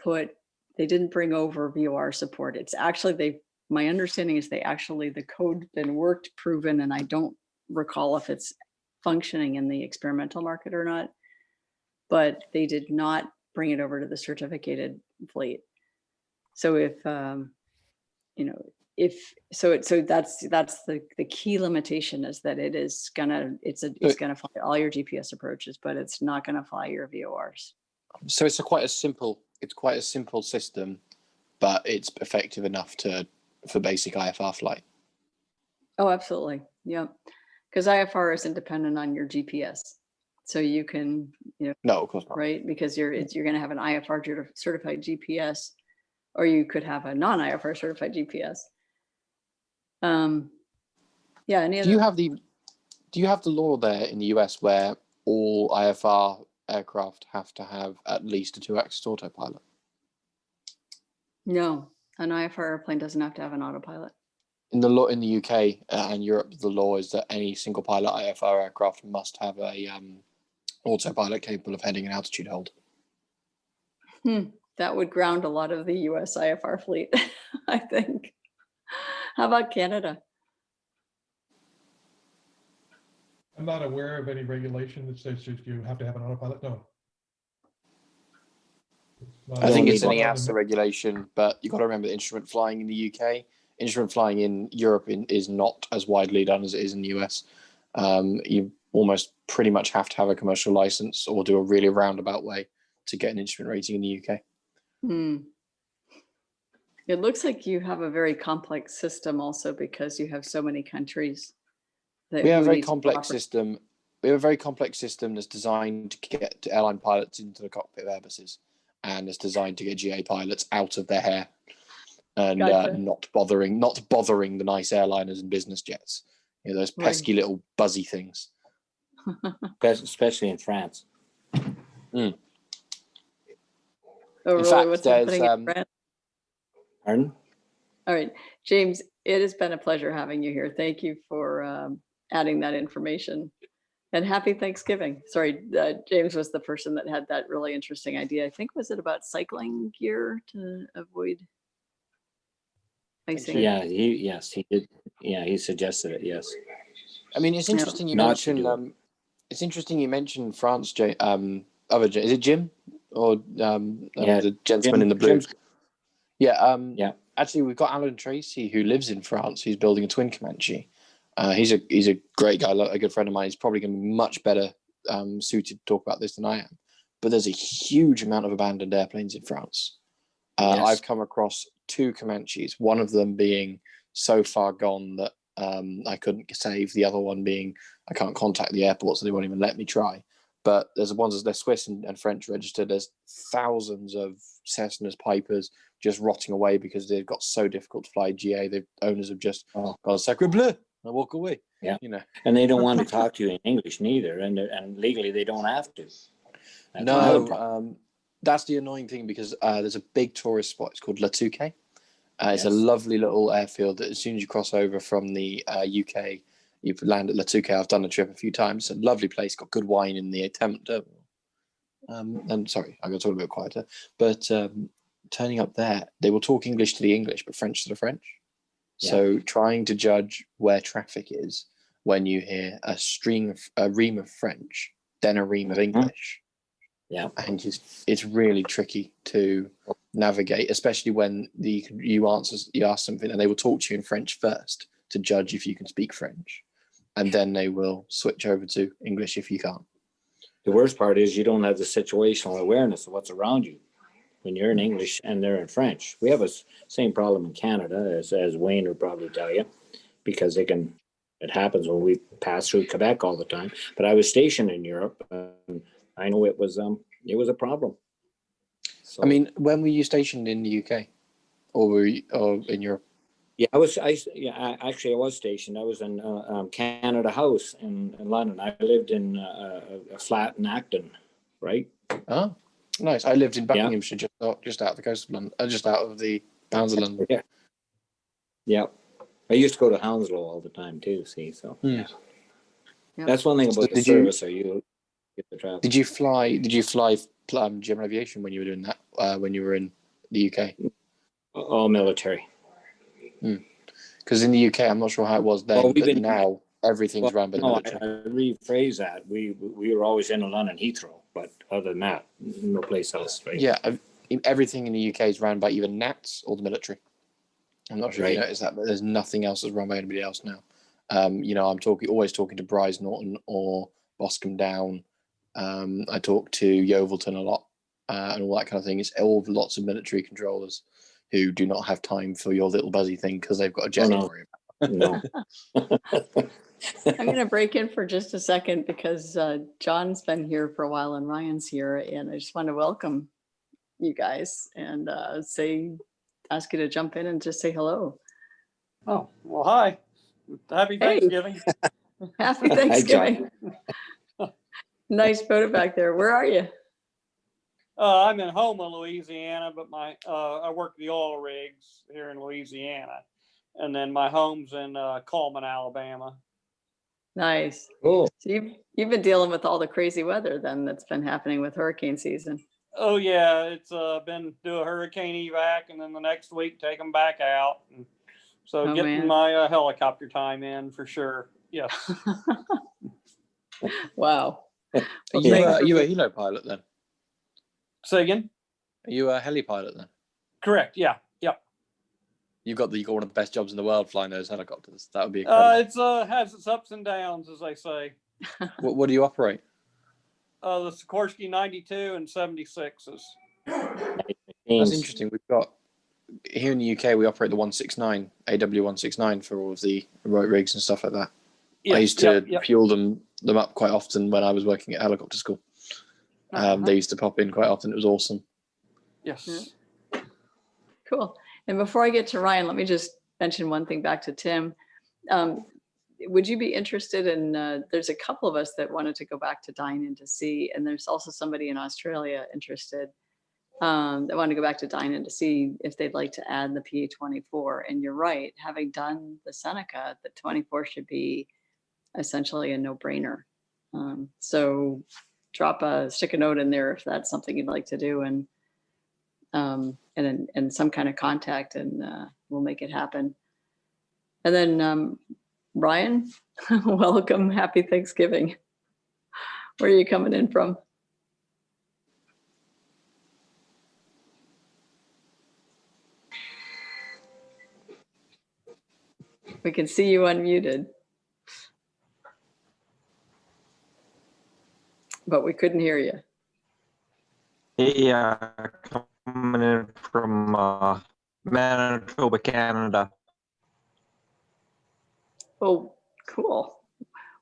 bring over VOR support. It's actually, my understanding is the code been worked, proven, and I don't recall if it's functioning in the experimental market or not, but they did not bring it over to the certificated fleet. So that's the key limitation, is that it's gonna fly all your GPS approaches, but it's not gonna fly your VORs. So it's quite a simple system, but it's effective enough for basic IFR flight. Oh, absolutely. Yeah. Because IFR isn't dependent on your GPS. So you can, no, of course not. Right? Because you're going to have an IFR certified GPS, or you could have a non-IFR certified GPS. Yeah. Do you have the law there in the US where all IFR aircraft have to have at least a 2-axis autopilot? No, an IFR airplane doesn't have to have an autopilot. In the UK and Europe, the law is that any single pilot IFR aircraft must have a autopilot capable of heading and altitude hold. That would ground a lot of the US IFR fleet, I think. How about Canada? I'm not aware of any regulation that says you have to have an autopilot. No. I think it's an EASA regulation, but you've got to remember that instrument flying in the UK, instrument flying in Europe is not as widely done as it is in the US. You almost pretty much have to have a commercial license or do a really roundabout way to get an instrument rating in the UK. It looks like you have a very complex system also, because you have so many countries. We have a very complex system. We have a very complex system that's designed to get airline pilots into the cockpit of Airbuses, and it's designed to get GA pilots out of their hair and not bothering the nice airliners and business jets. Those pesky little buzzy things. Especially in France. Mm. Oh, In really? fact, What's there's, happening in France? Pardon? All right, James, it has been a pleasure having you here. Thank you for adding that information. And happy Thanksgiving. Sorry, James was the person that had that really interesting idea. I think, was it about cycling gear to avoid icing? Yeah, he did. Yeah, he suggested it. Yes. I mean, it's interesting you Not to mentioned. do it. It's interesting you mentioned France, Jay. Is it Jim or Yeah, the gentleman in the blue? Jim's- Yeah. Yeah. Actually, we've got Alan Tracy who lives in France. Who's building a twin Comanche. He's a great guy, a good friend of mine. He's probably going to be much better suited to talk about this than I am. But there's a huge amount of abandoned airplanes in France. Yes. I've come across 2 Comanches. One of them being so far gone that I couldn't save. The other one being I can't contact the airport, so they won't even let me try. But there's the ones they're Swiss and French registered. There's thousands of Cessnas, Pipers just rotting away because they've got so difficult to fly GA. The owners have just gone sacre bleu and walk away. Yeah, you know. And they don't want to talk to you in English neither, and legally they don't have to. That's another problem. No, that's the annoying thing because there's a big tourist spot. It's called La Touquet. It's a Yes. lovely little airfield that as soon as you cross over from the UK, you land at La Touquet. I've done the trip a few times. It's a lovely place, got good wine in the terminal. And sorry, I got to talk a bit quieter. But turning up there, they will talk English to the English, but French to the French. So trying to judge where traffic is when you hear a ream of French, then a ream of English. Yeah, and it's really tricky to navigate, especially when you ask something and they will talk to you in French first to judge if you can speak French, and then they will switch over to English if you can't. The worst part is you don't have the situational awareness of what's around you when you're in English and they're in French. We have a same problem in Canada, as Wayne would probably tell you, because it happens when we pass through Quebec all the time. But I was stationed in Europe, and I know it was a problem. So, I mean, when were you stationed in the UK, or in Europe? Yeah, I was stationed. I was in Canada House in London. I lived in a flat in Acton, right? Oh, nice. I lived in Buckinghamshire, just out of the coast of London, just out of the bounds of London. Yeah. I used to go to Hounslow all the time too. See, so that's one thing about the service. You get the travel. Did you fly general aviation when you were doing that? When you were in the UK? All military. Because in the UK, I'm not sure how it was then, but now everything's run by the military. I rephrase that. We were always in London Heathrow, but other than that, no place else. Right? Yeah, everything in the UK is run by either Nats or the military. I'm not sure if you noticed that, but there's nothing else that's run by anybody else now. I'm always talking to Bryce Norton or Boscombe Down. I talk to Yeovilton a lot and all that kind of thing. It's all lots of military controllers who do not have time for your little buzzy thing because they've got a jet to worry about. No. I'm going to break in for just a second because John's been here for a while and Ryan's here, and I just want to welcome you guys and ask you to jump in and just say hello. Oh, well, hi. Happy Thanksgiving. Happy Thanksgiving. Nice photo back there. Where are you? I'm in Houma, Louisiana, but I work the oil rigs here in Louisiana. And then my home's in Coleman, Alabama. Nice. Cool. So you've been dealing with all the crazy weather then that's been happening with hurricane season. Oh yeah, it's been do a hurricane evac, and then the next week take them back out. And so getting my helicopter time in for sure. Yes. Wow. Are you a helo pilot then? Say again? Are you a heli pilot then? Correct. Yeah. Yep. You've got one of the best jobs in the world flying those helicopters. That would be incredible. It's has its ups and downs, as they say. What do you operate? The Sikorsky 92 and 76s. That's interesting. We've got here in the UK, we operate the 169, AW169 for all of the remote rigs and stuff like that. Yes, I used to fuel them up quite often when I was working at helicopter school. They used to pop in quite often. It was awesome. Yes. Cool. And before I get to Ryan, let me just mention one thing back to Tim. would you be interested in, there's a couple of us that wanted to go back to Dine In to See, and there's also somebody in Australia interested that wanted to go back to Dine In to See if they'd like to add the PA-24. And you're right, having done the Seneca, the 24 should be essentially a no-brainer. So stick a note in there if that's something you'd like to do, and some kind of contact, and we'll make it happen. And then Ryan, welcome, happy Thanksgiving. Where are you coming in from? We can see you unmuted, but we couldn't hear you. Yeah, coming in from Manitoba, Canada. Oh, cool.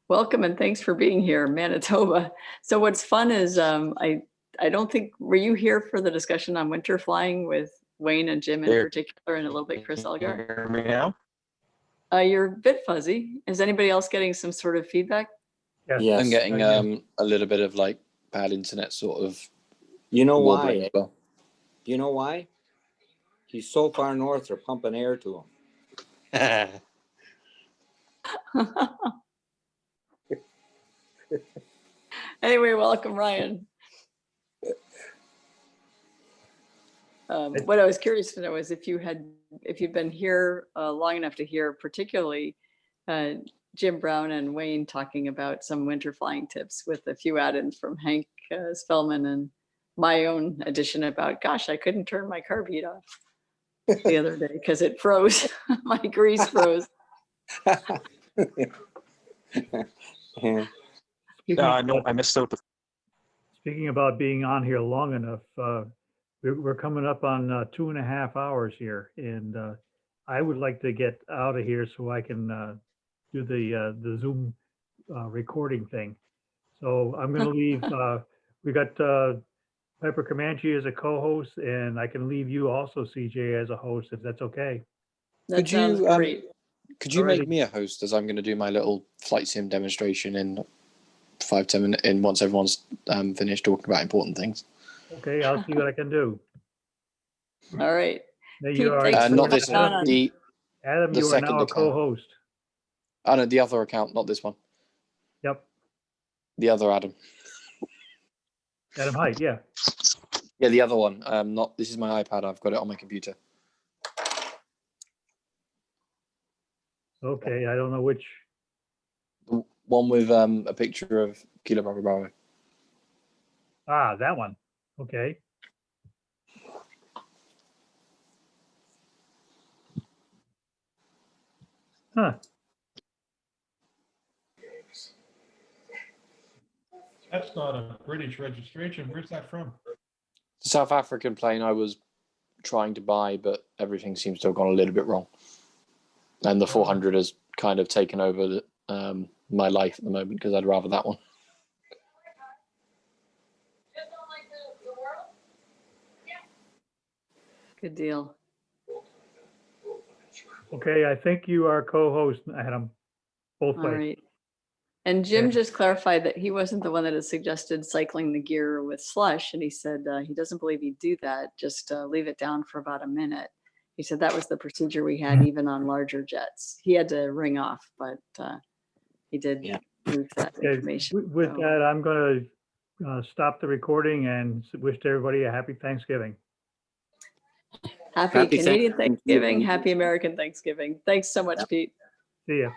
Welcome and thanks for being here, Manitoba. So what's fun is I don't think, were you here for the discussion on winter flying with Wayne and Jim in particular, and a little bit Chris Elgar? Can you hear me now? You're a bit fuzzy. Is anybody else getting some sort of feedback? Yes. I'm getting a little bit of like bad internet sort of. You know wobbling why? as well. You know why? He's so far north, they're pumping air to him. Anyway, welcome, Ryan. What I was curious to know is if you'd been here long enough to hear, particularly Jim Brown and Wayne talking about some winter flying tips, with a few add-ins from Hank Spellman and my own addition about, gosh, I couldn't turn my carb heat off the other day because it froze. My grease froze. I know I missed out. Speaking about being on here long enough, we're coming up on 2.5 hours here, and I would like to get out of here so I can do the Zoom recording thing. So I'm going to leave. We got Piper Comanche as a co-host, and I can leave you also, CJ, as a host, if that's okay. That sounds great. Could you Alrighty. make me a host, as I'm going to do my little flight sim demonstration in 5-10 minutes, in once everyone's finished talking about important things. Okay, I'll see what I can do. All right. Now Pete, you are, thanks for Not this coming one. on. Adam, the you are second now a account. co-host. Oh no, the other account, not this one. Yep, The other Adam. Adam Height, yeah. Yeah, the other one. Not. This is my iPad. I've got it on my computer. Okay, I don't know which. The one with a picture of Kilo Bravo Bravo. Ah, that one. Okay. Huh. That's not a British registration. Where's that from? The South African plane I was trying to buy, but everything seems to have gone a little bit wrong. And the 400 has kind of taken over my life at the moment, because I'd rather that one. Good deal. Okay, I think you are co-host, Adam. Both All ways. right. And Jim Yeah. just clarified that he wasn't the one that had suggested cycling the gear with slush. And he said he doesn't believe he'd do that. Just leave it down for about a minute. He said that was the procedure we had even on larger jets. He had to ring off, but he did move that Okay, information. with So, that, I'm going to stop the recording and wish everybody a happy Thanksgiving. happy Canadian Thanksgiving. Thanksgiving. Happy American Thanksgiving. Thanks so much, Pete. See ya.